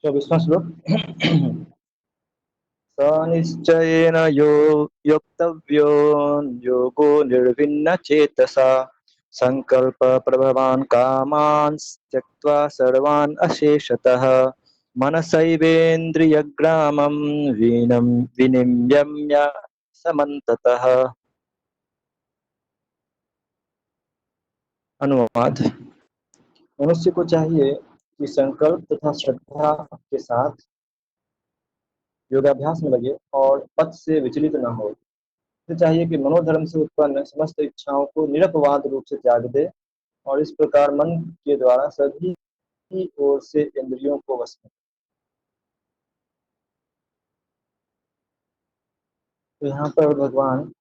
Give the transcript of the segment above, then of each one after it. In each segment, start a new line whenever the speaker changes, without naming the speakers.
24वां श्लोक। स निश्चयेन योक्तव्यो योगो निर्विण्ण चेतसा संकल्प प्रभवान कामान् त्यक्त्वा सर्वान् अशेषतः मनसैवेन्द्रियग्रामं वीनं विनियम्य समन्ततः। अनुवाद। मनुष्य को चाहिए कि संकल्प तथा श्रद्धा के साथ योगाभ्यास में लगे और पथ से विचलित न हो। उसे चाहिए कि मनोधर्म से उत्पन्न समस्त इच्छाओं को निरपवाद रूप से त्याग दे और इस प्रकार मन के द्वारा सभी ओर से इंद्रियों को वश में। तो यहाँ पर भगवान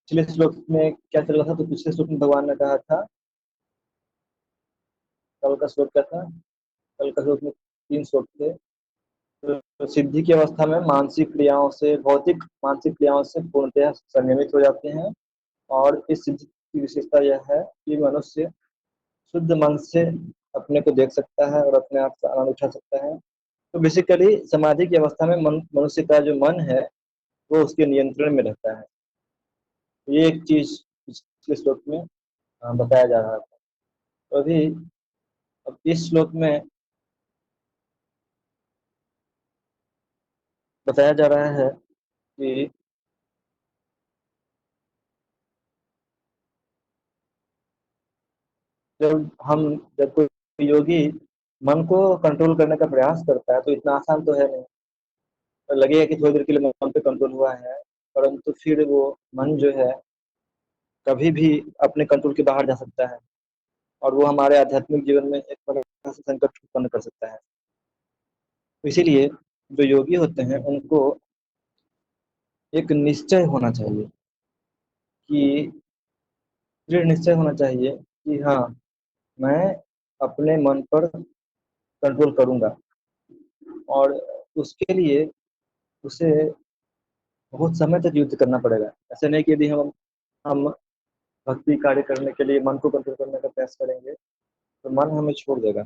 पिछले श्लोक में क्या चल रहा था, तो पिछले श्लोक में भगवान ने कहा था, कल का श्लोक क्या था, कल का श्लोक में 3 श्लोक थे। तो सिद्धि की अवस्था में मानसिक क्रियाओं से भौतिक मानसिक क्रियाओं से पूर्णतः संयमित हो जाते हैं। और इस सिद्धि की विशेषता यह है कि मनुष्य शुद्ध मन से अपने को देख सकता है और अपने आप का आनंद उठा सकता है। तो बेसिकली समाधि की अवस्था में मनुष्य का जो मन है वो उसके नियंत्रण में रहता है। ये एक चीज पिछले श्लोक में बताया जा रहा था। तो अभी अब इस श्लोक में बताया जा रहा है कि जब कोई योगी मन को कंट्रोल करने का प्रयास करता है तो इतना आसान तो है नहीं। तो लगेगा कि थोड़ी देर के लिए मन पे कंट्रोल हुआ है, परंतु फिर वो मन जो है कभी भी अपने कंट्रोल के बाहर जा सकता है और वो हमारे आध्यात्मिक जीवन में एक प्रकार से संकट उत्पन्न कर सकता है। तो इसीलिए जो योगी होते हैं उनको एक निश्चय होना चाहिए कि दृढ़ निश्चय होना चाहिए कि हाँ, मैं अपने मन पर कंट्रोल करूंगा। और उसके लिए उसे बहुत समय तक युद्ध करना पड़ेगा। ऐसे नहीं कि यदि हम भक्ति कार्य करने के लिए मन को कंट्रोल करने का प्रयास करेंगे तो मन हमें छोड़ देगा।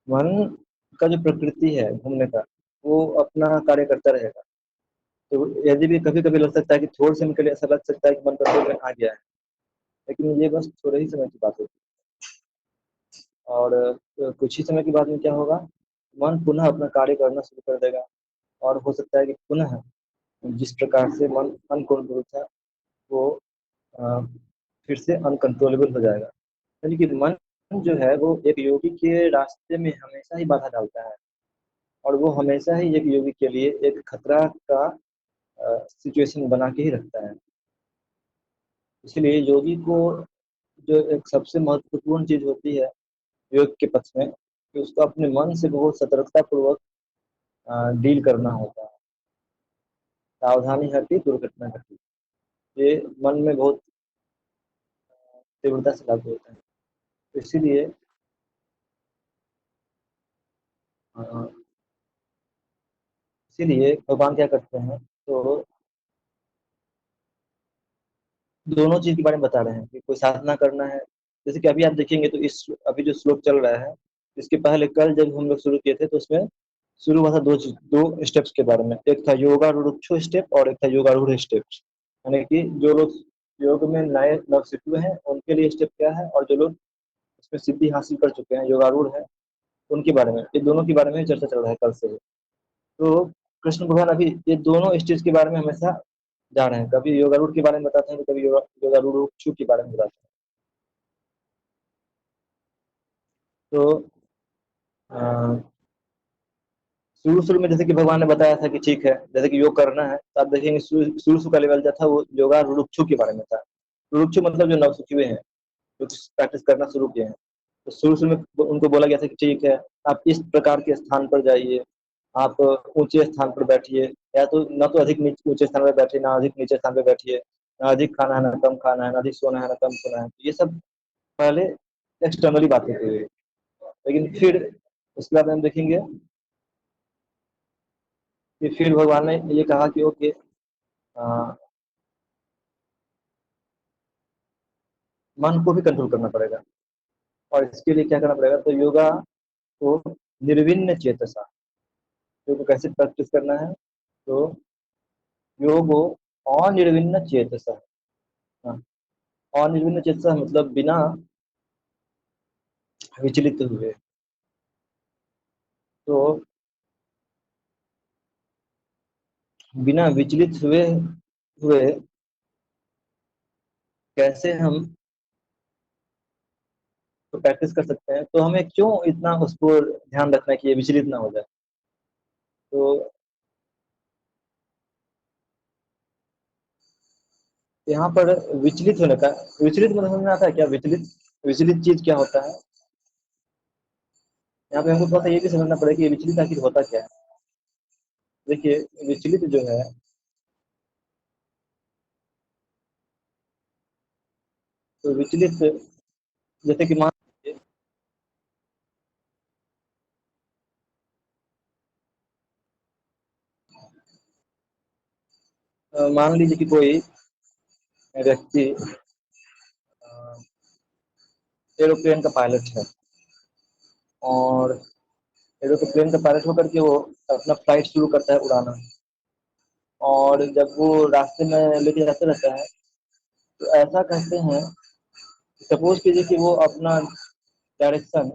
मन का जो प्रकृति है घूमने का, वो अपना कार्य करता रहेगा। तो यदि भी कभी कभी लग सकता है कि थोड़े समय के लिए ऐसा लग सकता है कि मन कंट्रोल में आ गया है, लेकिन ये बस थोड़े ही समय की बात होती है। और कुछ ही समय के बाद में क्या होगा, मन पुनः अपना कार्य करना शुरू कर देगा। और हो सकता है कि पुनः जिस प्रकार से मन अनकंट्रोल था वो अ, फिर से अनकंट्रोलेबल हो जाएगा। यानी कि मन जो है वो एक योगी के रास्ते में हमेशा ही बाधा डालता है और वो हमेशा ही एक योगी के लिए एक खतरा का सिचुएशन बना के ही रखता है। इसलिए योगी को जो एक सबसे महत्वपूर्ण चीज होती है योग के पक्ष में, कि उसको अपने मन से बहुत सतर्कता पूर्वक डील करना होता है। सावधानी हटी दुर्घटना घटी, ये मन में बहुत तीव्रता से लागू होता है। तो इसीलिए अ, इसीलिए भगवान क्या करते हैं, तो दोनों चीज के बारे में बता रहे हैं कि कोई साधना करना है। जैसे कि अभी आप देखेंगे तो इस अभी जो श्लोक चल रहा है, इसके पहले कल जब हम लोग शुरू किए थे तो उसमें शुरू हुआ था दो स्टेप्स के बारे में। एक था योगारूढ़ स्टेप और एक था योगारूढ़ स्टेप। यानी कि जो लोग योग में नए नवसिद्धू हैं उनके लिए स्टेप क्या है, और जो लोग उसमें सिद्धि हासिल कर चुके हैं योगारूढ़ है उनके बारे में, ये दोनों के बारे में चर्चा चल रहा है कल से। तो कृष्ण भगवान अभी ये दोनों स्टेज के बारे में हमेशा जा रहे हैं। कभी योगारूढ़ के बारे में बताते हैं तो कभी योगारूढ़ के बारे में बताते हैं। तो अ, शुरू शुरू में जैसे कि भगवान ने बताया था कि ठीक है, जैसे कि योग करना है तो आप देखेंगे शुरू शुरू शुरू का लेवल जो था वो योगा रुक्षु के बारे में था। रुक्षु मतलब जो नवसिखुए हैं, जो प्रैक्टिस करना शुरू किए हैं। तो शुरू शुरू में उनको बोला गया था कि ठीक है, आप इस प्रकार के स्थान पर जाइए, आप ऊंचे स्थान पर बैठिए, या तो न तो अधिक ऊंचे स्थान पर बैठिए ना अधिक नीचे स्थान पर बैठिए, ना अधिक खाना है ना कम खाना है, ना अधिक सोना है ना कम सोना है। तो ये सब पहले एक्सटर्नली बातें हुई। लेकिन फिर उसके बाद हम देखेंगे कि फिर भगवान ने ये कहा कि ओके, मन को भी कंट्रोल करना पड़ेगा। और इसके लिए क्या करना पड़ेगा, तो योगा को निर्विण्ण चेतसा। योग को कैसे प्रैक्टिस करना है? तो योगो अनिर्विण्ण चेतसा। हाँ, अनिर्विण्ण चेतसा मतलब बिना विचलित हुए। तो बिना विचलित हुए हुए कैसे हम तो प्रैक्टिस कर सकते हैं, तो हमें क्यों इतना उसको ध्यान रखना है कि ये विचलित ना हो जाए? तो यहाँ पर विचलित होने का, विचलित मतलब समझ में आता है क्या? विचलित, विचलित चीज क्या होता है? यहाँ पे हमको थोड़ा सा ये भी समझना पड़ेगा कि ये विचलित आखिर होता क्या है। देखिए, विचलित जो है, तो विचलित जैसे कि मान लीजिए कि कोई व्यक्ति एरोप्लेन का पायलट है, और एरोप्लेन का पायलट होकर के वो अपना फ्लाइट शुरू करता है उड़ाना। और जब वो रास्ते में लेके जाते रहता है, तो ऐसा कहते हैं, सपोज कीजिए कि वो अपना डायरेक्शन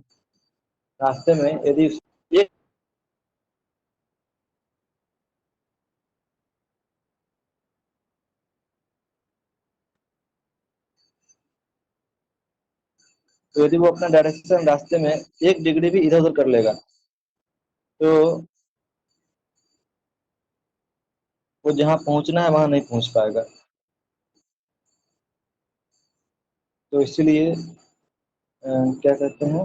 रास्ते में यदि एक, तो यदि वो अपना डायरेक्शन रास्ते में 1 डिग्री भी इधर उधर कर लेगा, तो वो जहाँ पहुंचना है वहां नहीं पहुंच पाएगा। तो इसीलिए क्या कहते हैं,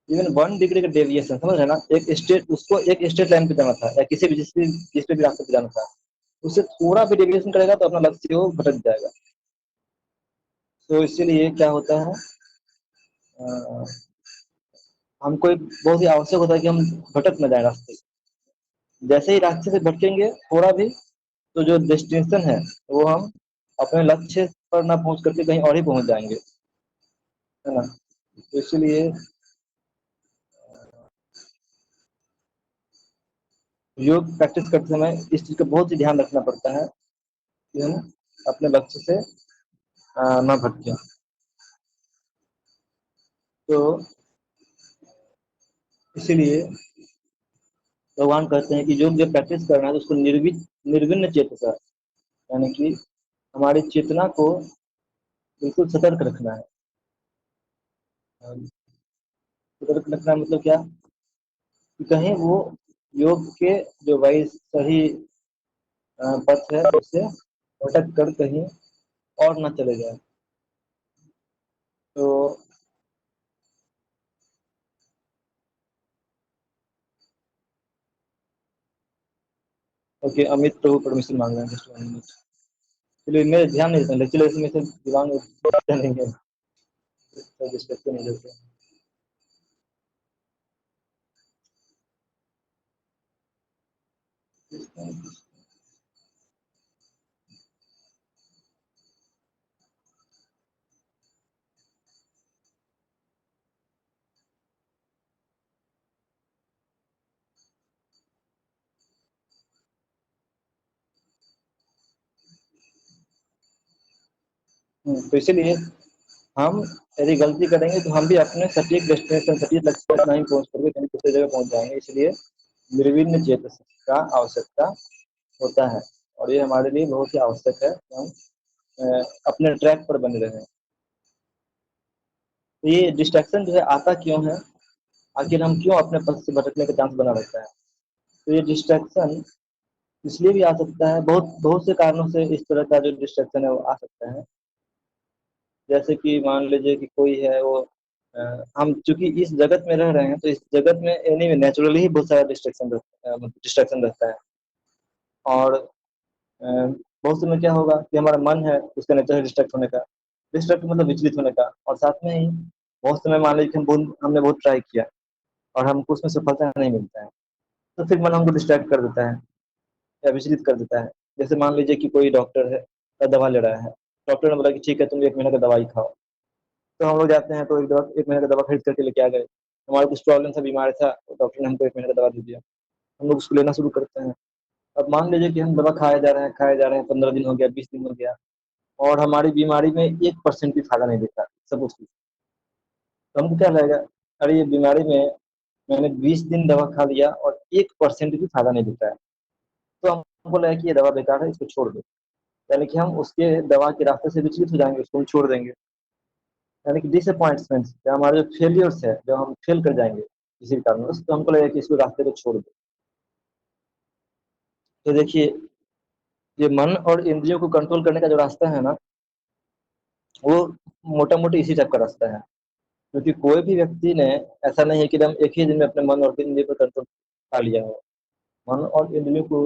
इवन 1 डिग्री का डेविएशन, समझ रहे हैं ना? एक स्टेट, उसको एक स्ट्रेट लाइन पे जाना था, या किसी भी जिस पे भी रास्ते पे जाना था, उससे थोड़ा भी डेविएशन करेगा तो अपना लक्ष्य वो भटक जाएगा। तो इसीलिए क्या होता है, अ, हमको एक बहुत ही आवश्यक होता है कि हम भटक न जाए रास्ते से। जैसे ही रास्ते से भटकेंगे थोड़ा भी, तो जो डेस्टिनेशन है वो हम अपने लक्ष्य पर ना पहुंच करके कहीं और ही पहुंच जाएंगे, है ना? तो इसलिए योग प्रैक्टिस करते समय इस चीज का बहुत ही ध्यान रखना पड़ता है कि हम अपने लक्ष्य से ना भटके। तो इसीलिए भगवान कहते हैं कि योग जब प्रैक्टिस करना है तो उसको निर्विण्ण चेतसा, यानी कि हमारी चेतना को बिल्कुल सतर्क रखना है। सतर्क रखना मतलब क्या? कि कहीं वो योग के जो भाई सही पथ है उससे भटक कर कहीं और ना चले जाए। तो ओके, अमित प्रभु परमिशन मांग रहे हैं, just 1 minute। चलिए, मैं ध्यान नहीं देता लेक्चर में से दिमाग में नहीं है, डिस्ट्रक्शन नहीं देते। तो इसीलिए हम यदि गलती करेंगे तो हम भी अपने सटीक डेस्टिनेशन, सटीक लक्ष्य तक नहीं पहुंच करके कहीं दूसरी जगह पहुंच जाएंगे। इसलिए निर्विघ्न चेतस का आवश्यकता होता है, और ये हमारे लिए बहुत ही आवश्यक है कि हम अपने ट्रैक पर बने रहें। तो ये डिस्ट्रैक्शन जो है आता क्यों है? आखिर हम क्यों अपने पथ से भटकने का चांस बना रहता है? तो ये डिस्ट्रैक्शन इसलिए भी आ सकता है, बहुत बहुत से कारणों से इस तरह का जो डिस्ट्रैक्शन है वो आ सकता है। जैसे कि मान लीजिए कि कोई है वो, हम चूंकि इस जगत में रह रहे हैं, तो इस जगत में एनी नेचुरली ही बहुत सारा डिस्ट्रैक्शन रहता है। और बहुत समय क्या होगा कि हमारा मन है, उसका नेचर है डिस्ट्रैक्ट होने का। डिस्ट्रैक्ट मतलब विचलित होने का। और साथ में ही बहुत समय मान लीजिए कि हमने बहुत ट्राई किया और हमको उसमें सफलता नहीं मिलता है, तो फिर मन हमको डिस्ट्रैक्ट कर देता है या विचलित कर देता है। जैसे मान लीजिए कि कोई डॉक्टर है, दवा ले रहा है, डॉक्टर ने बोला कि ठीक है तुम 1 महीने का दवाई खाओ, तो हम लोग जाते हैं तो एक महीने का दवा खरीद करके लेके आ गए। हमारा कुछ प्रॉब्लम था, बीमार था, तो डॉक्टर ने हमको एक महीने का दवा दे दिया। हम लोग उसको लेना शुरू करते हैं। अब मान लीजिए कि हम दवा खाए जा रहे हैं 15 दिन हो गया, 20 दिन हो गया, और हमारी बीमारी में 1% भी फायदा नहीं दिखता सब उसकी। तो हमको क्या लगेगा, अरे ये बीमारी में मैंने 20 दिन दवा खा लिया और 1% भी फायदा नहीं दिखता है। तो हमको लगा कि ये दवा बेकार है, इसको छोड़ दो। यानी कि हम उसके दवा के रास्ते से विचलित हो जाएंगे, उसको हम छोड़ देंगे। यानी कि डिसअपॉइंटमेंट, हमारे जो फेलियर्स है, जब हम फेल कर जाएंगे किसी कारण तो हमको लगेगा कि इसको रास्ते को छोड़ दो। तो देखिए, ये मन और इंद्रियों को कंट्रोल करने का जो रास्ता है ना, वो मोटा मोटी इसी टाइप का रास्ता है। क्योंकि कोई भी व्यक्ति ने, ऐसा नहीं है कि हम एक ही दिन में अपने मन और इंद्रियों पर कंट्रोल पा लिया हो। मन और इंद्रियों को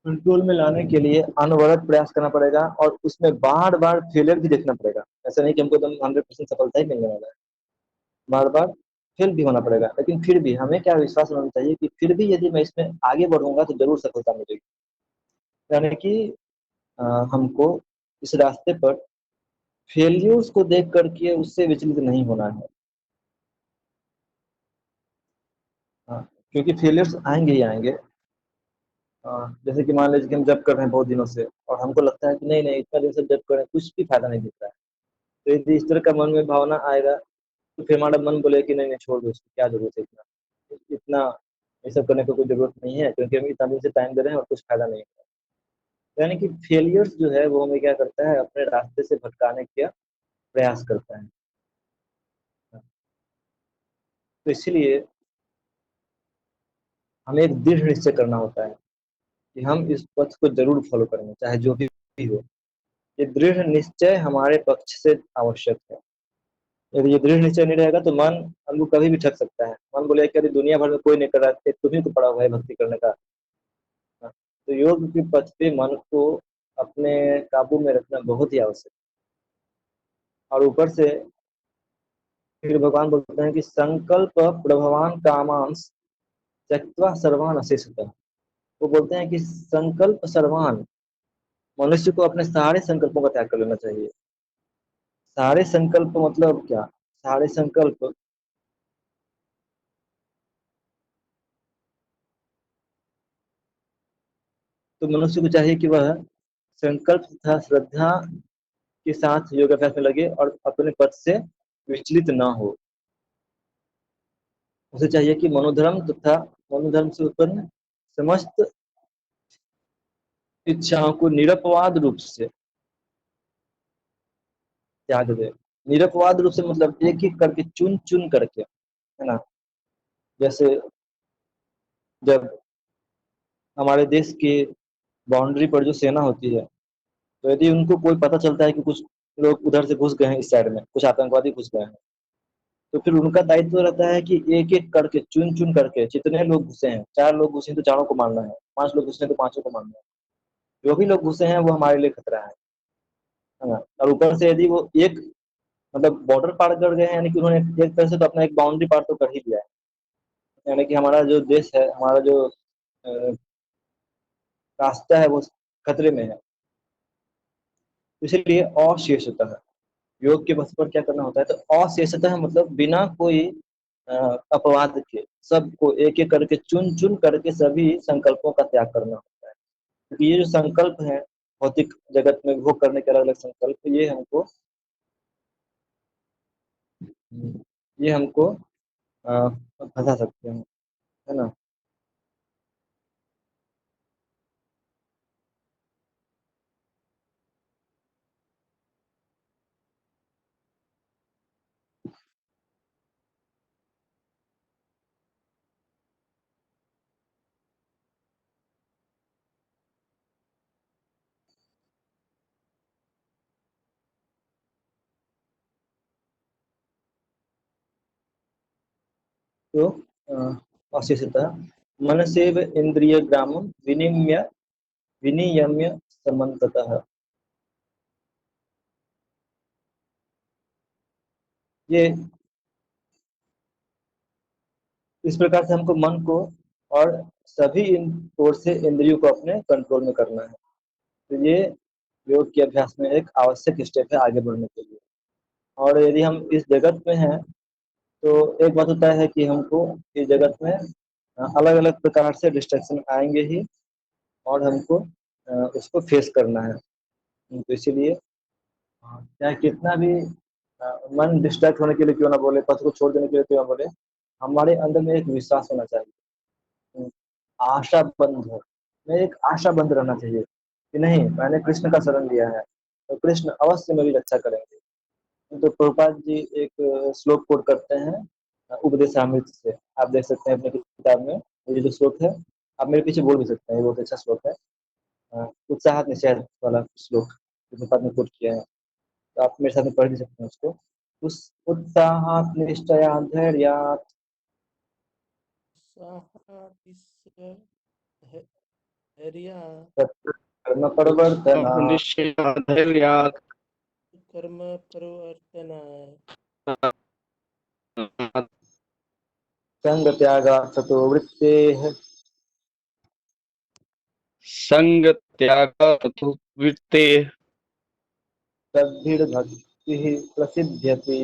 कंट्रोल में लाने के लिए अनवरत प्रयास करना पड़ेगा, और उसमें बार बार फेलियर भी देखना पड़ेगा। ऐसा नहीं कि हमको एकदम 100% सफलता ही मिलने वाला है, बार बार फेल भी होना पड़ेगा। लेकिन फिर भी हमें क्या विश्वास होना चाहिए कि फिर भी यदि मैं इसमें आगे बढ़ूंगा तो जरूर सफलता मिलेगी। यानी कि अ, हमको इस रास्ते पर फेलियर्स को देख करके उससे विचलित नहीं होना है। हाँ, क्योंकि फेलियर्स आएंगे ही आएंगे। जैसे कि मान लीजिए कि हम जब कर रहे हैं बहुत दिनों से, और हमको लगता है कि नहीं नहीं, इतना दिन से जब कर रहे हैं कुछ भी फायदा नहीं दिख रहा है। तो यदि इस तरह का मन में भावना आएगा, तो फिर हमारा मन बोले कि नहीं नहीं, छोड़ दो इसको, क्या जरूरत है इतना, इतना ये सब करने की कोई जरूरत नहीं है, क्योंकि हम इतना दिन से टाइम दे रहे हैं और कुछ फायदा नहीं है। यानी कि फेलियर्स जो है वो हमें क्या करता है, अपने रास्ते से भटकाने का प्रयास करता है। तो इसलिए हमें एक दृढ़ निश्चय करना होता है कि हम इस पथ को जरूर फॉलो करेंगे, चाहे जो भी हो। ये दृढ़ निश्चय हमारे पक्ष से आवश्यक है। यदि ये दृढ़ निश्चय नहीं रहेगा तो मन हमको कभी भी ठग सकता है। मन बोले कि अरे दुनिया भर में कोई नहीं कर रहा है, तुम्ही को पड़ा हुआ है भक्ति करने का। तो योग के पथ पे मन को अपने काबू में रखना बहुत ही आवश्यक है। और ऊपर से फिर भगवान बोलते हैं कि संकल्प प्रभवान कामांस त्यक्त्वा सर्वान अशेषतः। वो बोलते हैं कि संकल्प सर्वान, मनुष्य को अपने सारे संकल्पों का त्याग कर लेना चाहिए। सारे संकल्प मतलब क्या, सारे संकल्प, तो मनुष्य को चाहिए कि वह संकल्प तथा श्रद्धा के साथ योगाभ्यास में लगे और अपने पथ से विचलित ना हो। उसे चाहिए कि मनोधर्म तथा मनोधर्म से उत्पन्न समस्त इच्छाओं को निरपवाद रूप से त्याग दे। निरपवाद रूप से मतलब एक एक करके, चुन चुन करके, है ना। जैसे जब हमारे देश के बाउंड्री पर जो सेना होती है, तो यदि उनको कोई पता चलता है कि कुछ लोग उधर से घुस गए हैं, इस साइड में कुछ आतंकवादी घुस गए हैं, तो फिर उनका दायित्व रहता है कि एक एक करके, चुन चुन करके, जितने लोग घुसे हैं, 4 लोग घुसे हैं तो चारों को मारना है, 5 लोग घुसे हैं तो पांचों को मारना है। जो भी लोग घुसे हैं वो हमारे लिए खतरा है ना। और ऊपर से यदि वो एक, मतलब बॉर्डर पार कर गए हैं, यानी कि उन्होंने एक तरह से तो अपना एक बाउंड्री पार तो कर ही दिया है। यानी कि हमारा जो देश है, हमारा जो अ, रास्ता है, वो खतरे में है। इसीलिए अशेषतः योग के बस पर क्या करना होता है, तो अशेषतः मतलब बिना कोई अ, अपवाद के सबको एक एक करके, चुन चुन करके सभी संकल्पों का त्याग करना होता है। क्योंकि ये जो संकल्प है, भौतिक जगत में भोग करने के अलग अलग संकल्प, ये हमको अ, फंसा सकते हैं, है ना। तो अशेषतः मनसेव इंद्रिय ग्रामम विनियम्य समन्ततः। ये इस प्रकार से हमको मन को और सभी इन ओर से इंद्रियों को अपने कंट्रोल में करना है। तो ये योग के अभ्यास में एक आवश्यक स्टेप है आगे बढ़ने के लिए। और यदि हम इस जगत में हैं तो एक बात तो तय है कि हमको इस जगत में अलग अलग प्रकार से डिस्ट्रैक्शन आएंगे ही, और हमको उसको फेस करना है। तो इसीलिए चाहे कितना भी मन डिस्ट्रैक्ट होने के लिए क्यों ना बोले, पथ को छोड़ देने के लिए क्यों ना बोले, हमारे अंदर में एक विश्वास होना चाहिए। आशा बंद हो, में एक आशा बंद रहना चाहिए कि नहीं, मैंने कृष्ण का शरण लिया है तो कृष्ण अवश्य मेरी रक्षा करेंगे। तो प्रभुपाद जी एक श्लोक कोट करते हैं उपदेशामृत से, आप देख सकते हैं अपने किताब में। ये जो श्लोक है, आप मेरे पीछे बोल भी सकते हैं, ये बहुत अच्छा श्लोक है। उत्साह निषेध वाला श्लोक प्रभुपाद ने कोट किया है, तो आप मेरे साथ में पढ़ भी सकते हैं उसको। उस उत्साहात निश्चयात धैर्यात
सहातिस्य धैर्या
कर्म प्रवर्तना
निश्चयात्
कर्म प्रवर्तनाय
संग त्यागा सतो वृत्तेः
संग त्याग वित्ते
तद्भिर्भक्तिः प्रसिद्ध्यति।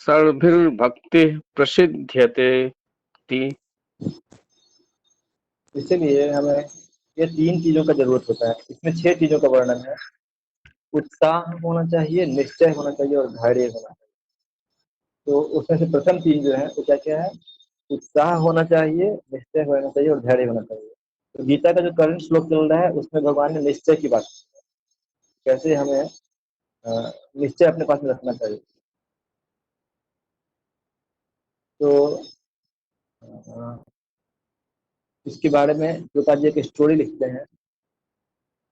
सर्वभिर्भक्ति प्रसिद्ध्यते ति।
इसीलिए हमें ये तीन चीजों का जरूरत होता है। इसमें 6 चीजों का वर्णन है। उत्साह होना चाहिए, निश्चय होना चाहिए और धैर्य होना चाहिए। तो उसमें से प्रथम 3 जो है वो क्या क्या है? उत्साह होना चाहिए, निश्चय होना चाहिए और धैर्य होना चाहिए। तो गीता का जो करंट श्लोक चल रहा है उसमें भगवान ने निश्चय की बात की है। कैसे हमें निश्चय अपने पास में रखना चाहिए। तो अ, इसके बारे में प्रभुपाद जी एक स्टोरी लिखते हैं।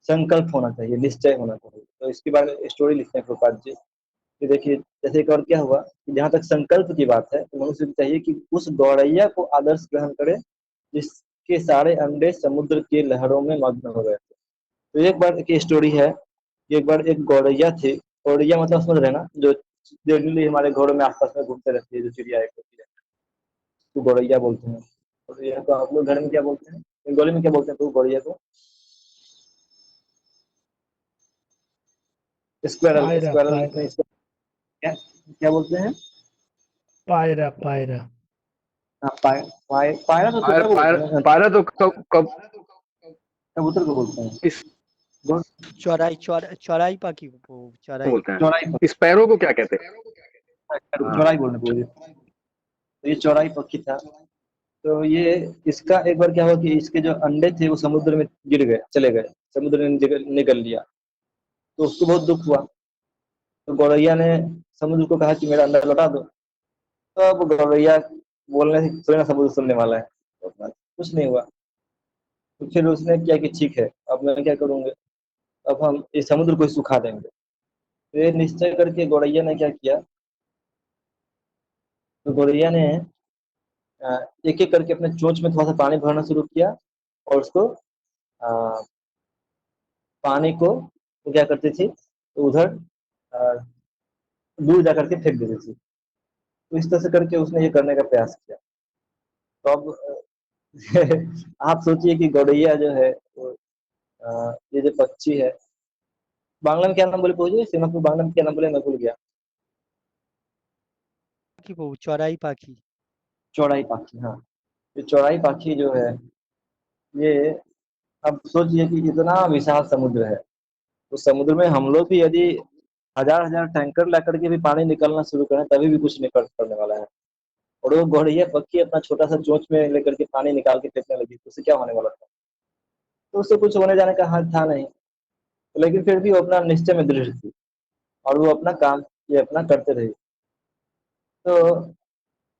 संकल्प होना चाहिए, निश्चय होना चाहिए, तो इसके बारे में स्टोरी लिखते हैं प्रभुपाद जी कि देखिए, जैसे एक और क्या हुआ कि जहाँ तक संकल्प की बात है तो मनुष्य को चाहिए कि उस गौरैया को आदर्श ग्रहण करे जिसके सारे अंडे समुद्र की लहरों में मग्न हो गए थे। तो एक बार की स्टोरी है कि एक बार एक गौरैया थी। गौरैया मतलब समझ रहे हैं ना, जो जनरली हमारे घरों में आसपास में घूमते रहती है, जो चिड़िया एक होती है, तो गौरैया बोलते हैं। गौरैया को आप लोग घर में क्या बोलते हैं, बंगाली में क्या बोलते हैं तो गौरैया को? स्क्वायरल,
पायरा
स्क्वायरल
पायरा
नहीं, क्या क्या बोलते हैं?
पायरा पायरा
हाँ, पायरा तो
पायरा
तोता को बोलते
पायरा
हैं,
पायरा तो कब
कबूतर को बोलते हैं।
किस
चौराई पाखी वो चौराई
बोलते
चौराई
हैं? स्पैरो को क्या कहते हैं?
पक्षी,
हाँ।
चौराई बोलने बोलिए। तो ये चौराई पक्षी था। तो ये इसका एक बार क्या हुआ कि इसके जो अंडे थे वो समुद्र में गिर गए, चले गए, समुद्र ने निगल लिया। तो उसको बहुत दुख हुआ। तो गौरैया ने समुद्र को कहा कि मेरा अंडा लौटा दो। तो अब गौरैया बोलने से थोड़ी ना समुद्र सुनने वाला है, तो अपना कुछ नहीं हुआ। तो फिर उसने क्या कि ठीक है, अब मैं क्या करूंगा, अब हम इस समुद्र को ही सुखा देंगे। तो ये निश्चय करके गौरैया ने क्या किया, तो गौरैया ने एक एक करके अपने चोंच में थोड़ा सा पानी भरना शुरू किया, और उसको अ, पानी को वो क्या करती थी, तो उधर अ, दूर जा करके फेंक देती थी। तो इस तरह से करके उसने ये करने का प्रयास किया। तो अब आप सोचिए कि गौरैया जो है वो, ये जो पक्षी है, बांग्ला में क्या नाम बोले, पूछिए सीमा को, बांग्ला में क्या नाम बोले, मैं भूल गया।
पाखी वो चौराई पाखी
चौड़ाई पाखी, हाँ। ये चौड़ाई पाखी जो है, ये अब सोचिए कि इतना विशाल समुद्र है। तो समुद्र में हम लोग भी यदि हजार हजार टैंकर ला करके भी पानी निकलना शुरू करें तभी भी कुछ नहीं कर करने वाला है। और वो गौरैया पक्षी अपना छोटा सा चोंच में लेकर के पानी निकाल के फेंकने लगी, तो उससे क्या होने वाला था? तो उससे कुछ होने जाने का हाथ था नहीं। तो लेकिन फिर भी वो अपना निश्चय में दृढ़ थी, और वो अपना काम ये अपना करते रही। तो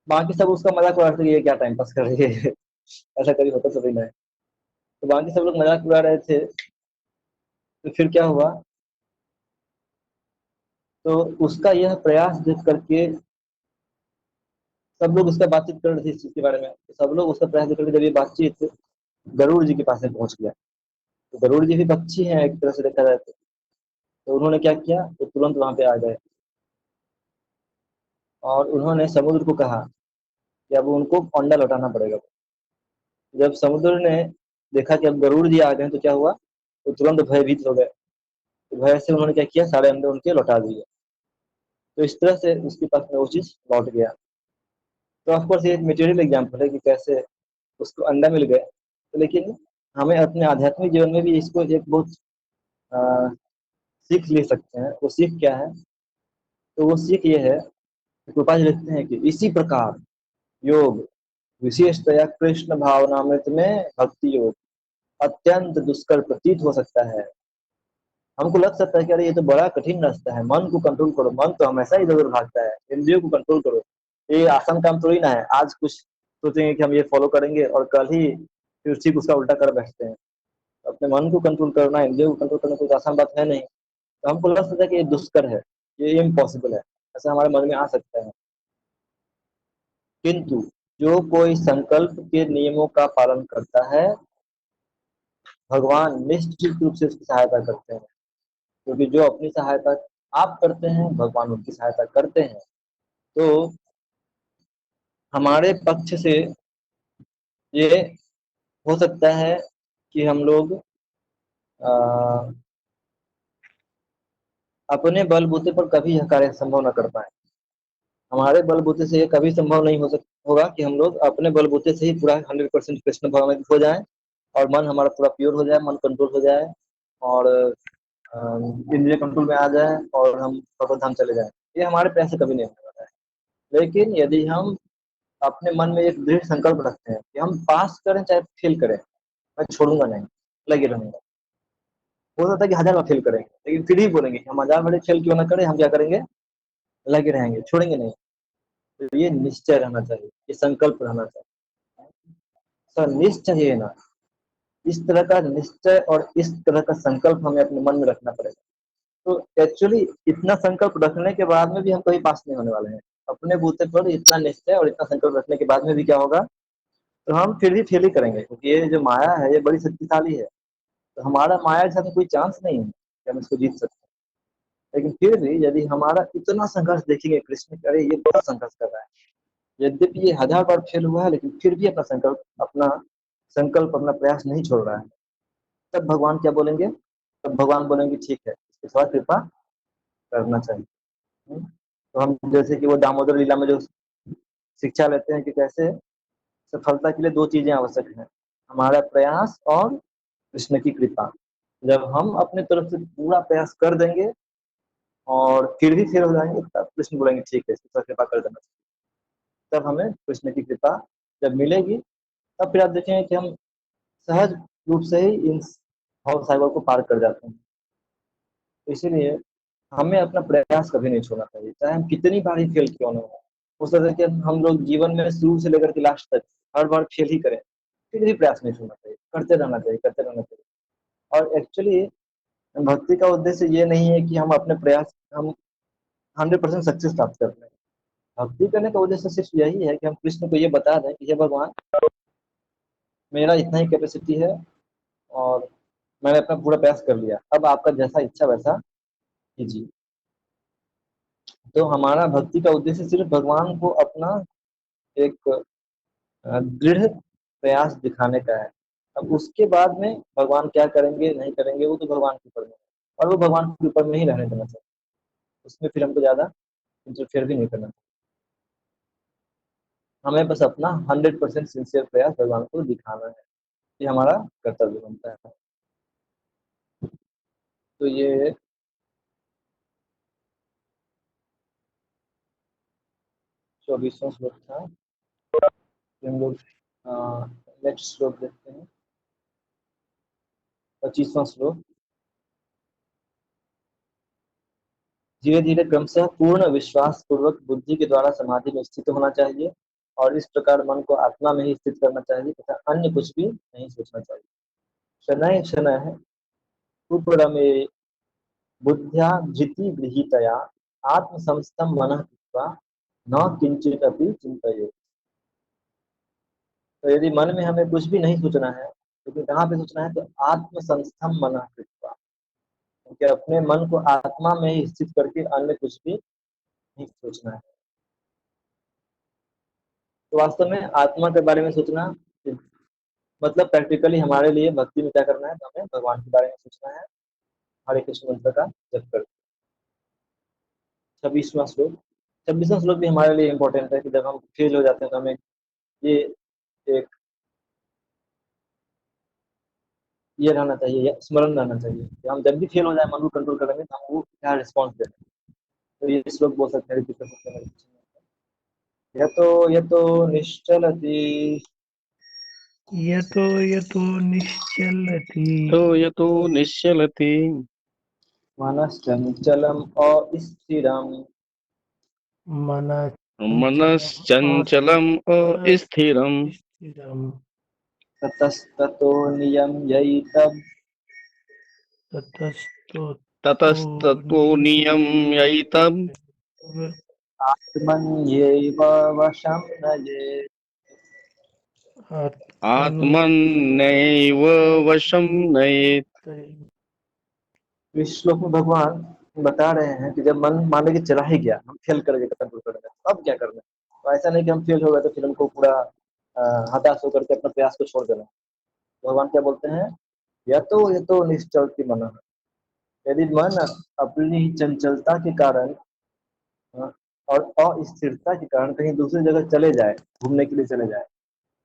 बाकी सब उसका मजाक उड़ा रहे थे, ये क्या टाइम पास कर रही है, ऐसा कभी होता तो भी नहीं। तो बाकी सब लोग मजाक उड़ा रहे थे। तो फिर क्या हुआ, तो उसका यह प्रयास देख करके सब लोग उसका बातचीत कर रहे थे इस चीज के बारे में। तो सब लोग उसका प्रयास देख करके जब ये बातचीत गरुड़ जी के पास में पहुंच गया। तो गरुड़ जी भी पक्षी हैं एक तरह से देखा जाए तो उन्होंने क्या किया, तो तुरंत वहां पे आ गए, और उन्होंने समुद्र को कहा कि अब उनको अंडा लौटाना पड़ेगा। जब समुद्र ने देखा कि अब गरुड़ जी आ गए तो क्या हुआ, तो तुरंत भयभीत हो गए। तो भय से उन्होंने क्या किया, सारे अंडे उनके लौटा दिए। तो इस तरह से उसके पास में वो चीज लौट गया। तो ऑफकोर्स ये एक मटेरियल एग्जाम्पल है कि कैसे उसको अंडा मिल गया। तो लेकिन हमें अपने आध्यात्मिक जीवन में भी इसको एक बहुत अ, सीख ले सकते हैं। वो सीख क्या है? तो वो सीख ये है, कृपा जी लिखते हैं कि इसी प्रकार योग विशेषतया कृष्ण भावनामृत में भक्ति योग अत्यंत दुष्कर प्रतीत हो सकता है। हमको लग सकता है कि अरे ये तो बड़ा कठिन रास्ता है, मन को कंट्रोल करो, मन तो हमेशा इधर उधर भागता है, इंद्रियों को कंट्रोल करो। ये आसान काम थोड़ी ना है, आज कुछ सोचेंगे कि हम ये फॉलो करेंगे और कल ही फिर ठीक उसका उल्टा कर बैठते हैं। अपने मन को कंट्रोल करना, इंद्रियों को कंट्रोल करना कोई आसान बात है नहीं। तो हमको लग सकता है कि ये दुष्कर है, ये इम्पॉसिबल है, ऐसा हमारे मन में आ सकता है। किंतु जो कोई संकल्प के नियमों का पालन करता है, भगवान निश्चित रूप से उसकी सहायता करते हैं। क्योंकि जो अपनी सहायता आप करते हैं, भगवान उनकी सहायता करते हैं। तो हमारे पक्ष से ये हो सकता है कि हम लोग अपने बलबूते पर कभी यह कार्य संभव न कर पाए। हमारे बलबूते से ये कभी संभव नहीं होगा कि हम लोग अपने बलबूते से ही पूरा 100% कृष्ण भावनामय हो जाए और मन हमारा पूरा प्योर हो जाए, मन कंट्रोल हो जाए और इंद्रिय कंट्रोल में आ जाए और हम भगवत धाम चले जाए। ये हमारे प्रयास से कभी नहीं होने वाला है। लेकिन यदि हम अपने मन में एक दृढ़ संकल्प रखते हैं कि हम पास करें चाहे फेल करें, मैं छोड़ूंगा नहीं, लगे रहूंगा। हो सकता है कि 1000 बार फेल करेंगे, लेकिन फिर भी बोलेंगे कि हम 1000 बार फेल क्यों ना करें, हम क्या करेंगे, लगे रहेंगे, छोड़ेंगे नहीं। तो ये निश्चय रहना चाहिए, ये संकल्प रहना चाहिए। सर निश्चय है ना, इस तरह का निश्चय और इस तरह का संकल्प हमें अपने मन में रखना पड़ेगा। तो एक्चुअली इतना संकल्प रखने के बाद में भी हम कहीं पास नहीं होने वाले हैं। अपने बूते पर इतना निश्चय और इतना संकल्प रखने के बाद में भी क्या होगा, तो हम फिर भी फेल ही करेंगे, क्योंकि ये जो माया है ये बड़ी शक्तिशाली है। तो हमारा माया के साथ कोई चांस नहीं है कि हम इसको जीत सकते हैं। लेकिन फिर भी यदि हमारा इतना संघर्ष देखेंगे कृष्ण, अरे ये बहुत संघर्ष कर रहा है, यद्यपि ये 1000 बार फेल हुआ है लेकिन फिर भी अपना संकल्प अपना प्रयास नहीं छोड़ रहा है, तब भगवान क्या बोलेंगे? तब भगवान बोलेंगे ठीक है, इसके थोड़ा कृपा करना चाहिए। तो हम जैसे कि वो दामोदर लीला में जो शिक्षा लेते हैं कि कैसे सफलता के लिए दो चीजें आवश्यक हैं, हमारा प्रयास और कृष्ण की कृपा। जब हम अपने तरफ से पूरा प्रयास कर देंगे और फिर भी फेल हो जाएंगे, तब कृष्ण बोलेंगे ठीक है, इसकी कृपा कर देना चाहिए। तब हमें कृष्ण की कृपा जब मिलेगी, तब फिर आप देखेंगे कि हम सहज रूप से ही इन भव सागर को पार कर जाते हैं। तो इसीलिए हमें अपना प्रयास कभी नहीं छोड़ना चाहिए, चाहे हम कितनी बार ही फेल क्यों ना हो। हो सकता है कि हम लोग जीवन में शुरू से लेकर के लास्ट तक हर बार फेल ही करें, फिर भी प्रयास नहीं छोड़ना चाहिए, करते रहना चाहिए, करते रहना चाहिए। और एक्चुअली भक्ति का उद्देश्य ये नहीं है कि हम अपने प्रयास हम 100% सक्सेस प्राप्त कर लें। भक्ति करने का उद्देश्य सिर्फ यही है कि हम कृष्ण को ये बता दें कि हे भगवान, मेरा इतना ही कैपेसिटी है और मैंने अपना पूरा प्रयास कर लिया, अब आपका जैसा इच्छा वैसा कीजिए। तो हमारा भक्ति का उद्देश्य सिर्फ भगवान को अपना एक दृढ़ प्रयास दिखाने का है। अब उसके बाद में भगवान क्या करेंगे नहीं करेंगे वो तो भगवान के ऊपर में है, और वो भगवान के ऊपर में ही रहने देना चाहिए, उसमें फिर हमको ज्यादा इंटरफेयर भी नहीं करना चाहिए। हमें बस अपना 100% सिंसियर प्रयास भगवान को दिखाना है, ये हमारा कर्तव्य बनता है। तो ये 24वां श्लोक था। फिर हम लोग नेक्स्ट श्लोक देखते हैं, 25वां श्लोक। धीरे धीरे क्रमशः पूर्ण विश्वास पूर्वक बुद्धि के द्वारा समाधि में स्थित होना चाहिए और इस प्रकार मन को आत्मा में ही स्थित करना चाहिए तथा अन्य कुछ भी नहीं सोचना चाहिए। शनैः शनैः उपरमे बुद्ध्या धृति गृहीतया आत्मसंस्थं मनः कृत्वा न किंचित अपि चिंतयेत्। तो यदि मन में हमें कुछ भी नहीं सोचना है, लेकिन कहाँ पे सोचना है, तो आत्मसंस्थम मनः कृत्वा, क्योंकि अपने मन को आत्मा में ही स्थित करके अन्य कुछ भी नहीं सोचना है। तो वास्तव में आत्मा के बारे में सोचना मतलब प्रैक्टिकली हमारे लिए भक्ति में क्या करना है, तो हमें भगवान के बारे में सोचना है, हरे कृष्ण मंत्र का जप कर। 26वां श्लोक। 26वां श्लोक भी हमारे लिए इम्पोर्टेंट है कि जब हम फेल हो जाते हैं तो हमें ये एक ये रहना चाहिए, ये स्मरण रहना चाहिए कि हम जब भी फेल हो जाए मन को कंट्रोल करेंगे तो हम वो क्या रिस्पॉन्स दें। तो ये श्लोक बोल सकते हैं, रिपीट कर सकते हैं। यतो निश्चलति
यतो निश्चलति
तो यतो निश्चलति
मनश्चञ्चलम् अस्थिरम्
मनश्चञ्चलम् अस्थिरम्
स्थिरम्
ततस्ततो नियम्यैतद्
ततस्ततो नियम्यैतम्
आत्मन्येव वशं नयेत्।
आत्मन्यैव वशं नयेत्।
इस श्लोक में भगवान बता रहे हैं कि जब मन मान लीजिए चला ही गया, हम फेल कर गए कंट्रोल करने में, अब क्या करना है। तो ऐसा नहीं कि हम फेल हो गए तो फिर हमको पूरा हताश होकर के अपने प्रयास को छोड़ देना। भगवान क्या बोलते हैं, यह तो निश्चलती मन। यदि मन अपनी चंचलता के कारण और अस्थिरता के कारण कहीं दूसरी जगह चले जाए, घूमने के लिए चले जाए,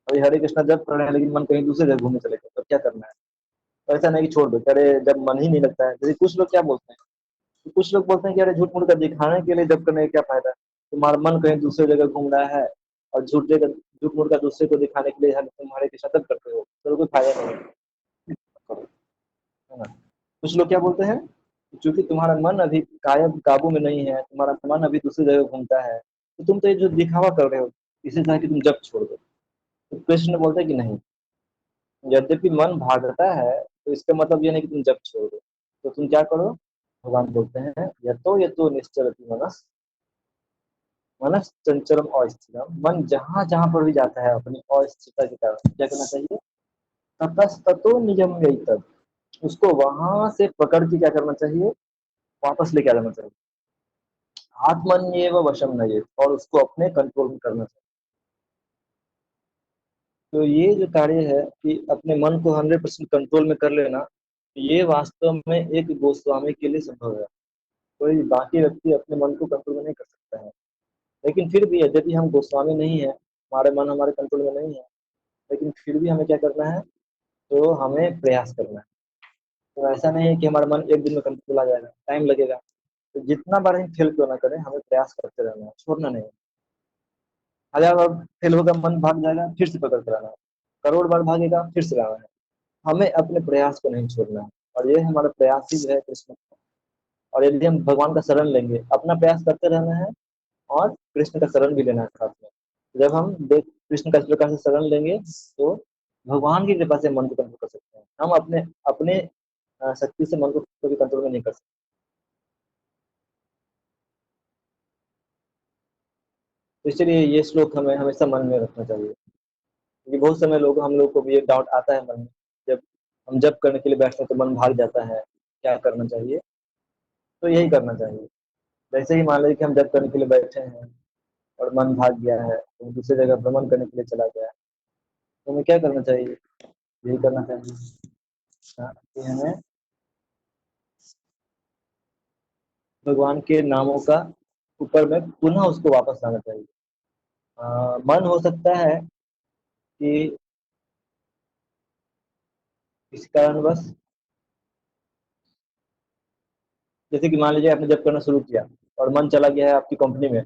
अभी हरे कृष्णा जब कर रहे हैं लेकिन मन कहीं दूसरी जगह घूमने चले गए, तो क्या करना है। तो ऐसा नहीं कि छोड़ दो, अरे जब मन ही नहीं लगता है। जैसे कुछ लोग क्या बोलते हैं, तो कुछ लोग बोलते हैं कि अरे झूठ मूठ का दिखाने के लिए जब करने का क्या फायदा है, तुम्हारा मन कहीं दूसरी जगह घूम रहा है और झूठ मूठ का दूसरे को दिखाने के लिए तुम्हारे कृष्णा तब करते हो, तो कोई फायदा नहीं है। है ना। कुछ लोग क्या बोलते हैं, क्योंकि तुम्हारा मन अभी काबू में नहीं है, तुम्हारा मन अभी दूसरी जगह घूमता है, तो तुम तो ये जो दिखावा कर रहे हो, इसे चाहे कि तुम जब छोड़ दो। तो कृष्ण बोलते हैं कि नहीं, यद्यपि मन भागता है तो इसका मतलब ये नहीं कि तुम जब छोड़ दो, तो तुम क्या करो। भगवान बोलते हैं ये तो निश्चलति मनस मनस चंचलम अस्थिरम। मन जहां जहां पर भी जाता है अपनी अस्थिरता के कारण क्या करना चाहिए, ततस्ततो नियम्यैतद्। उसको वहां से पकड़ के क्या करना चाहिए, वापस लेके आ जाना चाहिए। आत्मन्येव वशम नयेत्, और उसको अपने कंट्रोल में करना चाहिए। तो ये जो कार्य है कि अपने मन को 100% कंट्रोल में कर लेना, ये वास्तव में एक गोस्वामी के लिए संभव है। कोई बाकी व्यक्ति अपने मन को कंट्रोल में नहीं कर सकता है। लेकिन फिर भी यद्यपि हम गोस्वामी नहीं है, हमारे मन हमारे कंट्रोल में नहीं है, लेकिन फिर भी हमें क्या करना है, तो हमें प्रयास करना है। तो ऐसा नहीं है कि हमारा मन एक दिन में कंट्रोल आ जाएगा, टाइम लगेगा। तो जितना बार हम फेल क्यों ना करें, हमें प्रयास करते रहना है, छोड़ना नहीं है। 1000 बार फेल होगा, मन भाग जाएगा, फिर से पकड़ कर आना है। करोड़ बार भागेगा, फिर से आना है। हमें अपने प्रयास को नहीं छोड़ना है, और ये हमारा प्रयास ही जो है कृष्ण। और यदि हम भगवान का शरण लेंगे, अपना प्रयास करते रहना है और कृष्ण का शरण भी लेना है साथ में। जब हम कृष्ण का इस प्रकार से शरण लेंगे तो भगवान की कृपा से मन को कंट्रोल कर सकते हैं। हम अपने अपने शक्ति से मन को कभी कंट्रोल में नहीं कर सकते। तो इसलिए ये श्लोक हमें हमेशा मन में रखना चाहिए, क्योंकि बहुत समय हम लोग को भी ये डाउट आता है मन में, जब हम जब करने के लिए बैठते हैं तो मन भाग जाता है, क्या करना चाहिए। तो यही करना चाहिए। जैसे ही मान लीजिए कि हम जब करने के लिए बैठे हैं और मन भाग गया है, तो दूसरी जगह भ्रमण करने के लिए चला गया है, तो हमें क्या करना चाहिए, यही करना चाहिए। हाँ, कि हमें भगवान के नामों का ऊपर में पुनः उसको वापस लाना चाहिए। मन हो सकता है कि किसी कारणवश, जैसे कि मान लीजिए आपने जब करना शुरू किया और मन चला गया है आपकी कंपनी में,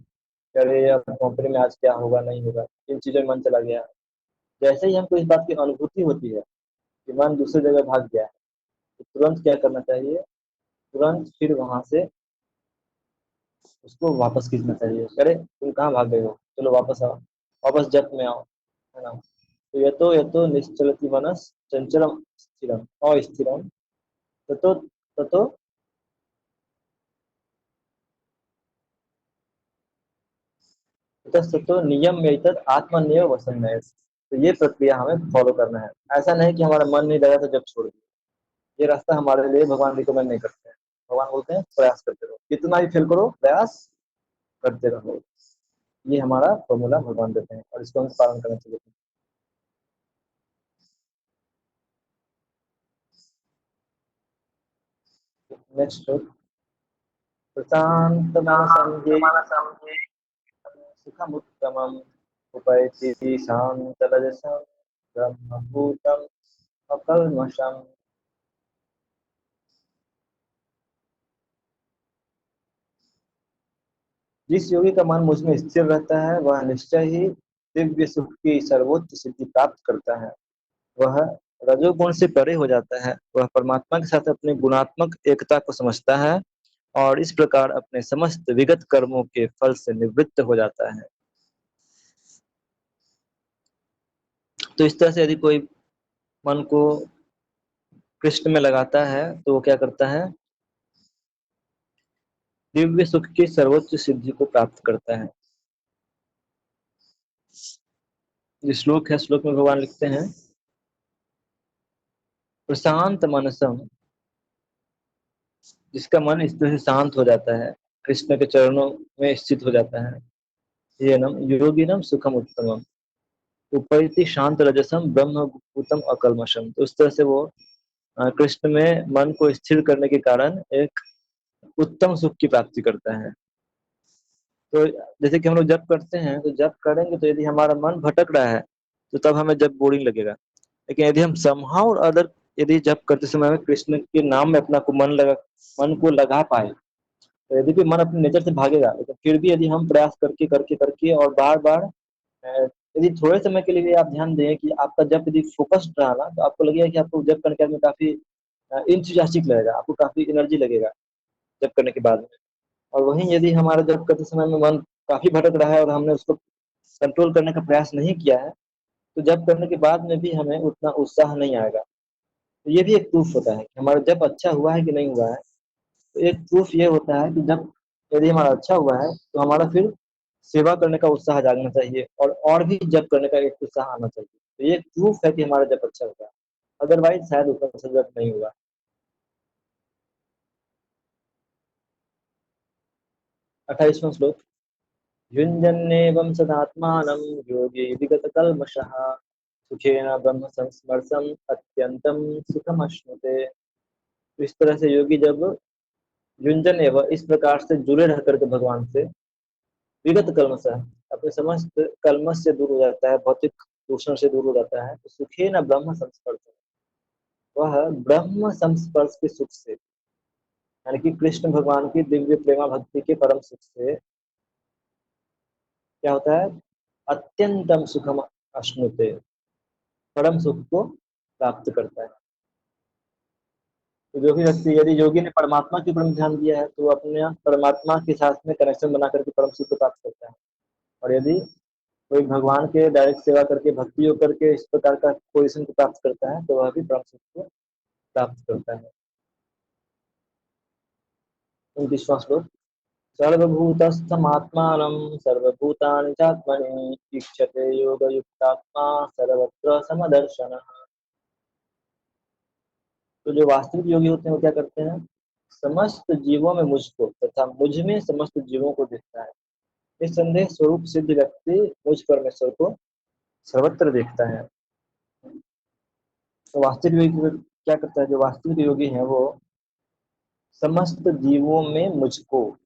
अरे अब कंपनी में आज क्या होगा नहीं होगा, इन चीजों में मन चला गया। जैसे ही हमको इस बात की अनुभूति होती है कि मन दूसरी जगह भाग गया है, तो तुरंत क्या करना चाहिए, तुरंत फिर वहां से उसको वापस खींचना चाहिए। अरे तुम कहाँ भाग गए हो, चलो वापस आओ, वापस जप में आओ, है ना। तो ये तो निश्चलति मनस चंचलम स्थिरम अस्थिरम ततो ततो ततो नियम में आत्मनियम वसन है। तो ये प्रक्रिया हमें फॉलो करना है। ऐसा नहीं कि हमारा मन नहीं लगा तो जब छोड़ दिया। ये रास्ता हमारे लिए भगवान रिकमेंड नहीं करते हैं। भगवान बोलते हैं प्रयास करते रहो, कितना भी फेल करो, प्रयास करते रहो। ये हमारा फॉर्मूला भगवान देते हैं और इसको हमें पालन करना चाहिए। नेक्स्ट। प्रशांत मनसं ये सुखमुत्तमम् उपैति शान्तरजसं ब्रह्मभूतम् अकल्मषम्। जिस योगी का मन मुझ में स्थिर रहता है वह निश्चय ही दिव्य सुख की सर्वोच्च सिद्धि प्राप्त करता है। वह रजोगुण से परे हो जाता है, वह परमात्मा के साथ अपनी गुणात्मक एकता को समझता है और इस प्रकार अपने समस्त विगत कर्मों के फल से निवृत्त हो जाता है। तो इस तरह से यदि कोई मन को कृष्ण में लगाता है तो वो क्या करता है, दिव्य सुख की सर्वोच्च सिद्धि को प्राप्त करता है। ये श्लोक है, श्लोक में भगवान लिखते हैं प्रशांत मनसम, जिसका मन इस तरह से शांत हो जाता है, कृष्ण के चरणों में स्थित हो जाता है। ये नम योगिनम सुखम उत्तमम उपैति शांत रजसम ब्रह्मभूतम अकल्मषम। तो इस तरह से वो कृष्ण में मन को स्थिर करने के कारण एक उत्तम सुख की प्राप्ति करता है। तो जैसे कि हम लोग जप करते हैं, तो जप करेंगे तो यदि हमारा मन भटक रहा है तो तब हमें जप बोरिंग लगेगा। लेकिन यदि हम समहाउ और अदर यदि जप करते समय में कृष्ण के नाम में अपना को मन को लगा पाए, तो यदि भी मन अपने नेचर से भागेगा, लेकिन फिर भी यदि हम प्रयास करके करके करके और बार बार यदि थोड़े समय के लिए भी आप ध्यान दें कि आपका जप यदि फोकस्ड रहा ना, तो आपको लगेगा कि आपको जप करने के बाद में काफी इंथुसियास्टिक लगेगा, आपको काफी एनर्जी लगेगा जप करने के बाद में। और वहीं यदि हमारा जप करते समय में मन काफी भटक रहा है और हमने उसको कंट्रोल करने का प्रयास नहीं किया है, तो जप करने के बाद में भी हमें उतना उत्साह नहीं आएगा। तो ये भी एक प्रूफ होता है कि हमारा जप अच्छा हुआ है कि नहीं हुआ है। तो एक प्रूफ ये होता है कि जब यदि हमारा अच्छा हुआ है तो हमारा फिर सेवा करने का उत्साह जागना चाहिए और भी जप करने का एक उत्साह आना चाहिए। तो ये एक प्रूफ है कि हमारा जप अच्छा हुआ है, अदरवाइज शायद ऊपर से जप नहीं हुआ। 28वां श्लोक। युञ्जन्नेवं सदात्मानं योगी विगतकल्मषः सुखेन ब्रह्म संस्मर्शम् अत्यंतं सुखमश्नुते। तो इस तरह से योगी जब युंजन एवं इस प्रकार से जुड़े रह करके भगवान से विगत कल्मष है, अपने समस्त कल्मष से दूर हो जाता है, भौतिक दूषण से दूर हो जाता है, तो सुखे न ब्रह्म संस्पर्श, वह ब्रह्म संस्पर्श के सुख से, यानी कि कृष्ण भगवान की दिव्य प्रेमा भक्ति के परम सुख से क्या होता है, अत्यंतम सुखम अश्नुते, परम सुख को प्राप्त करता है। तो जो भी व्यक्ति यदि योगी ने परमात्मा के ऊपर ध्यान दिया है तो वो अपने परमात्मा के साथ में कनेक्शन बना करके परम सुख को प्राप्त करता है। और यदि कोई भगवान के डायरेक्ट सेवा करके भक्ति योग करके इस प्रकार का पोजिशन को प्राप्त करता है तो वह भी परम सुख को प्राप्त करता है। 29वां श्लोक। सर्वभूतस्थमात्मानं सर्वभूतानि चात्मनि ईक्षते योगयुक्तात्मा सर्वत्र समदर्शनः। तो जो वास्तविक योगी होते हैं वो क्या करते हैं, समस्त जीवों में मुझको तथा मुझ में समस्त जीवों को देखता है। निस्संदेह स्वरूप सिद्ध व्यक्ति मुझ परमेश्वर को सर्वत्र देखता है। तो वास्तविक योगी क्या करता है, जो वास्तविक योगी है वो समस्त जीवों में मुझको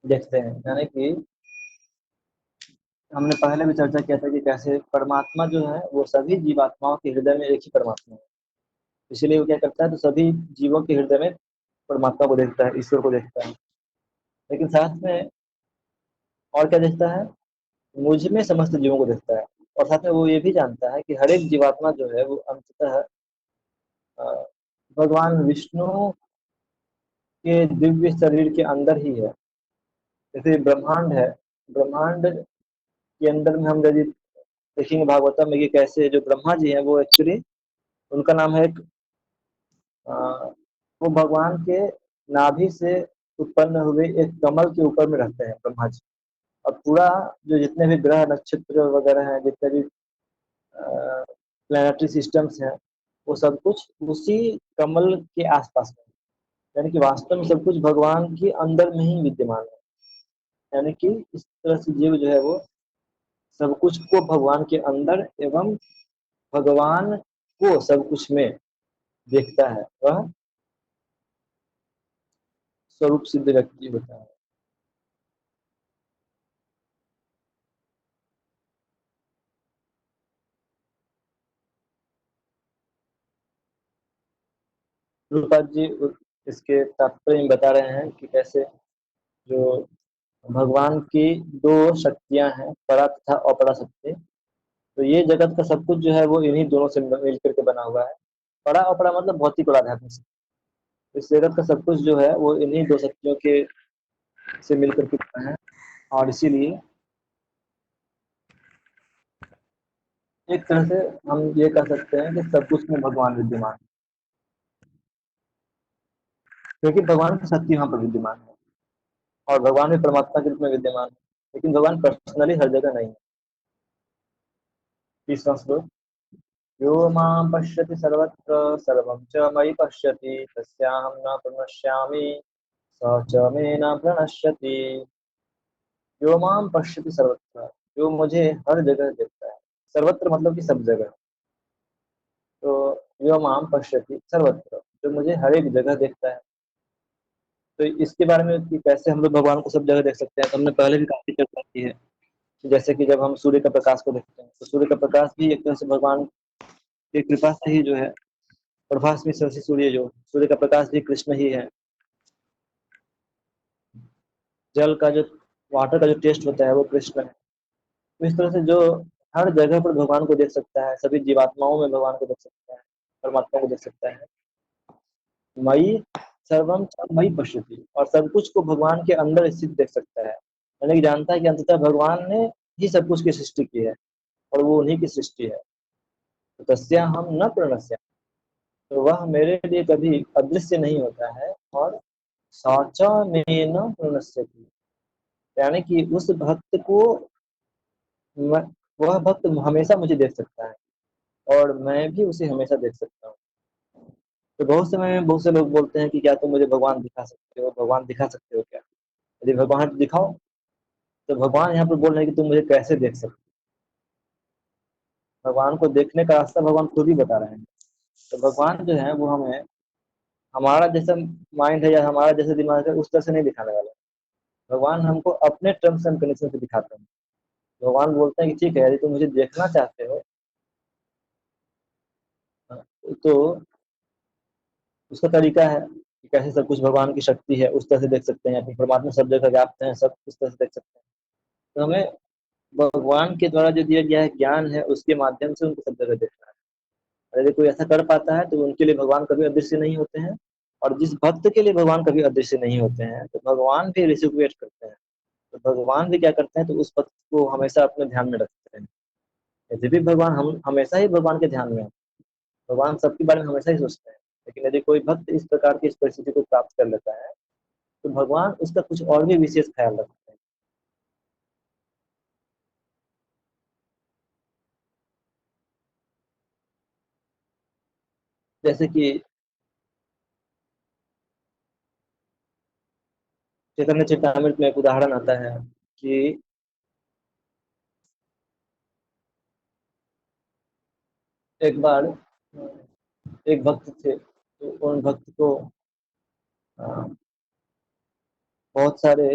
देखते हैं। यानी कि हमने पहले भी चर्चा किया था कि कैसे परमात्मा जो है वो सभी जीवात्माओं के हृदय में एक ही परमात्मा है, इसलिए वो क्या करता है, तो सभी जीवों के हृदय में परमात्मा को देखता है, ईश्वर को देखता है। लेकिन साथ में और क्या देखता है, मुझ में समस्त जीवों को देखता है। और साथ में वो ये भी जानता है कि हर एक जीवात्मा जो है वो अंततः अ, भगवान विष्णु के दिव्य शरीर के अंदर ही है। जैसे ब्रह्मांड है, ब्रह्मांड के अंदर में हम यदि देखेंगे भागवतम में कि कैसे जो ब्रह्मा जी हैं वो एक्चुअली उनका नाम है एक वो भगवान के नाभि से उत्पन्न हुए एक कमल के ऊपर में रहते हैं ब्रह्मा जी। और पूरा जो जितने भी ग्रह नक्षत्र वगैरह हैं, जितने भी प्लैनेटरी सिस्टम्स हैं, वो सब कुछ उसी कमल के आसपास में, यानी कि वास्तव में सब कुछ भगवान के अंदर में ही विद्यमान है। यानी कि इस तरह से जीव जो है वो सब कुछ को भगवान के अंदर एवं भगवान को सब कुछ में देखता है। वह स्वरूप सिद्ध व्यक्ति होता है। रूपाल जी इसके तात्पर्य में बता रहे हैं कि कैसे जो भगवान की दो शक्तियां हैं, परा तथा अपरा शक्ति। तो ये जगत का सब कुछ जो है वो इन्हीं दोनों से मिल करके बना हुआ है। परा अपरा मतलब भौतिक और आध्यात्मिक शक्ति। इस जगत का सब कुछ जो है वो इन्हीं दो शक्तियों के से मिल करके बना है। और इसीलिए एक तरह से हम ये कह सकते हैं कि सब कुछ में भगवान विद्यमान है, क्योंकि भगवान की शक्ति वहां पर विद्यमान है और भगवान भी परमात्मा के रूप में विद्यमान है। लेकिन भगवान पर्सनली हर जगह नहीं है। तीसरा श्लोक, यो मां पश्यति सर्वत्र सर्वं च मयि पश्यति तस्याहं न प्रणश्यामि स च मे न प्रणश्यति। यो मां पश्यति सर्वत्र, जो मुझे हर जगह देखता है। सर्वत्र मतलब कि सब जगह। तो यो मां पश्यति सर्वत्र, जो मुझे हर एक जगह देखता है। तो इसके बारे में कि कैसे हम लोग भगवान को सब जगह देख सकते हैं, तो हमने पहले भी काफी चर्चा की है। जैसे कि जब हम सूर्य का प्रकाश को देखते हैं तो सूर्य का प्रकाश भी एक तरह से भगवान की कृपा से ही जो है, प्रभास में शशि सूर्य, जो सूर्य का प्रकाश भी कृष्ण ही है। जल का जो वाटर का जो टेस्ट होता है वो कृष्ण है। तो इस तरह से जो हर जगह पर भगवान को देख सकता है, सभी जीवात्माओं में भगवान को देख सकता है, परमात्मा को देख सकता है। मई सर्वम च मई पश्यति, और सब कुछ को भगवान के अंदर स्थित देख सकता है। यानी कि जानता है कि अंततः भगवान ने ही सब कुछ की सृष्टि की है और वो उन्हीं की सृष्टि है। तो तस्या हम न प्रणश्या, तो वह मेरे लिए कभी अदृश्य नहीं होता है। और साचा में न प्रणश्यति, यानी कि उस भक्त को मैं- वह भक्त हमेशा मुझे देख सकता है और मैं भी उसे हमेशा देख सकता हूँ। तो बहुत समय में बहुत से लोग बोलते हैं कि क्या तुम मुझे भगवान दिखा सकते हो, भगवान दिखा सकते हो क्या? यदि भगवान दिखाओ, तो भगवान यहाँ पर बोल रहे हैं कि तुम मुझे कैसे देख सकते हो। भगवान को देखने का रास्ता भगवान खुद ही बता रहे हैं। तो भगवान जो है वो हमें हमारा जैसा माइंड है या हमारा जैसा दिमाग है उस तरह से नहीं दिखाने वाला। भगवान हमको अपने टर्म्स एंड कंडीशन से दिखाते हैं। भगवान बोलते हैं कि ठीक है, यदि तुम मुझे देखना चाहते हो तो उसका तरीका है कि कैसे सब कुछ भगवान की शक्ति है उस तरह से देख सकते हैं, अपनी परमात्मा सब जगह व्याप्त है, सब उस तरह से देख सकते हैं। तो हमें भगवान के द्वारा जो दिया गया है ज्ञान है उसके माध्यम से उनको सब जगह देखना है। और यदि कोई ऐसा कर पाता है तो उनके लिए भगवान कभी अदृश्य नहीं होते हैं। और जिस भक्त के लिए भगवान कभी अदृश्य नहीं होते हैं तो भगवान भी रिसिप्रोकेट करते हैं। तो भगवान भी क्या करते हैं, तो उस भक्त को हमेशा अपने ध्यान में रखते हैं। यदि भी भगवान हम हमेशा ही भगवान के ध्यान में हैं, भगवान सबके बारे में हमेशा ही सोचते हैं। लेकिन यदि कोई भक्त इस प्रकार की इस परिस्थिति को प्राप्त कर लेता है तो भगवान उसका कुछ और भी विशेष ख्याल रखते हैं। जैसे कि चैतन्य चरितामृत में एक उदाहरण आता है कि एक बार एक भक्त थे, तो उन भक्त को अ, बहुत सारे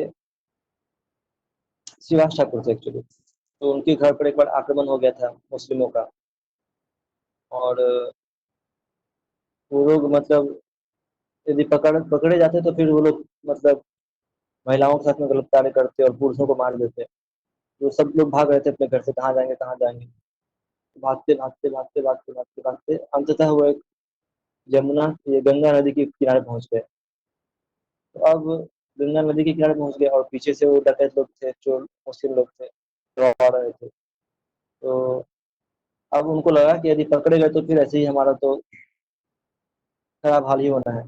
शिवास ठाकुर थे एक्चुअली। तो उनके घर पर एक बार आक्रमण हो गया था मुस्लिमों का। और वो लोग मतलब यदि पकड़े जाते तो फिर वो लोग मतलब महिलाओं के साथ में गलत कार्य करते और पुरुषों को मार देते। तो सब लोग भाग रहे थे अपने घर से, कहाँ जाएंगे कहाँ जाएंगे। तो भागते भागते भागते भागते भागते भागते अंततः वो एक यमुना, ये गंगा नदी के किनारे पहुंच गए। तो अब गंगा नदी के किनारे पहुंच गए और पीछे से वो डकैत लोग थे, चोर मुस्लिम लोग थे, तो आ रहे थे। तो अब उनको लगा कि यदि पकड़े गए तो फिर ऐसे ही हमारा तो खराब हाल ही होना है।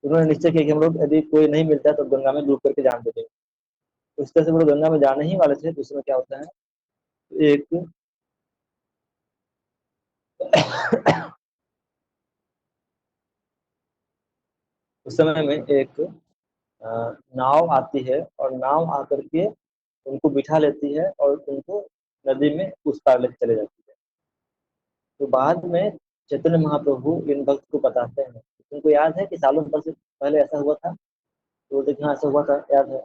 उन्होंने निश्चय किया कि हम लोग यदि कोई नहीं मिलता है तो गंगा में डूब करके जान दे देंगे। तो इस तरह से वो लोग गंगा में जाने ही वाले थे। तो उसमें क्या होता है, एक उस समय में एक नाव आती है और नाव आकर के उनको बिठा लेती है और उनको नदी में उस पार लेके चले जाती है। तो बाद में चैतन्य महाप्रभु इन भक्त को बताते हैं। उनको याद है कि सालों भर से पहले ऐसा हुआ था तो देखिए हाँ ऐसा हुआ था, याद है।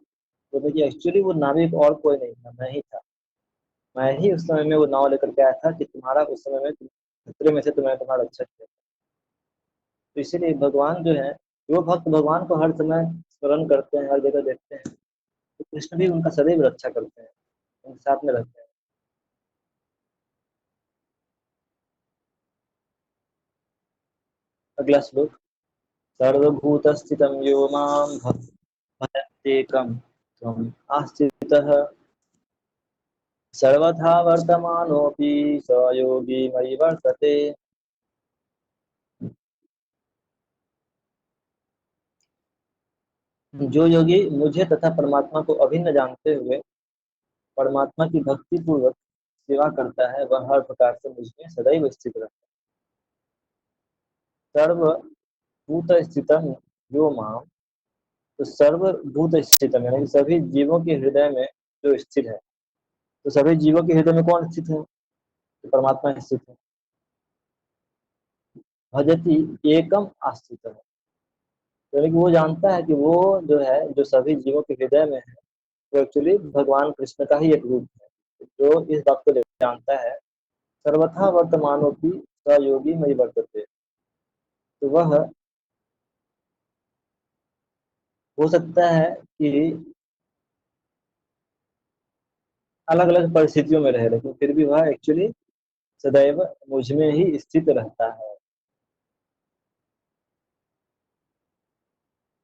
तो देखिए एक्चुअली वो नाविक और कोई नहीं था, मैं ही था। मैं ही उस समय में वो नाव लेकर के आया था कि तुम्हारा उस समय में खतरे में से तुम्हें तुम्हारा रक्षा किया। तो इसीलिए भगवान जो है, जो भक्त भगवान को हर समय स्मरण करते हैं, हर जगह देखते हैं, तो कृष्ण भी उनका सदैव रक्षा करते हैं, उनके साथ में रहते हैं। अगला श्लोक। सर्वभूतस्थितं यो मां भजत्येकं त्वम् आस्थितः सर्वथा वर्तमानोऽपि स योगी मयि वर्तते। जो योगी मुझे तथा परमात्मा को अभिन्न जानते हुए परमात्मा की भक्ति पूर्वक सेवा करता है, वह हर प्रकार से मुझ में सदैव स्थित रहता है। सर्वभूत स्थितम यो माम, तो सर्वभूत स्थितम यानी कि सभी जीवों के हृदय में जो स्थित है। तो सभी जीवों के हृदय में कौन स्थित है? तो परमात्मा स्थित है। भजती एकम आस्थित है, यानी कि वो जानता है कि वो जो है, जो सभी जीवों के हृदय में है, वो एक्चुअली भगवान कृष्ण का ही एक रूप है। जो इस बात को जानता है, सर्वथा वर्तमानों की सहयोगी मई वर्तते, तो वह हो सकता है कि अलग अलग परिस्थितियों में रहे, लेकिन फिर भी वह एक्चुअली सदैव मुझ में ही स्थित रहता है।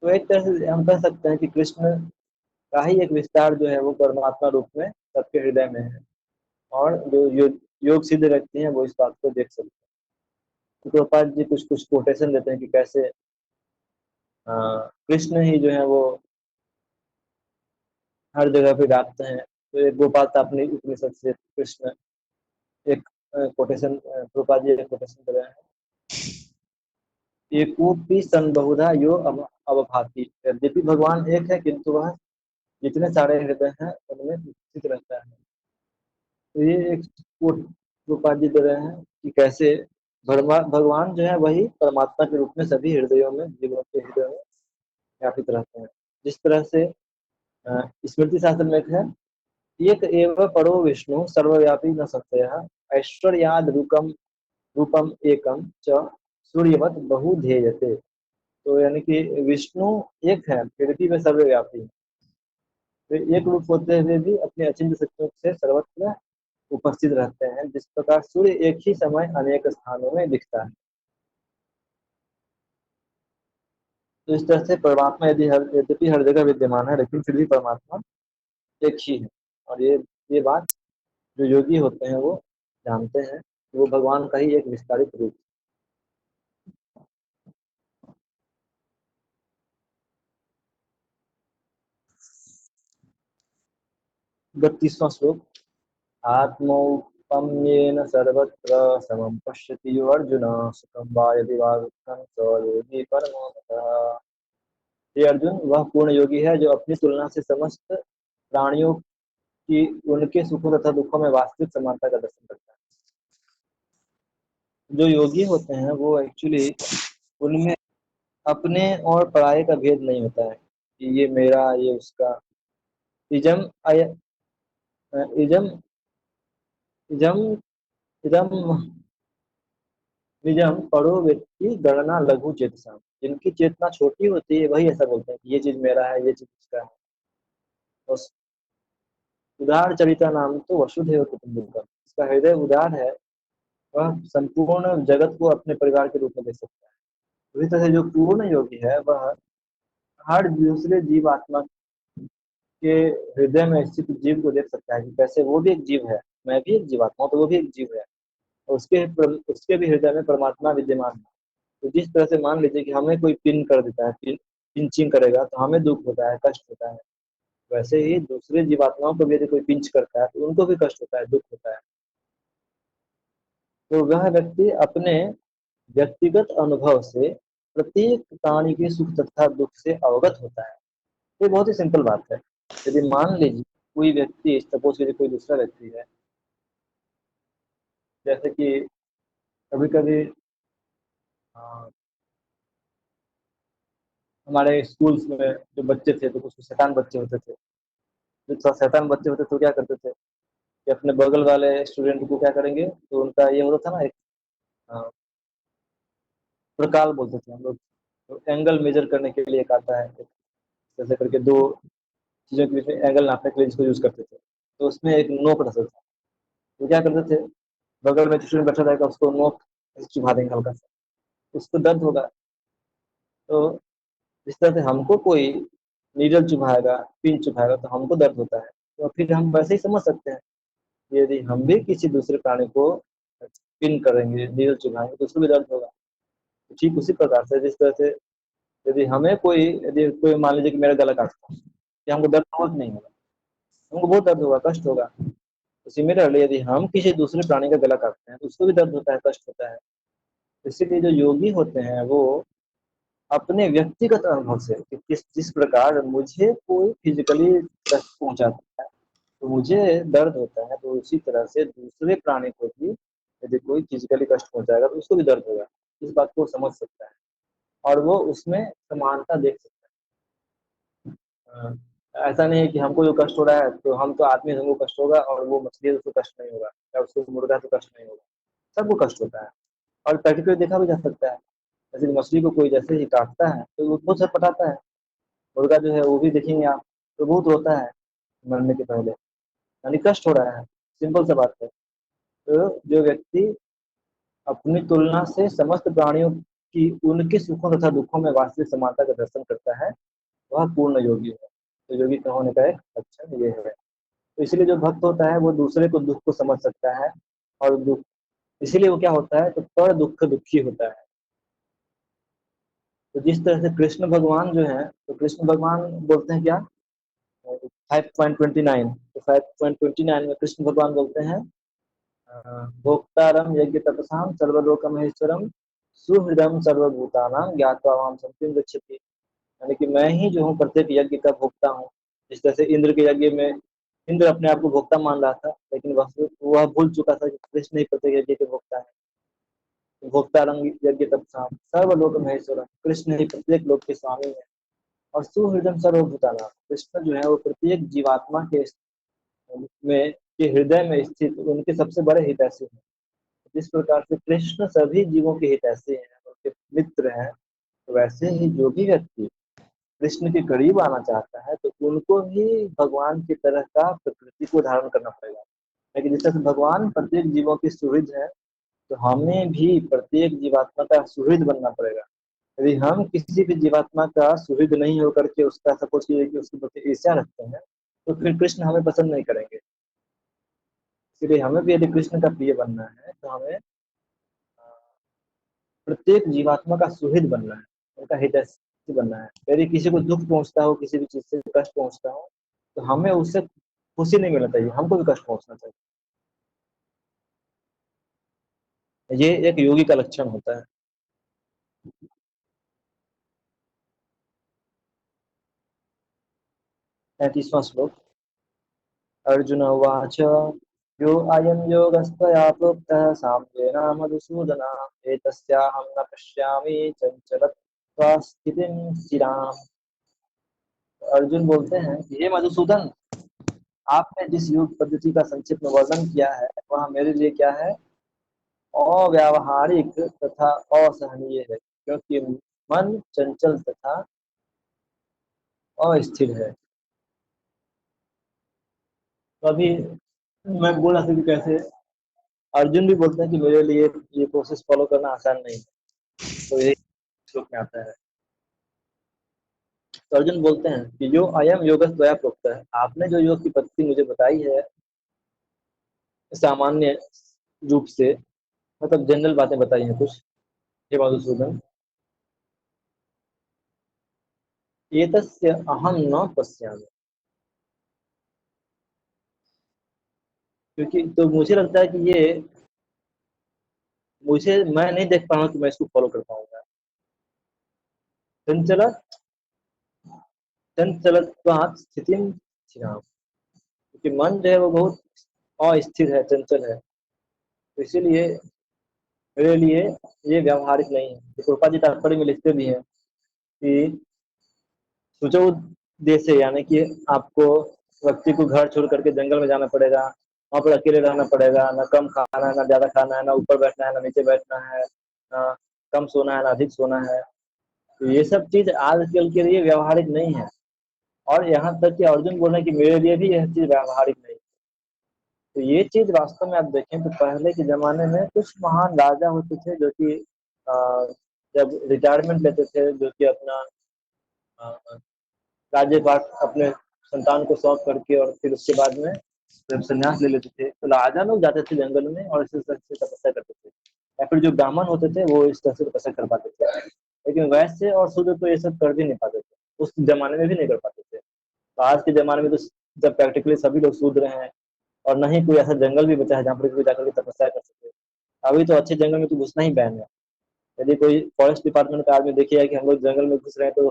तो एक तरह से हम कह सकते हैं कि कृष्ण का ही एक विस्तार जो है वो परमात्मा रूप में सबके हृदय में है। और जो योग सिद्ध व्यक्ति हैं वो इस बात को देख सकते हैं। तो प्रभुपाद जी कुछ कुछ कोटेशन देते हैं कि कैसे कृष्ण ही जो है वो हर जगह पे व्याप्त हैं। तो एक गोपाल अपनी उपनिषद से कृष्ण एक कोटेशन प्रभुपाद जी एक कोटेशन दे रहे हैं। एकोपी सन बहुधा यो अवभाति, यद्यपि भगवान एक है किंतु वह जितने सारे हृदय हैं उनमें स्थित रहता है। तो ये एक कोट प्रभुपाद जी दे रहे हैं कि कैसे भगवान जो है वही परमात्मा के रूप में सभी हृदयों में, जीवों के हृदय में व्यापित रहते हैं। जिस तरह से स्मृति शास्त्र में एक है, एक एव परो विष्णु सर्वव्यापी न संशयः ऐश्वर्याद रूपम रूपम एकम च सूर्यवत बहुधेयते। तो यानी कि विष्णु एक है फिर भी वे सर्वव्यापी है। वे एक रूप होते हुए भी अपने अचिंत्य शक्तियों से सर्वत्र उपस्थित रहते हैं, जिस प्रकार सूर्य एक ही समय अनेक स्थानों में दिखता है। तो इस तरह से परमात्मा यद्यपि हर जगह विद्यमान है, लेकिन फिर भी परमात्मा एक ही है। और ये बात जो योगी होते हैं वो जानते हैं कि वो भगवान का ही एक विस्तारित रूप है। 32वां श्लोक। आत्मौपम्येन सर्वत्र समं पश्यति यो अर्जुन सुखं वा यदि वा दुःखं स योगी परमो मतः। हे अर्जुन, वह पूर्ण योगी है जो अपनी तुलना से समस्त प्राणियों की उनके सुखों तथा दुखों में वास्तविक समानता का दर्शन करता है। जो योगी होते हैं वो एक्चुअली उनमें अपने और पराये का भेद नहीं होता है कि ये मेरा ये उसका। इजम अय इजम इजम इदम निजम परो व्यक्ति गणना लघु चेतसा, जिनकी चेतना छोटी होती है वही ऐसा बोलते हैं कि ये चीज मेरा है, ये चीज उसका है। बस उदार चरिता नाम तो वसुधैव कुटुंबकम, इसका हृदय उदार है, वह संपूर्ण जगत को अपने परिवार के रूप में देख सकता है। उसी तरह से जो पूर्ण योगी है वह हर दूसरे जीव आत्मा के हृदय में स्थित जीव को देख सकता है कि कैसे वो भी एक जीव है, मैं भी एक जीवात्मा हूँ तो वो भी एक जीव है। और उसके भी हृदय में परमात्मा विद्यमान है। तो जिस तरह से मान लीजिए कि हमें कोई पिन कर देता है, पिंचिंग करेगा तो हमें दुख होता है, कष्ट होता है। वैसे ही दूसरे जीवात्माओं को भी यदि कोई पिंच करता है तो उनको भी कष्ट होता है, दुख होता है। तो वह व्यक्ति अपने व्यक्तिगत अनुभव से प्रत्येक प्राणी के सुख तथा दुख से अवगत होता है। ये बहुत ही सिंपल बात है। यदि मान लीजिए कोई व्यक्ति, सपोज कीजिए कोई दूसरा व्यक्ति है, जैसे कि कभी कभी हमारे स्कूल्स में जो बच्चे थे तो कुछ शैतान बच्चे होते थे। जो शैतान बच्चे होते थे तो क्या करते थे कि अपने बगल वाले स्टूडेंट को क्या करेंगे, तो उनका ये होता था ना एक अ, प्रकाल बोलते थे हम लोग। तो एंगल मेजर करने के लिए एक आता है, जैसे करके दो चीज़ों के बीच में एंगल नापने के लिए इसको यूज़ करते थे। तो उसमें एक नोक रहता था। तो क्या करते थे, बगल में स्टूडेंट बैठा रहेगा उसको नोक ऐसे चुभा देंगे हल्का सा, उसको दर्द होगा। तो जिस तरह से हमको कोई नीडल चुभाएगा, पिन चुभाएगा तो हमको दर्द होता है, तो फिर हम वैसे ही समझ सकते हैं कि यदि हम भी किसी दूसरे प्राणी को पिन करेंगे, नीडल चुभाएंगे तो उसको भी दर्द होगा। तो ठीक उसी प्रकार से जिस तरह से यदि कोई मान लीजिए कि मेरा गला काटता है, कि हमको दर्द होगा कि नहीं होगा? हमको बहुत दर्द होगा, कष्ट होगा। सिमिलरली यदि हम किसी दूसरे प्राणी का गला काटते हैं तो उसको भी दर्द होता है, कष्ट होता है। इसीलिए जो योगी होते हैं वो अपने व्यक्तिगत अनुभव से कि किस जिस प्रकार मुझे कोई फिजिकली कष्ट पहुंचाता है तो मुझे दर्द होता है, तो उसी तरह से दूसरे प्राणी को भी यदि कोई फिजिकली कष्ट पहुंचाएगा तो उसको भी दर्द होगा। इस बात को समझ सकता है और वो उसमें समानता देख सकता है। ऐसा नहीं है कि हमको जो कष्ट हो रहा है तो हम तो आदमी हैं, हमको कष्ट होगा और वो मछली है तो उसको कष्ट नहीं होगा, या उसको मुर्गा है तो कष्ट नहीं होगा। सबको कष्ट होता है और प्रैक्टिकली देखा भी जा सकता है। जैसे कि मछली को कोई जैसे ही काटता है तो वो बहुत छटपटाता है। मुर्गा जो है वो भी देखेंगे आप तो बहुत रोता है मरने के पहले, यानी कष्ट हो रहा है। सिंपल सा बात है। तो जो व्यक्ति अपनी तुलना से समस्त प्राणियों की उनके सुखों तथा दुखों में वास्तविक समानता का दर्शन करता है वह पूर्ण योगी है। तो योगी का होने का एक लक्षण ये है। तो इसीलिए जो भक्त होता है वो दूसरे को दुख को समझ सकता है और दुख, इसीलिए वो क्या होता है तो पर दुख दुखी होता है। तो जिस तरह से कृष्ण भगवान जो है, तो कृष्ण भगवान बोलते हैं क्या, 5.29, तो 5.29 में कृष्ण भगवान बोलते हैं भोक्तारम यज्ञ तपसाम सर्वलोक महेश्वरम सुहृदम सर्वभूतानां ज्ञात्वा माम संत्यं गच्छति। यानी कि मैं ही जो हूँ प्रत्येक यज्ञ का भोक्ता हूँ। जिस तरह से इंद्र के यज्ञ में इंद्र अपने आप को भोक्ता मान रहा था, लेकिन वह भूल चुका था कि कृष्ण ही प्रत्येक यज्ञ के भोक्ता है। भोक्तारम यज्ञ तपसाम सर्वलोक महेश्वरम, कृष्ण ही प्रत्येक लोक के स्वामी है। और सुहृदम सर्वभूतानां, कृष्ण जो है वो प्रत्येक जीवात्मा के हृदय में स्थित उनके सबसे बड़े हितैषी हैं। जिस प्रकार से कृष्ण सभी जीवों के हितैषी हैं, उनके मित्र हैं, तो वैसे ही जो भी व्यक्ति कृष्ण के करीब आना चाहता है तो उनको भी भगवान की तरह का प्रकृति को धारण करना पड़ेगा। लेकिन जिस तरह से भगवान प्रत्येक जीवों की सुहृद है, तो हमें भी प्रत्येक जीवात्मा का सुहृद बनना पड़ेगा। यदि हम किसी भी जीवात्मा का सुहृद नहीं होकर के उसका सपोज कीजिए कि उसके प्रति ईर्ष्या रखते हैं, तो फिर कृष्ण हमें पसंद नहीं करेंगे। इसलिए हमें भी यदि कृष्ण का प्रिय बनना है तो हमें प्रत्येक जीवात्मा का सुहृद बनना है, उनका हितैषी बनना है। यदि किसी को दुख पहुंचता हो, किसी भी चीज से कष्ट पहुंचता हो, तो हमें उससे खुशी नहीं मिलना चाहिए, हमको भी कष्ट पहुंचना चाहिए। ये एक योगी का लक्षण होता है। 35वां श्लोक। अर्जुन उवाच यो अयं योगस्त्वया प्रोक्तः साम्येन मधुसूदन एतस्याहं न पश्यामि चञ्चलत्वा स्थितिं स्थिराम्। अर्जुन बोलते हैं कि हे मधुसूदन, आपने जिस योग पद्धति का संक्षिप्त में वर्णन किया है वह मेरे लिए क्या है, अव्यावहारिक तथा असहनीय है, क्योंकि मन चंचल तथा अस्थिर है। तो अभी मैं बोल रहा था कि कैसे अर्जुन भी बोलते हैं कि मेरे लिए ये प्रोसेस फॉलो करना आसान नहीं है। तो यही श्लोक में आता है। तो अर्जुन बोलते हैं कि जो अयम योग त्वया प्रोक्त है, आपने जो योग की पद्धति मुझे बताई है सामान्य रूप से, मतलब जनरल बातें बताई हैं कुछ, हे मधुसूदन, एतस्य अहम न पश्यामि, क्योंकि तो मुझे लगता है कि ये मुझे मैं नहीं देख पा रहा हूँ कि मैं इसको फॉलो कर पाऊंगा। चंचल चंचलत्वात् स्थितिं स्थिराम, क्योंकि मन जो है वो बहुत अस्थिर है, चंचल है। तो इसीलिए मेरे लिए ये व्यावहारिक नहीं है। तो कृपा जी तात्पर्य में लिखते भी हैं कि सोचो देश से, यानी कि आपको व्यक्ति को घर छोड़ करके जंगल में जाना पड़ेगा, वहां पर अकेले रहना पड़ेगा, ना कम खाना है ना ज्यादा खाना है, ना ऊपर बैठना है ना नीचे बैठना है, ना कम सोना है ना अधिक सोना है। तो ये सब चीज आजकल के लिए व्यवहारिक नहीं है। और यहाँ तक कि अर्जुन बोल रहे हैं कि मेरे लिए भी यह चीज व्यवहारिक नहीं। तो ये चीज वास्तव में आप देखें तो पहले के जमाने में कुछ महान राजा होते थे जो कि अ, जब रिटायरमेंट लेते थे, जो कि अपना अ, राज्यभार अपने संतान को सौंप करके और फिर उसके बाद में जब संन्यास ले लेते थे, तो राजा लोग जाते थे जंगल में और इस तरह से तपस्या करते थे। या फिर जो ब्राह्मण होते थे वो इस तरह से तपस्या कर पाते थे। लेकिन वैश्य और शूद्र तो ये सब कर भी नहीं पाते थे, उस जमाने में भी नहीं कर पाते थे। तो आज के जमाने में तो जब प्रैक्टिकली सभी लोग शूद्र हैं और न ही कोई ऐसा जंगल भी बचा है जहाँ पर कोई जाकर के तपस्या कर सके। अभी तो अच्छे जंगल में तो घुसना ही बैन है। यदि कोई फॉरेस्ट डिपार्टमेंट का आदमी देखिएगा कि हम लोग जंगल में घुस रहे हैं तो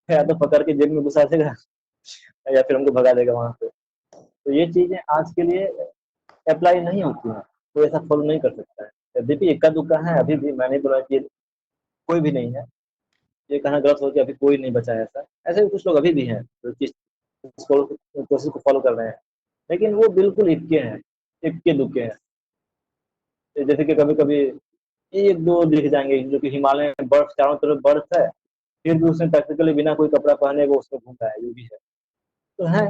या तो पकड़ के जेल में घुसा देगा या फिर हमको भगा देगा वहां से। तो ये चीजें आज के लिए अप्लाई नहीं होती हैं, कोई ऐसा फॉलो नहीं कर सकता है। यद्यपि इक्का दुक्का है, अभी भी मैं नहीं बोला कि कोई भी नहीं है, ये कहना गलत हो कि अभी कोई नहीं बचा है। ऐसा ऐसे भी कुछ लोग अभी भी हैं जो कि कोशिश को फॉलो कर रहे हैं, लेकिन वो बिल्कुल इक्के हैं, इक्के दुक्के हैं। जैसे कि कभी कभी एक दो दिख जाएंगे जो कि हिमालय में बर्फ, चारों तरफ बर्फ है, फिर भी उसने प्रैक्टिकली बिना कोई कपड़ा पहने वो उसमें घूम रहा है, ये भी है। तो है,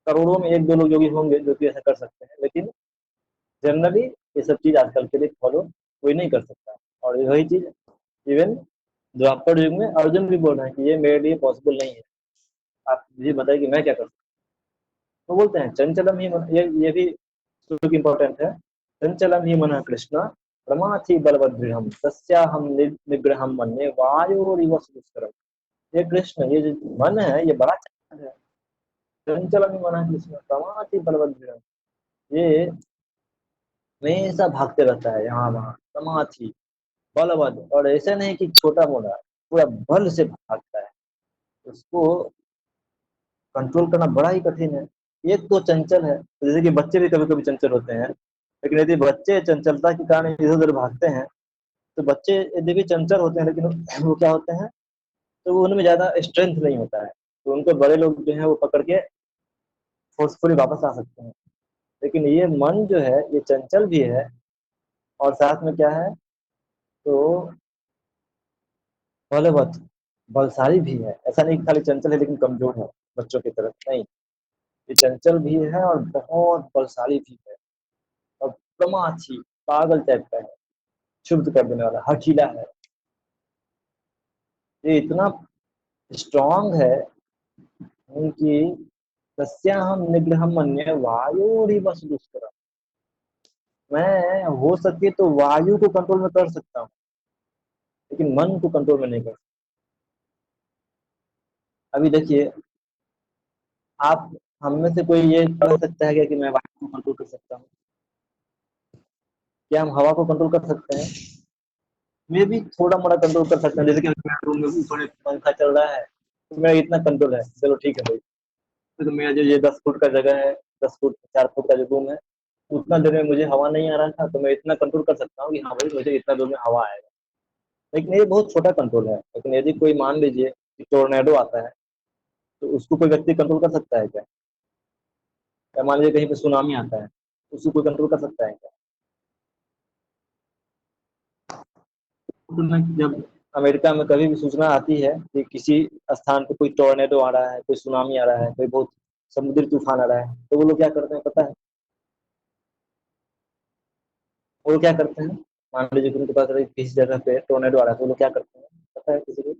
करोड़ों में एक दो लोग योगी होंगे जो कि ऐसा कर सकते हैं, लेकिन जनरली ये सब चीज आजकल के लिए फॉलो कोई नहीं कर सकता। और वही चीज इवन द्वापर युग में अर्जुन भी बोल रहे हैं कि ये मेरे लिए पॉसिबल नहीं है, आप मुझे बताइए कि मैं क्या कर सकता हूँ। तो बोलते हैं चंचलम ही मन, ये भी श्लोक इंपॉर्टेंट है। चंचलम ही मन कृष्ण प्रमाथि बलवदृढ़ तस्याहम निग्रहम मन्ये वायुरिव सुदुष्करम। ये कृष्ण, ये जो मन है ये बड़ा चंचल है। चंचलम ही मन कृष्ण प्रमाथि बलवदृढ़, ये हमेशा भागते रहता है यहाँ वहाँ, समाधि बलवद, और ऐसा नहीं कि छोटा मोटा, पूरा बल से भागता है। उसको कंट्रोल करना बड़ा ही कठिन है। एक तो चंचल है, तो जैसे कि बच्चे भी कभी कभी चंचल होते हैं, लेकिन यदि बच्चे चंचलता के कारण इधर उधर भागते हैं, तो बच्चे यदि भी चंचल होते हैं लेकिन वो क्या होते हैं, तो वो उनमें ज्यादा स्ट्रेंथ नहीं होता है, तो उनको बड़े लोग जो है वो पकड़ के फोर्सफुली वापस आ सकते हैं। लेकिन ये मन जो है ये चंचल भी है और साथ में क्या है, तो बलवत, बलशाली भी है। ऐसा नहीं कि खाली चंचल है लेकिन कमजोर है बच्चों की तरफ, नहीं, ये चंचल भी है और बहुत बलशाली भी है। और प्रमाथी, पागल टाइप का है, क्षुब्ध कर देने वाला, हठीला है। ये इतना स्ट्रांग है कि तस्याहम निग्रहम मन्ये वायुरिव सुदुष्करम। मैं हो सके तो वायु को कंट्रोल में कर सकता हूँ, लेकिन मन को कंट्रोल में नहीं कर सकता। अभी देखिए, आप हम में से कोई ये कह सकता है क्या कि मैं वायु को कंट्रोल कर सकता हूँ? क्या हम हवा को कंट्रोल कर सकते हैं? मे भी थोड़ा मोड़ा कंट्रोल कर सकते हैं, जैसे कि मेरे रूम में ऊपर एक पंखा चल रहा है तो मेरा इतना कंट्रोल है, चलो ठीक है भाई। तो मेरा जो ये 10 फुट का जगह है, 10 फुट 4 फुट का जो रूम है, उतना देर में मुझे हवा नहीं आ रहा था, तो मैं इतना कंट्रोल कर सकता हूँ कि हाँ भाई मुझे इतना दूर में हवा आएगा। लेकिन ये बहुत छोटा कंट्रोल है। लेकिन यदि कोई मान लीजिए कि टोर्नेडो आता है, तो उसको कोई व्यक्ति कंट्रोल कर सकता है क्या? या मान लीजिए कहीं पे सुनामी आता है, तो उसको कोई कंट्रोल कर सकता है क्या? जब अमेरिका में कभी भी सूचना आती है कि किसी स्थान पे कोई टोर्नेडो आ रहा है, कोई सुनामी आ रहा है, कोई बहुत समुद्री तूफान आ रहा है, तो वो लोग क्या करते हैं पता है? वो लोग क्या करते हैं, मान लीजिए कि उनको पता चला कि किसी जगह पे टोर्नेडो आ रहा है, तो वो लोग क्या करते हैं पता है किसी को?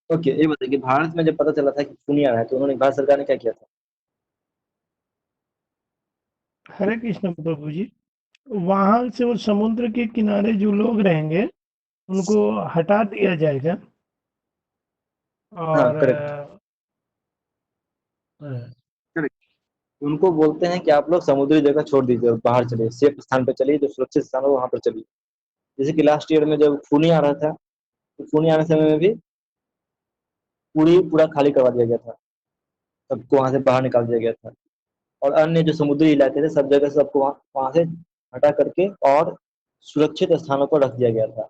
ओके, ये बताइए कि भारत में जब पता चला था कि खूनी आ रहा है तो उन्होंने, भारत सरकार ने क्या किया था?
हरे कृष्ण प्रभु जी, वहां से वो समुद्र के किनारे जो लोग रहेंगे उनको हटा दिया जाएगा।
हाँ,
और
करेक्ट, करेक्ट। उनको बोलते हैं कि आप लोग समुद्री जगह छोड़ दीजिए और बाहर चलिए, सेफ स्थान पे चलिए, जो सुरक्षित स्थान हो वहां पर चलिए। जैसे कि लास्ट ईयर में जब खूनी आ रहा था, तो खूनी आने समय में भी पूरा खाली करवा दिया गया था, सबको वहां से बाहर निकाल दिया गया था। और अन्य जो समुद्री इलाके थे सब जगह सबको वहां से हटा करके और सुरक्षित स्थानों पर रख दिया गया था।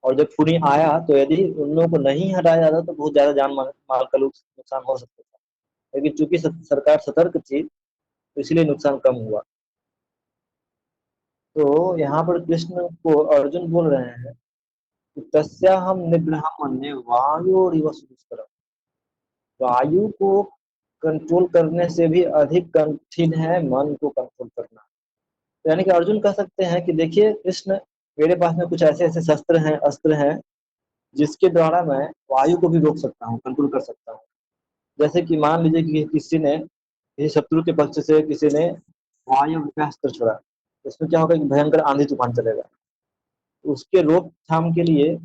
और जब खूनी आया तो यदि उन लोगों को नहीं हटाया जाता तो बहुत ज्यादा जान माल माल का नुकसान हो सकता था। लेकिन चूंकि सरकार सतर्क थी तो इसलिए नुकसान कम हुआ। तो यहाँ पर कृष्ण को अर्जुन बोल रहे हैं कि तस्याहम निग्रहम अन्य वायु और वायु को कंट्रोल करने से भी अधिक कठिन है मन को कंट्रोल करना। तो यानी कि अर्जुन कह सकते हैं कि देखिए कृष्ण, मेरे पास में कुछ ऐसे ऐसे शस्त्र हैं, अस्त्र हैं, जिसके द्वारा मैं वायु को भी रोक सकता हूँ, कंट्रोल कर सकता हूँ। जैसे कि मान लीजिए कि किसी ने, किसी शत्रु के पक्ष से किसी ने वायु का अस्त्र छोड़ा, तो इसमें क्या होगा कि भयंकर आंधी तूफान चलेगा। तो उसके रोकथाम के लिए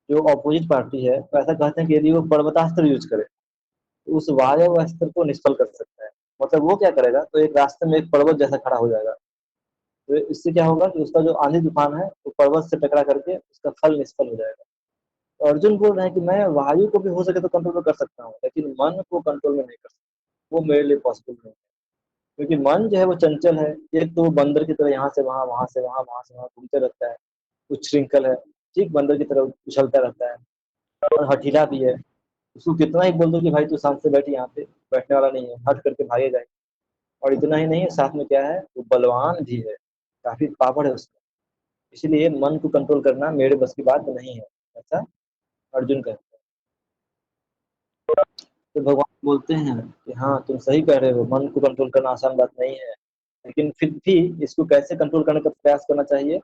जो अपोजिट पार्टी है वो ऐसा कहते हैं कि यदि वो पर्वतास्त्र यूज करे तो उस वायु अस्त्र को निष्फल कर सकता है। मतलब वो क्या करेगा, तो एक रास्ते में एक पर्वत जैसा खड़ा हो जाएगा। तो इससे क्या होगा कि उसका जो आंधी तूफान है वो पर्वत से टकरा करके उसका फल निष्फल हो जाएगा। तो अर्जुन बोल रहे हैं कि मैं वायु को भी हो सके तो कंट्रोल कर सकता हूँ, लेकिन मन को कंट्रोल में नहीं कर सकता, वो मेरे लिए पॉसिबल नहीं है। क्योंकि मन जो है वो चंचल है। एक तो वो बंदर की तरह यहाँ से वहां, वहां से वहां, वहां से वहां घूमते रहता है, कुछ श्रृंखल है, ठीक बंदर की तरह उछलता रहता है, और हठीला भी है। उसको कितना ही बोल दो कि भाई तू शांत से बैठ, यहाँ पे बैठने वाला नहीं है, हट करके भागे जाए। और इतना ही नहीं है, साथ में क्या है, वो बलवान भी है, काफी पावर है उसका। इसलिए मन को कंट्रोल करना मेरे बस की बात नहीं है, ऐसा अर्जुन कहते हैं। तो भगवान बोलते हैं कि हाँ तुम सही कह रहे हो, मन को कंट्रोल करना आसान बात नहीं है, लेकिन फिर भी इसको कैसे कंट्रोल करने का प्रयास करना चाहिए।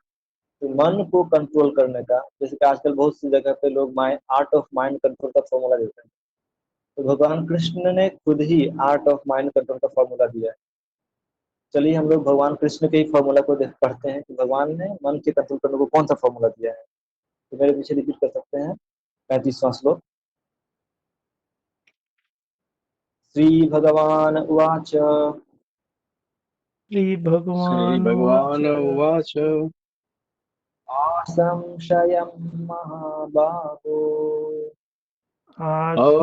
तो मन को कंट्रोल करने का, जैसे कि आजकल बहुत सी जगह पे लोग mind, art of mind control का फॉर्मूला देते हैं। तो भगवान कृष्ण ने खुद ही आर्ट ऑफ माइंड कंट्रोल का फॉर्मूला दिया है। चलिए हम लोग भगवान कृष्ण के ही फॉर्मूला को देख पढ़ते हैं कि भगवान ने मन के कंट्रोल करने को कौन सा फॉर्मूला दिया है। तो मेरे पीछे रिपीट कर सकते हैं 35वां श्लोक। श्री भगवान उवाच
श्री भगवान उवाच
श्रीभगवान् उवाच
असंशयं महाबाहो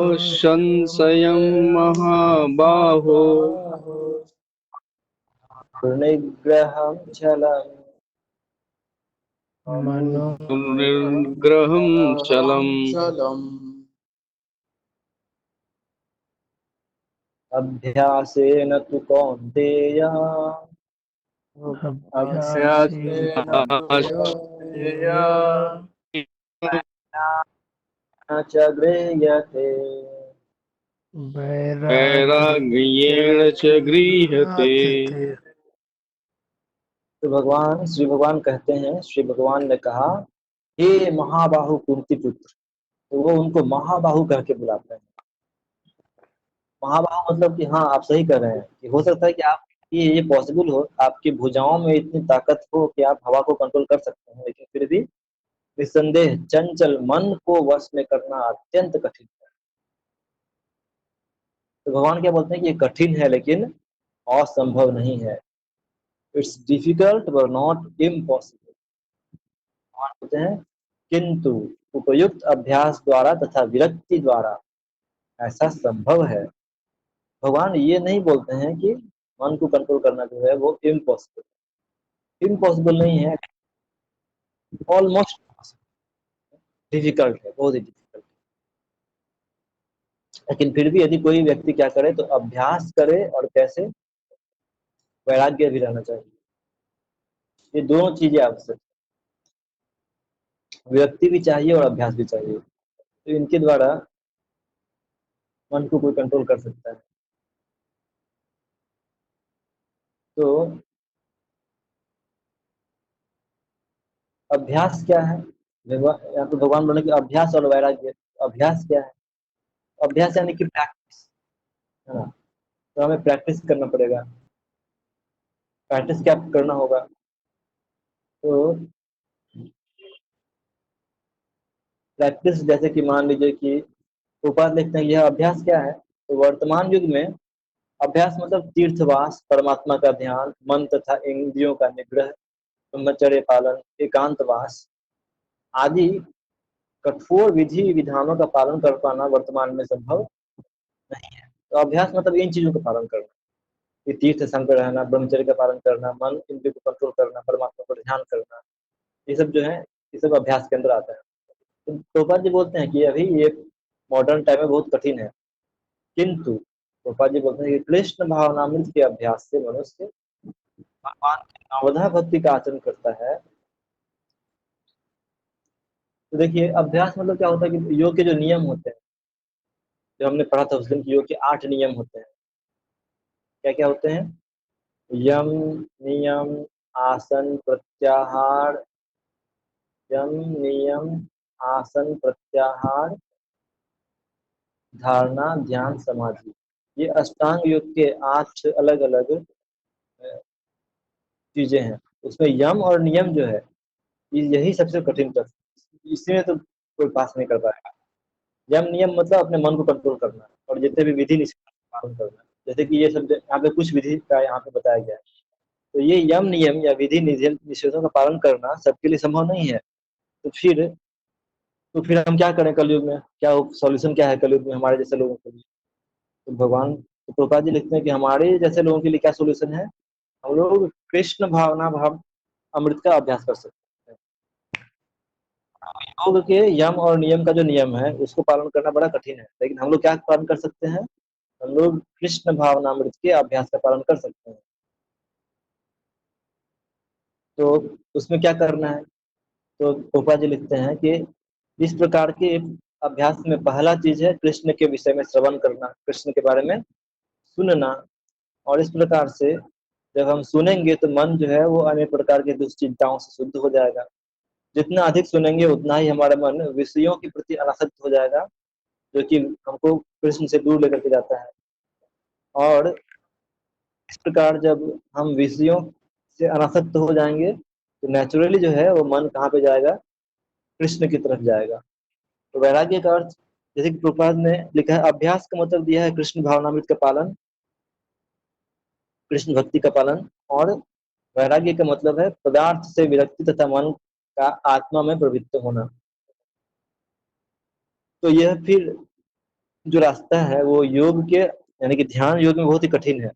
असंशयं महाबाहो
निग्रहं चलम्
मनो
दुर्निग्रहं चलम्
अभ्यासेन तु कौन्तेय
अभ्यासेन
न च गृह्यते।
वैराग्येण च गृह्यते।
गृह्यते।
तो भगवान, श्री भगवान कहते हैं, श्री भगवान ने कहा, हे महाबाहु कुंती पुत्र। तो वो उनको महाबाहु कह के बुलाते हैं। महाबाहु मतलब कि हाँ आप सही कर रहे हैं कि हो सकता है कि आप, ये पॉसिबल हो, आपकी भुजाओं में इतनी ताकत हो कि आप हवा को कंट्रोल कर सकते हैं, लेकिन फिर भी निस्संदेह चंचल मन को वश में करना अत्यंत कठिन है। तो भगवान क्या बोलते हैं कि ये कठिन है लेकिन असंभव नहीं है। It's difficult but not impossible. भगवान बोलते हैं किंतु उपयुक्त अभ्यास द्वारा तथा विरक्ति द्वारा ऐसा संभव है। भगवान ये नहीं बोलते हैं कि मन को कंट्रोल करना जो है वो इम्पॉसिबल, इम्पॉसिबल नहीं है, ऑलमोस्ट डिफिकल्ट है, बहुत ही डिफिकल्ट। लेकिन फिर भी यदि कोई व्यक्ति क्या करे तो अभ्यास करे, और कैसे, वैराग्य भी रहना चाहिए। ये दोनों चीजें आवश्यक है, व्यक्ति भी चाहिए और अभ्यास भी चाहिए। तो इनके द्वारा मन को कोई कंट्रोल कर सकता है। तो अभ्यास क्या है, यहाँ तो भगवान बोले कि अभ्यास और वैराग्य। अभ्यास क्या है, अभ्यास यानी कि प्रैक्टिस, है ना। तो हमें प्रैक्टिस करना पड़ेगा। प्रैक्टिस क्या करना होगा, तो प्रैक्टिस जैसे कि मान लीजिए कि ऊपर लिखते हैं यह अभ्यास क्या है। तो वर्तमान युग में अभ्यास मतलब तीर्थवास, परमात्मा का ध्यान, मन तथा इंद्रियों का निग्रह, ब्रह्मचर्य पालन, एकांतवास आदि कठोर विधि विधानों का पालन कर पाना वर्तमान में संभव नहीं है। तो अभ्यास मतलब इन चीजों का पालन करना, कि तीर्थ संग पे रहना, ब्रह्मचर्य का पालन करना, मन इंद्रिय को कंट्रोल करना, परमात्मा पर ध्यान करना, ये सब जो है ये सब अभ्यास के अंदर आता है। तो प्रभुपाद जी बोलते हैं कि अभी ये मॉडर्न टाइम में बहुत कठिन है, किंतु प्रभुपाद जी बोलते हैं कि कृष्ण भावनामृत के अभ्यास से मनुष्य भगवान की नवधा भक्ति का आचरण करता है। तो देखिए अभ्यास मतलब क्या होता है कि योग के जो नियम होते हैं, जो हमने पढ़ा था उस दिन की, योग के 8 नियम होते हैं। क्या क्या होते हैं? यम, नियम, आसन, प्रत्याहार, यम, नियम, आसन, प्रत्याहार, धारणा, ध्यान, समाधि। ये अष्टांग योग के 8 अलग अलग चीजें हैं। उसमें यम और नियम जो है यही सबसे कठिन तत्व, इसमें तो कोई पास नहीं कर पाएगा। यम नियम मतलब अपने मन को कंट्रोल करना और जितने भी विधि निषेध का पालन करना, जैसे कि ये सब यहाँ पे कुछ विधि का यहाँ पे बताया गया है। तो ये यम नियम या विधि निषेधों का पालन करना सबके लिए संभव नहीं है। तो फिर हम क्या करें कलयुग में? क्या सॉल्यूशन क्या है कलयुग में हमारे जैसे लोगों के लिए? तो भगवान तो प्रभुपाद जी लिखते हैं कि हमारे जैसे लोगों के लिए क्या सोल्यूशन है? हम लोग कृष्ण भावना भाव अमृत का अभ्यास कर सकते हैं। योग के यम और नियम का जो नियम है उसको पालन करना बड़ा कठिन है, लेकिन हम लोग क्या पालन कर सकते हैं? हम लोग कृष्ण भावनामृत के अभ्यास का पालन कर सकते हैं। तो उसमें क्या करना है? तो पोपा जी लिखते हैं कि इस प्रकार के अभ्यास में पहला चीज है कृष्ण के विषय में श्रवण करना, कृष्ण के बारे में सुनना। और इस प्रकार से जब हम सुनेंगे तो मन जो है वो अनेक प्रकार की दुश्चिंताओं से शुद्ध हो जाएगा। जितना अधिक सुनेंगे उतना ही हमारा मन विषयों के प्रति अनासक्त हो जाएगा, जो कि हमको कृष्ण से दूर लेकर के जाता है। और इस प्रकार जब हम विषयों से अनासक्त हो जाएंगे तो नेचुरली जो है वो मन कहाँ पे जाएगा? कृष्ण की तरफ जाएगा। तो वैराग्य का अर्थ, जैसे कि प्रभुपाद ने लिखा है, अभ्यास का मतलब दिया है कृष्ण भावनामृत का पालन, कृष्ण भक्ति का पालन। और वैराग्य का मतलब है पदार्थ से विरक्ति तथा मन का आत्मा में प्रवृत्त होना। तो यह फिर जो रास्ता है वो योग के यानी कि ध्यान योग में बहुत ही कठिन है।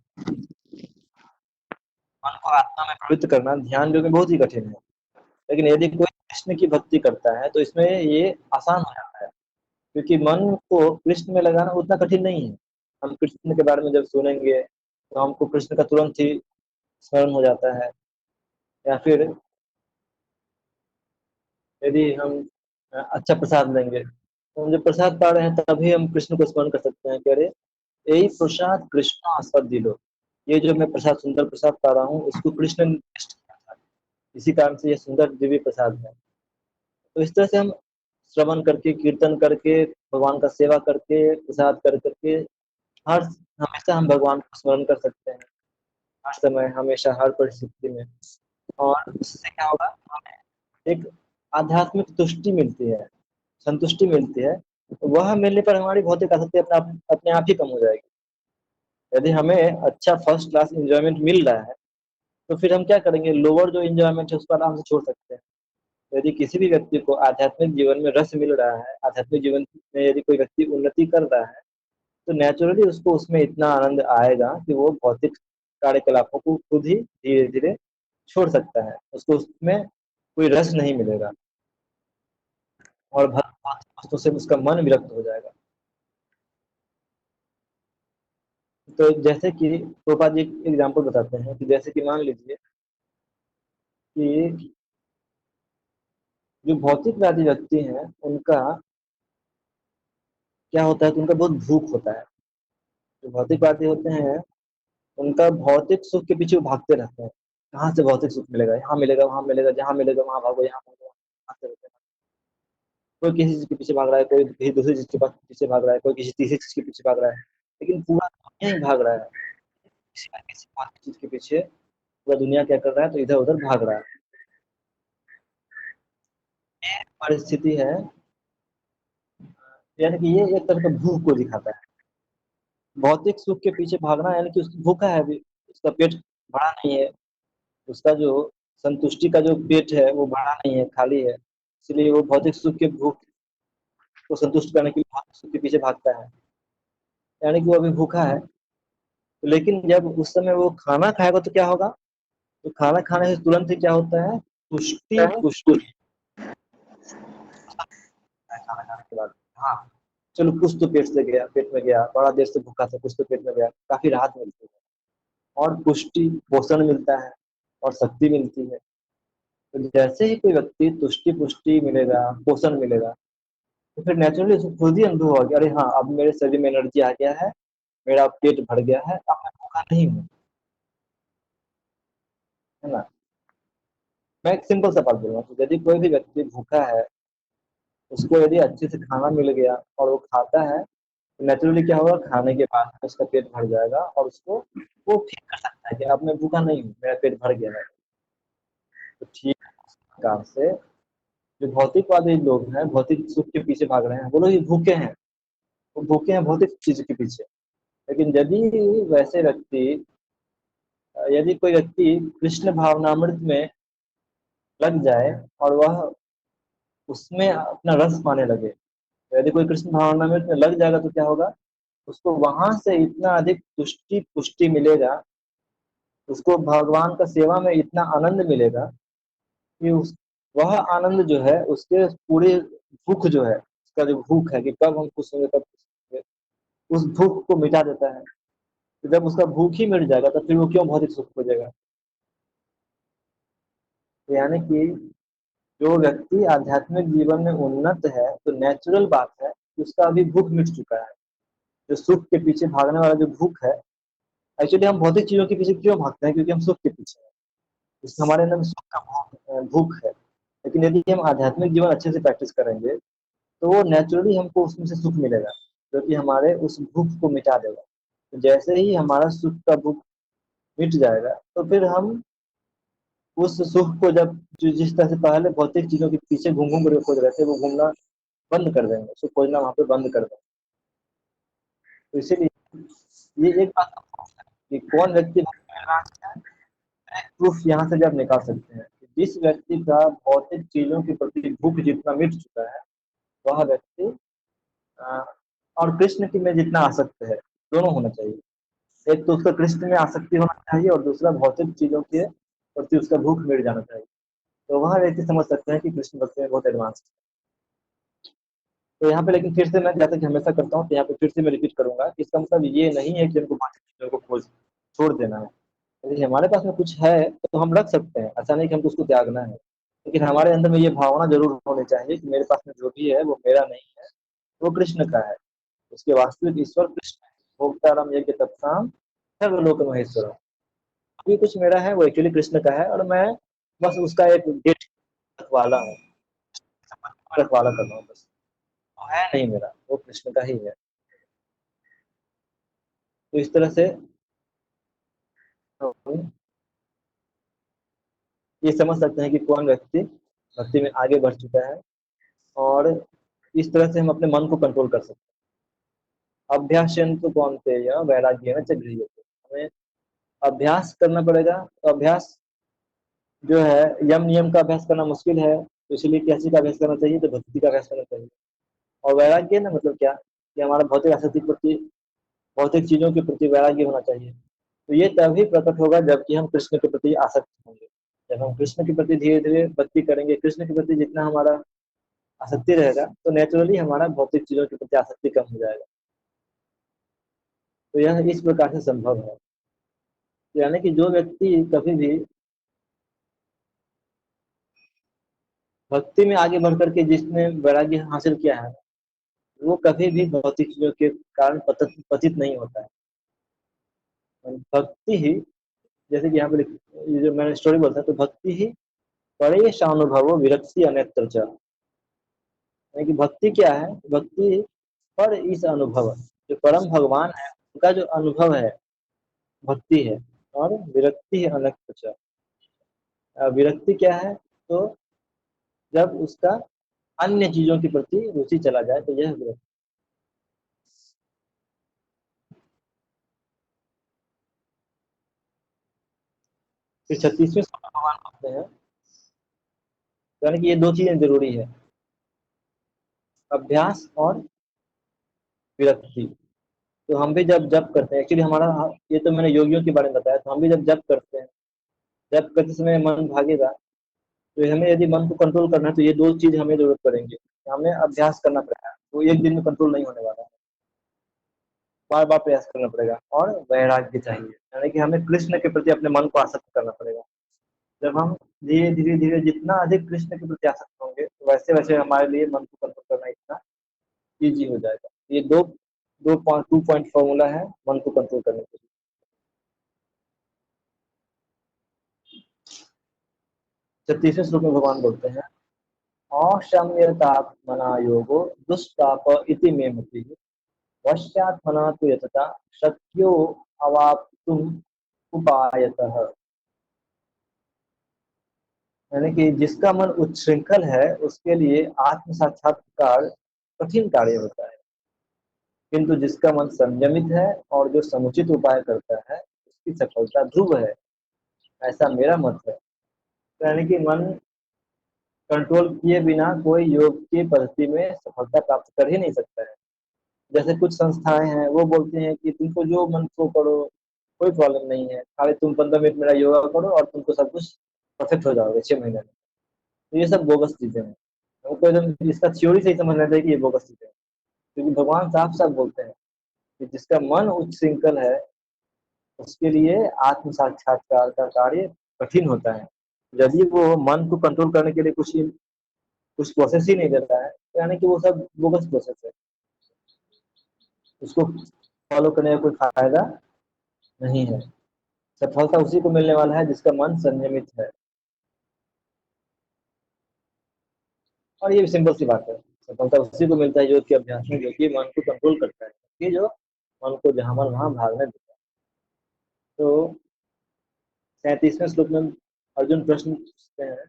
मन को आत्मा में प्रवृत्त करना ध्यान योग में बहुत ही कठिन है, लेकिन यदि कोई कृष्ण की भक्ति करता है तो इसमें ये आसान हो जाता है, क्योंकि मन को कृष्ण में लगाना उतना कठिन नहीं है। हम कृष्ण के बारे में जब सुनेंगे तो हमको कृष्ण का तुरंत ही स्मरण हो जाता है। या फिर यदि हम अच्छा प्रसाद लेंगे तो हम जब प्रसाद पा रहे हैं तभी हम कृष्ण को स्मरण कर सकते हैं कि अरे यही प्रसाद कृष्ण आस्वाद दिलो, ये जो मैं प्रसाद सुंदर प्रसाद पा रहा हूँ इसको कृष्ण ने टेस्ट किया था, इसी कारण से ये सुंदर दिव्य प्रसाद है। तो इस तरह से हम श्रवण करके, कीर्तन करके, भगवान का सेवा करके, प्रसाद कर करके हर हमेशा हम भगवान को स्मरण कर सकते हैं, हर समय, हमेशा, हर परिस्थिति में। और इससे क्या होगा? हमें एक आध्यात्मिक तुष्टि मिलती है, संतुष्टि मिलती है। तो वह मिलने पर हमारी भौतिक आसक्ति अपने आप ही कम हो जाएगी। यदि हमें अच्छा फर्स्ट क्लास एंजॉयमेंट मिल रहा है तो फिर हम क्या करेंगे? लोअर जो एंजॉयमेंट है उसको आराम से छोड़ सकते हैं। यदि किसी भी व्यक्ति को आध्यात्मिक जीवन में रस मिल रहा है, आध्यात्मिक जीवन में यदि कोई व्यक्ति उन्नति कर रहा है, तो नेचुरली उसको उसमें इतना आनंद आएगा कि वो भौतिक कार्यकलापों को खुद ही धीरे धीरे छोड़ सकता है, उसको उसमें कोई रस नहीं मिलेगा और भौतिक वस्तु से उसका मन विरक्त हो जाएगा। तो जैसे कि प्रोपा जी एक एग्जाम्पल बताते हैं कि जैसे कि मान लीजिए कि जो भौतिकवादी व्यक्ति हैं उनका क्या होता है कि उनका बहुत भूख होता है। जो भौतिकवादी होते हैं उनका भौतिक सुख के पीछे वो भागते रहते हैं, कहाँ से भौतिक सुख मिलेगा, यहाँ मिलेगा, वहां मिलेगा, जहाँ मिलेगा वहां भागो, यहाँ भागो, भागते रहते हैं। कोई किसी चीज के पीछे भाग रहा है, कोई किसी दूसरी चीज के पीछे भाग रहा है, कोई किसी तीसरी चीज के पीछे भाग रहा है, लेकिन पूरा दुनिया ही भाग रहा है किसी न किसी भौतिक चीज के पीछे। पूरा दुनिया क्या कर रहा है? तो इधर उधर भाग रहा है। ये परिस्थिति है, यानी कि ये एक तरह का भूख को दिखाता है। भौतिक सुख के पीछे भागना यानी कि उसकी भूखा है अभी, उसका पेट भरा नहीं है, उसका जो संतुष्टि का जो पेट है वो भरा नहीं है, खाली है, इसलिए वो भौतिक सुख के भूख को संतुष्ट करने के लिए सुख के पीछे भागता है, यानी कि वो अभी भूखा है। लेकिन जब उस समय वो खाना खाएगा तो क्या होगा? तो खाना खाने से तुरंत ही क्या होता है? पुष्टि पुष्टि खाना खाने के बाद। हाँ, चलो कुछ तो पेट से गया, पेट में गया, बड़ा देर से भूखा था, कुछ तो पेट में गया, काफी राहत मिलती है और पुष्टि पोषण मिलता है और शक्ति मिलती है। तो जैसे ही कोई व्यक्ति तुष्टि पुष्टि मिलेगा, पोषण मिलेगा, तो फिर नेचुरली उसको खुद ही अनुभव होगा कि अरे हाँ, अब मेरे शरीर में एनर्जी आ गया है, मेरा पेट भर गया है, अब मैं भूखा नहीं हूँ, है ना। मैं एक सिंपल सा बात बोलूंगा, तो यदि कोई भी व्यक्ति भूखा है, उसको यदि अच्छे से खाना मिल गया और वो खाता है, तो नेचुरली क्या होगा, खाने के बाद उसका पेट भर जाएगा और उसको वो फील कर सकता है कि अब मैं भूखा नहीं हूँ, मेरा पेट भर गया है। तो ठीक प्रकार से जो भौतिकवादी लोग हैं, भौतिक सुख के पीछे भाग रहे हैं, वो लोग ही भूखे हैं। वो भूखे हैं भौतिक चीज के पीछे। लेकिन यदि वैसे व्यक्ति यदि कोई व्यक्ति कृष्ण भावनामृत में लग जाए और वह उसमें अपना रस पाने लगे, तो यदि कोई कृष्ण भावनामृत में लग जाएगा तो क्या होगा? उसको वहां से इतना अधिक तुष्टि पुष्टि मिलेगा, उसको भगवान का सेवा में इतना आनंद मिलेगा कि उस वह आनंद जो है उसके पूरे भूख जो है, उसका जो भूख है कि कब हम खुश होंगे, कब खुश होंगे, उस भूख को मिटा देता है। तो जब उसका भूख ही मिट जाएगा तो फिर वो क्यों भौतिक सुख खोजेगा? तो यानी कि जो व्यक्ति आध्यात्मिक जीवन में उन्नत है, तो नेचुरल बात है कि उसका अभी भूख मिट चुका है। जो सुख के पीछे भागने वाला जो भूख है, एक्चुअली हम भौतिक चीजों के पीछे क्यों भागते हैं? क्योंकि हम सुख के पीछे हैं, इसलिए हमारे अंदर में सुख का भूख है। लेकिन यदि हम आध्यात्मिक जीवन अच्छे से प्रैक्टिस करेंगे, तो वो नेचुरली हमको उसमें से सुख मिलेगा, जो कि हमारे उस भूख को मिटा देगा। तो जैसे ही हमारा सुख का भूख मिट जाएगा, तो फिर हम उस सुख को जब जिस तरह से पहले भौतिक चीजों के पीछे घूम घूम कर खोज रहे थे, वो घूमना बंद कर देंगे, उसको खोजना वहां पे बंद कर देंगे। तो इसीलिए ये एक बात कि कौन व्यक्ति प्रूफ यहाँ से भी आप निकाल सकते हैं कि जिस व्यक्ति का भौतिक चीजों के प्रति भूख जितना मिट चुका है, वह व्यक्ति अ, और कृष्ण की में जितना आसक्त है, दोनों होना चाहिए। एक तो उसका कृष्ण में आसक्ति होना चाहिए और दूसरा भौतिक चीजों के प्रति उसका भूख मिट जाना चाहिए। तो वह व्यक्ति समझ सकते हैं कि कृष्ण भक्ति में बहुत एडवांस है। तो यहाँ पे लेकिन फिर से मैं जैसा कि हमेशा करता हूँ, तो यहाँ पे फिर से मैं रिपीट करूंगा कि इसका मतलब ये नहीं है कि हमको भौतिक चीजों को खोज छोड़ देना है। यदि हमारे पास में कुछ है तो हम रख सकते हैं, ऐसा नहीं कि हमको उसको त्यागना है। लेकिन हमारे अंदर में ये भावना जरूर होनी चाहिए कि मेरे पास में जो भी है वो मेरा नहीं है, वो कृष्ण का है। उसके वास्तविक ईश्वर कृष्ण है। भोक्तारम यज्ञ तत्साम सर्वलोक महेश्वरम। अभी कुछ मेरा है वो एक्चुअली कृष्ण का है, और मैं बस उसका एक गेट वाला हूँ, रखवाला कर रहा हूँ बस। वो है नहीं मेरा, वो कृष्ण का ही है। तो इस तरह से हम ये समझ सकते हैं कि कौन व्यक्ति भक्ति में आगे बढ़ चुका है, और इस तरह से हम अपने मन को कंट्रोल कर सकते हैं। अभ्यासयन तो कौन्तेय वैराग्येन च गृह्यते। हमें अभ्यास करना पड़ेगा। तो अभ्यास जो है, यम नियम का अभ्यास करना मुश्किल है, तो इसलिए कैसे का अभ्यास करना चाहिए? तो भक्ति का अभ्यास करना चाहिए। और वैराग्य ना मतलब क्या कि हमारा भौतिक आसक्ति के प्रति, भौतिक चीजों के प्रति वैराग्य होना चाहिए। तो ये तभी प्रकट होगा जबकि हम कृष्ण के प्रति आसक्त होंगे। जब हम कृष्ण के प्रति धीरे धीरे भक्ति करेंगे, कृष्ण के प्रति जितना हमारा आसक्ति रहेगा, तो नेचुरली हमारा भौतिक चीजों के प्रति आसक्ति कम हो जाएगा। तो यह इस प्रकार से संभव है। यानी कि जो व्यक्ति कभी भी भक्ति में आगे बढ़ करके जिसने वैराग्य हासिल किया है, वो कभी भी भौतिक चीजों के कारण पतित नहीं होता है। भक्ति ही, जैसे कि यहाँ पे ये जो मैंने स्टोरी बोलता है, तो भक्ति ही परेश अनुभव विरक्ति अनेत्र च। यानी कि भक्ति क्या है? भक्ति पर इस अनुभव, जो परम भगवान है उनका जो अनुभव है, भक्ति है। और विरक्ति है अनेत्र च। विरक्ति क्या है? तो जब उसका अन्य चीजों के प्रति रुचि चला जाए, तो यह विरक्ति। फिर 36वें श्लोक में भगवान कहते हैं, यानी कि ये दो चीजें जरूरी है। अभ्यास और विरक्ति। तो हम भी जब जप करते हैं, एक्चुअली हमारा, ये तो मैंने योगियों के बारे में बताया, तो हम भी जब जप करते हैं, जप करते समय मन भागेगा, तो हमें यदि मन को कंट्रोल करना है तो ये दो चीज हमें जरूरत पड़ेंगी। हमें अभ्यास करना पड़ेगा, तो एक दिन में कंट्रोल नहीं होने वाला है, बार बार प्रयास करना पड़ेगा। और वैराग्य चाहिए, यानी कि हमें कृष्ण के प्रति अपने मन को आसक्त करना पड़ेगा। जब हम धीरे धीरे धीरे जितना अधिक कृष्ण के प्रति आसक्त होंगे, तो वैसे वैसे हमारे लिए मन को कंट्रोल करना इतना ईजी हो जाएगा। ये दो दो पॉइंट 2 पॉइंट फॉर्मूला है मन को कंट्रोल करने के लिए। 36वें श्लोक में भगवान बोलते हैं, अशम्यतात्मना योगो दुष्प्राप इति मे मतिः, वश्यात्मना तु यतता शक्यो अवाप्तुम उपायतः। यानी कि जिसका मन उच्छृंखल है उसके लिए आत्म साक्षात्कार कठिन कार्य होता है, किंतु जिसका मन संयमित है और जो समुचित उपाय करता है उसकी सफलता ध्रुव है, ऐसा मेरा मत है। तो यानी कि मन कंट्रोल किए बिना कोई योग की पद्धति में सफलता प्राप्त कर ही नहीं सकता है। जैसे कुछ संस्थाएं हैं, वो बोलते हैं कि तुमको जो मन को करो, कोई प्रॉब्लम नहीं है, खाली तुम 15 मिनट मेरा योगा करो और तुमको सब कुछ परफेक्ट हो जाओगे 6 महीने में। तो ये सब बोगस चीजें हैं, हमको एकदम इसका थ्योरी से ही समझना चाहिए कि ये बोगस चीजें हैं। क्योंकि भगवान साफ साफ बोलते हैं कि जिसका मन उच्छृंखल है उसके लिए आत्म साक्षात्कार का कार्य कठिन होता है। यदि वो मन को कंट्रोल करने के लिए कुछ प्रोसेस ही नहीं देता है, तो यानी कि वो सब बोगस प्रोसेस है, उसको फॉलो करने का कोई फायदा नहीं है। सफलता उसी को मिलने वाला है जिसका मन संयमित है। और ये भी सिंपल सी बात है, सफलता उसी को मिलता है जो कि अभ्यास में, जो कि मन को कंट्रोल करता है, कि जो मन को जहां मन वहां भागने देता है। तो 37वें श्लोक में अर्जुन प्रश्न पूछते हैं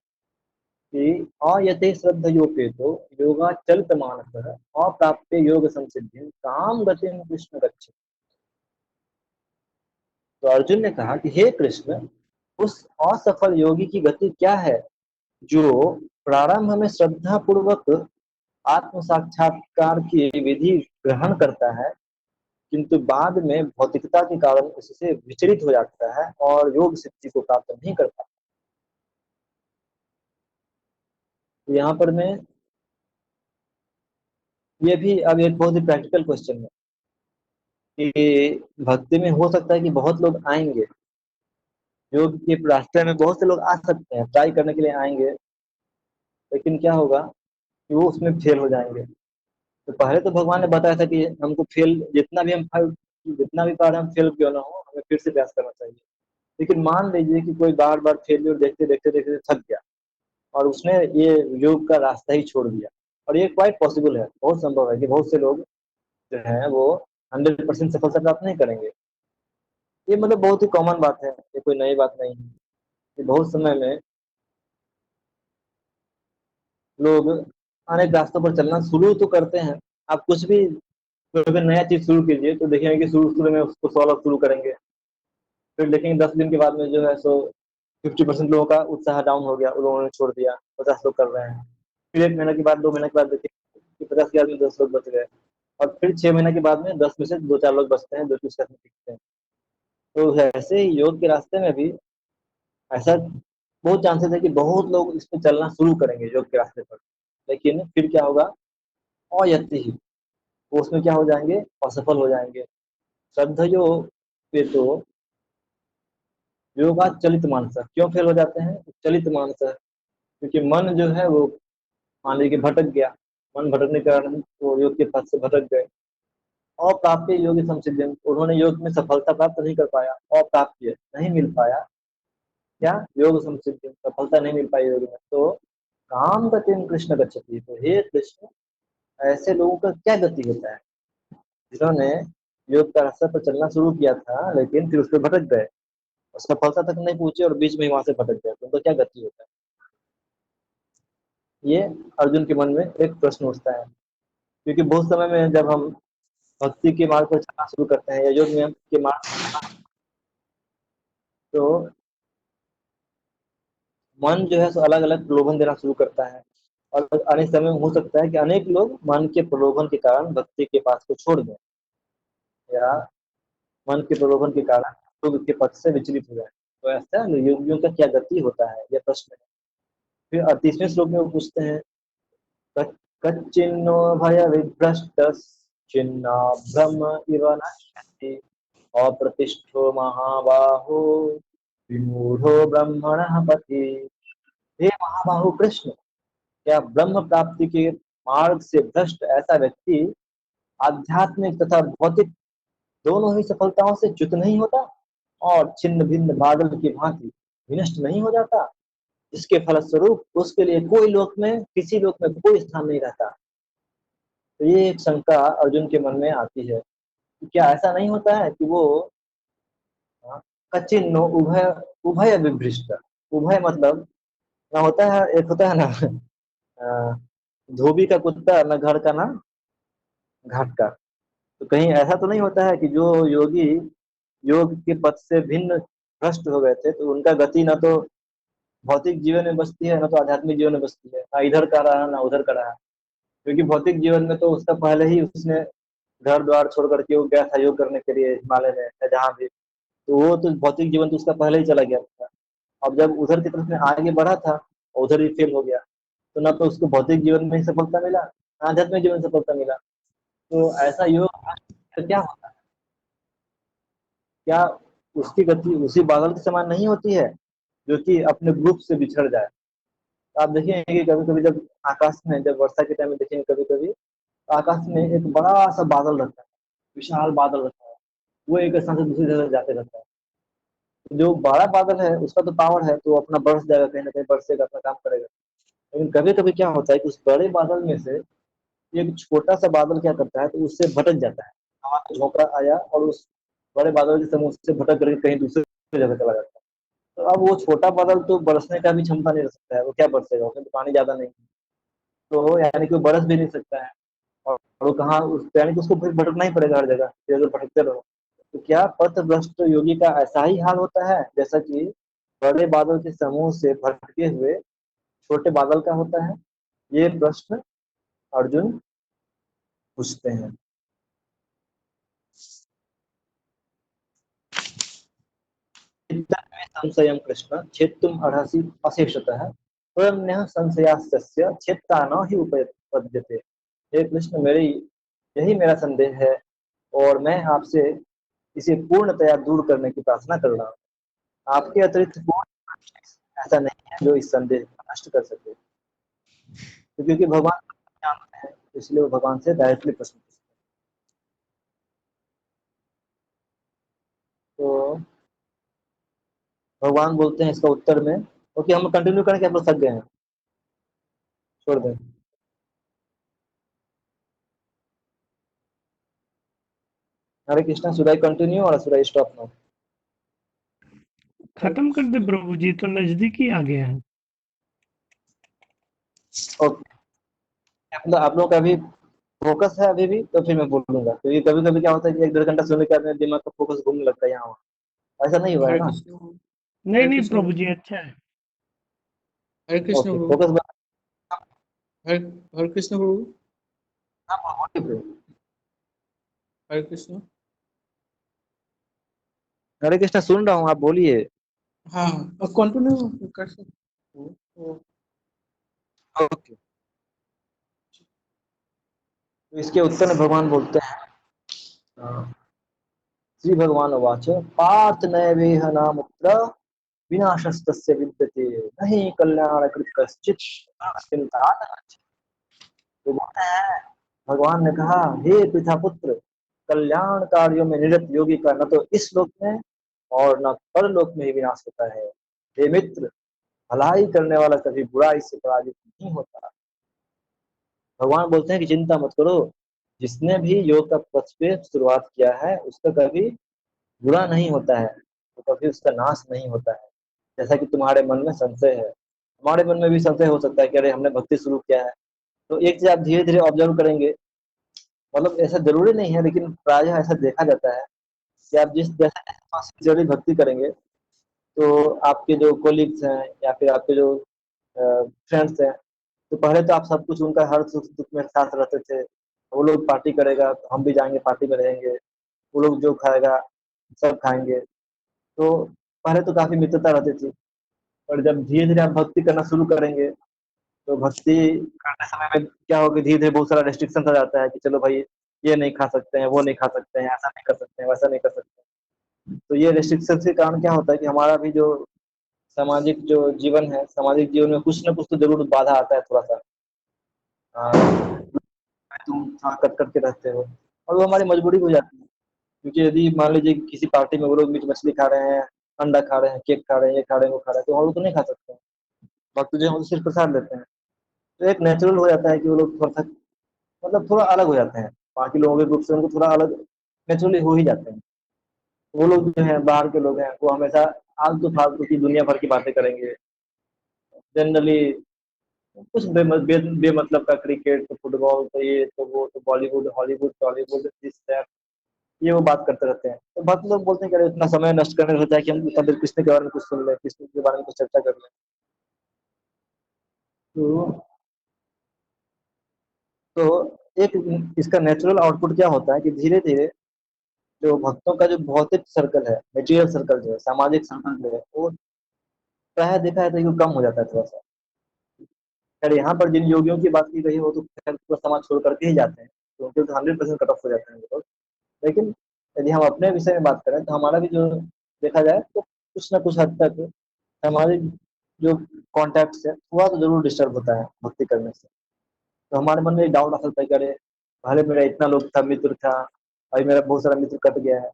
कि अयते श्रद्धयोपेतो योगाचलित मानसः अप्राप्य योग संसिद्धिं काम गतिं कृष्ण गच्छ। तो अर्जुन ने कहा कि हे कृष्ण, उस असफल योगी की गति क्या है जो प्रारंभ में श्रद्धा पूर्वक आत्म साक्षात्कार की विधि ग्रहण करता है, किंतु बाद में भौतिकता के कारण उससे विचलित हो जाता है और योग सिद्धि को प्राप्त नहीं कर पाता। यहाँ पर मैं, ये भी अब एक बहुत ही प्रैक्टिकल क्वेश्चन है कि भक्ति में हो सकता है कि बहुत लोग आएंगे, योग के रास्ते में बहुत से लोग आ सकते हैं, ट्राई करने के लिए आएंगे, लेकिन क्या होगा कि वो उसमें फेल हो जाएंगे। तो पहले तो भगवान ने बताया था कि हमको फेल, जितना भी बार हम फेल क्यों ना हो, हमें फिर से प्रयास करना चाहिए। लेकिन मान लीजिए कि कोई बार बार फेलियर देखते देखते देखते थक गया और उसने ये योग का रास्ता ही छोड़ दिया। और ये क्वाइट पॉसिबल है, बहुत संभव है कि बहुत से लोग जो है वो 100% सफलता प्राप्त नहीं करेंगे। ये मतलब बहुत ही कॉमन बात है, ये कोई नई बात नहीं है। कि बहुत समय में लोग अनेक रास्तों पर चलना शुरू तो करते हैं। आप कुछ भी, कोई नया चीज शुरू कीजिए तो देखेंगे कि शुरू शुरू में उसको 100 लोग शुरू करेंगे, फिर देखेंगे 10 दिन के बाद में जो है सो 50% लोगों का उत्साह डाउन हो गया, उन लोगों ने छोड़ दिया, 50 लोग कर रहे हैं। फिर 1 महीने के बाद, 2 महीने के बाद देखिए कि 50 के आदमी 10 लोग बच गए, और फिर 6 महीने के बाद में 10 में से 2-4 लोग बचते हैं जो कि उसका सीखते हैं। तो ऐसे ही योग के रास्ते में भी ऐसा बहुत चांसेस है कि बहुत लोग इस पे चलना शुरू करेंगे योग के रास्ते पर, लेकिन फिर क्या होगा, अयति ही वो उसमें क्या हो जाएंगे, असफल हो जाएंगे। श्रद्धयो पे तो योगा चलित मानस, क्यों फेल हो जाते हैं, चलित मानस, क्योंकि मन जो है वो मान लीजिए भटक गया, मन भटकने के कारण वो योग के पथ से भटक गए। अप्राप्य योग संसिद्धि, उन्होंने योग में सफलता प्राप्त नहीं कर पाया, अप्राप्य नहीं मिल पाया, क्या, योग संसिद्धि, सफलता नहीं मिल पाई योग में। तो काम गति कृष्ण गच्छति, तो हे कृष्ण, ऐसे लोगों का क्या गति होता है जिन्होंने योग का रास्ता पर चलना शुरू किया था लेकिन फिर उस पर भटक गए, सफलता तक नहीं पहुंचे और बीच में ही वहां से भटक गए, तो उनका क्या गति होता है। ये अर्जुन के मन में एक प्रश्न उठता है, क्योंकि बहुत समय में जब हम भक्ति के मार्ग पर चलना शुरू करते हैं या योग में के मार्ग, तो मन जो है सो अलग अलग प्रलोभन देना शुरू करता है, और आने समय में हो सकता है कि अनेक लोग मन के प्रलोभन के कारण भक्ति के पास को छोड़ दें, या मन के प्रलोभन के कारण योग के पथ से विचलित हो जाए। तो ऐसा योगियों का क्या गति होता है, यह प्रश्न है। फिर 38वें श्लोक में वो पूछते हैं, कच्चिन्नो भय विभ्रष्ट छिन्ना ब्रह्म इव नश्यति अप्रतिष्ठो महाबाहो विमूढ़ो ब्रह्मणः पथि। हे महाबाहु कृष्ण, क्या ब्रह्म प्राप्ति के मार्ग से भ्रष्ट ऐसा व्यक्ति आध्यात्मिक तथा भौतिक दोनों ही सफलताओं से च्युत नहीं होता और छिन्न भिन्न बादल की भांति विनष्ट नहीं हो जाता, जिसके फलस्वरूप उसके लिए कोई लोक में, किसी लोक में कोई स्थान नहीं रहता। तो ये एक शंका अर्जुन के मन में आती है कि क्या ऐसा नहीं होता है कि वो कचिन्नो उभय उभय विभ्रष्ट। उभय मतलब ना होता है, एक होता है ना धोबी का कुत्ता, ना घर का ना घाट का। तो कहीं ऐसा तो नहीं होता है कि जो योगी योग के पथ से भिन्न भ्रष्ट हो गए थे, तो उनका गति ना तो भौतिक जीवन में बसती है, ना तो आध्यात्मिक जीवन में बसती है, ना इधर का रहा ना उधर का रहा। क्योंकि भौतिक जीवन में तो उसका पहले ही उसने घर द्वार छोड़ करके वो गया था योग करने के लिए हिमालय में या जहाँ भी। तो वो तो भौतिक जीवन तो उसका पहले ही चला गया था। अब जब उधर की तरफ में आगे बढ़ा था और उधर ही फेल हो गया, तो ना तो उसको भौतिक जीवन में ही सफलता मिला, ना आध्यात्मिक जीवन में सफलता मिला। तो ऐसा योग तो क्या होता है, क्या उसकी गति उसी बादल के समान नहीं होती है जो कि अपने ग्रुप से बिछड़ जाए। तो आप देखेंगे कि कभी कभी जब आकाश में, जब वर्षा के टाइम में देखेंगे कभी कभी आकाश में एक बड़ा सा बादल रहता है, विशाल बादल रहता है, वो एक स्थान से दूसरी जगह जाते रहता है। तो जो बड़ा बादल है उसका तो पावर है, तो वो अपना बरस जाएगा, कहीं ना कहीं बरसेगा, अपना काम करेगा। लेकिन कभी कभी क्या होता है कि उस बड़े बादल में से एक छोटा सा बादल क्या करता है, तो उससे भटक जाता है। हवा का झोंका आया और उस बड़े बादल के समूह से भटक करके कहीं दूसरी जगह चला जाता है। तो अब वो छोटा बादल तो बरसने का भी क्षमता नहीं रख सकता है, वो क्या बरसेगा, उसमें तो पानी ज्यादा नहीं है। तो यानी कि वो बरस भी नहीं सकता है। और वो कहाँ यानी कि उसको फिर भटकना ही पड़ेगा हर जगह, इधर उधर भटकते रहो। तो क्या पथ भ्रष्ट योगी का ऐसा ही हाल होता है जैसा कि बड़े बादल के समूह से भटके हुए छोटे बादल का होता है? ये प्रश्न अर्जुन पूछते हैं। संशयं कृष्ण छेत्तुम् अर्हसि अशेषतः त्वन्यः संशयास्तस्य छेत्ता न हि उपपद्यते। हे कृष्ण, मेरी यही मेरा संदेह है और मैं आपसे इसे पूर्णतया दूर करने की प्रार्थना कर रहा हूँ। आपके अतिरिक्त कोई ऐसा नहीं है जो इस संदेह को नष्ट कर सके। तो क्योंकि भगवान जानते हैं, इसलिए वो भगवान से डायरेक्टली प्रश्न पूछते हैं। तो भगवान बोलते हैं इसका उत्तर में, क्योंकि हम कंटिन्यू करें कि आप लोग थक गए हैं, छोड़ दें। हरे कृष्णा, शुड आई कंटिन्यू और शुड आई स्टॉप नाउ?
खत्म कर दे प्रभु जी, तो नजदीक ही आ गया है।
ओके, मतलब आप लोगों का अभी फोकस है अभी भी, तो फिर मैं बोलूंगा। क्योंकि कभी कभी क्या होता है कि एक डेढ़ घंटा सुनने के बाद मेरे दिमाग का फोकस घूमने लगता है यहाँ वहाँ। ऐसा नहीं हुआ है
हरे
ना?
कृष्ण।
नहीं
हरे
नहीं
कृष्ण।
प्रभु जी, अच्छा है।
हरे कृष्ण
ओके,
प्रभु।
फोकस।
हरे हरे कृष्ण प्रभु। हरे कृष्ण।
हरे कृष्णा, सुन रहा हूँ, आप बोलिए।
हाँ, अब कंटिन्यू कर सकते हो।
ओके, तो इसके उत्तर में भगवान बोलते हैं, श्री भगवान वाच पार्थ नैवेह नामुत्र विनाशस्तस्य विद्यते नहीं कल्याण कृत कश्चित चिंता। तो बोलते हैं, भगवान ने कहा, हे पिता पुत्र, कल्याण कार्यों में निरत योगी का न तो इस लोक में और न परलोक में ही विनाश होता है। हे मित्र, भलाई करने वाला कभी बुराई से पराजित नहीं होता। भगवान बोलते हैं कि चिंता मत करो, जिसने भी योग का पथ पे शुरुआत किया है उसका कभी बुरा नहीं होता है, तो कभी उसका नाश नहीं होता है। जैसा कि तुम्हारे मन में संशय है, हमारे मन में भी संशय हो सकता है कि अरे हमने भक्ति शुरू किया है। तो एक चीज आप धीरे धीरे ऑब्जर्व करेंगे, मतलब ऐसा जरूरी नहीं है लेकिन प्रायः ऐसा देखा जाता है कि आप जिस जैसे भक्ति करेंगे, तो आपके जो कोलिग्स हैं या फिर आपके जो फ्रेंड्स हैं, तो पहले तो आप सब कुछ उनका हर सुख दुख में साथ रहते थे। वो लोग पार्टी करेगा तो हम भी जाएंगे पार्टी में रहेंगे, वो लोग जो खाएगा सब खाएंगे। तो पहले तो काफी मित्रता रहती थी। और जब धीरे धीरे आप भक्ति करना शुरू करेंगे तो भक्ति करते समय में क्या होगा, धीरे धीरे बहुत सारा रेस्ट्रिक्शन आ जाता है कि चलो भाई ये नहीं खा सकते हैं, वो नहीं खा सकते हैं, ऐसा नहीं कर सकते हैं, वैसा नहीं कर सकते हैं। तो ये रेस्ट्रिक्शन के कारण क्या होता है कि हमारा भी जो सामाजिक जो जीवन है, सामाजिक जीवन में कुछ ना कुछ तो जरूर बाधा आता है थोड़ा सा। तुम थोड़ा कट करके रहते हो और वो हमारी मजबूरी हो जाती है। क्योंकि यदि मान लीजिए कि किसी पार्टी में वो लोग मीट मछली खा रहे हैं, अंडा खा रहे हैं, केक खा रहे हैं, ये खा रहे हैं, वो खा रहे हैं, तो हम लोग तो नहीं खा सकते हैं। भक्त जो है वो तो सिर्फ प्रसाद लेते हैं। तो एक नेचुरल हो जाता है कि वो लोग थोड़ा सा मतलब थोड़ा अलग हो जाते हैं बाकी लोगों के ग्रुप से, उनको थोड़ा अलग नेचुरली हो ही जाते हैं। वो लोग जो है बाहर के लोग हैं वो हमेशा आलतू फालतू की दुनिया भर की बातें करेंगे। जनरली कुछ बेमतलब का क्रिकेट तो फुटबॉल तो ये तो वो तो Bollywood Hollywood Tollywood this that, ये वो बात करते रहते हैं। तो बहुत लोग बोलते हैं कि अरे इतना समय नष्ट करने रहता है कि हम इतना देर कृष्ण के बारे में कुछ सुन लें, कृष्ण के बारे में कुछ चर्चा कर लें। तो तो एक इसका नेचुरल आउटपुट क्या होता है कि धीरे धीरे जो भक्तों का जो भौतिक सर्कल है, मटेरियल सर्कल जो है, सामाजिक सर्कल जो है, वो प्राय देखा है तो ये कम हो जाता है थोड़ा सा। खैर यहाँ पर जिन योगियों की बात की गई है वो तो खैर पूरा समाज छोड़ करके ही जाते हैं, तो उनके तो 100% कट ऑफ हो जाते हैं वो लोग। लेकिन यदि हम अपने विषय में बात करें तो हमारा भी जो देखा जाए तो कुछ ना कुछ हद तक हमारे जो कॉन्टैक्ट है थोड़ा तो जरूर डिस्टर्ब होता है भक्ति करने से। तो हमारे मन में एक डाउट आ सकता है कि अरे पहले मेरा इतना लोग था, मित्र था, अभी मेरा बहुत सारा मित्र कट गया है।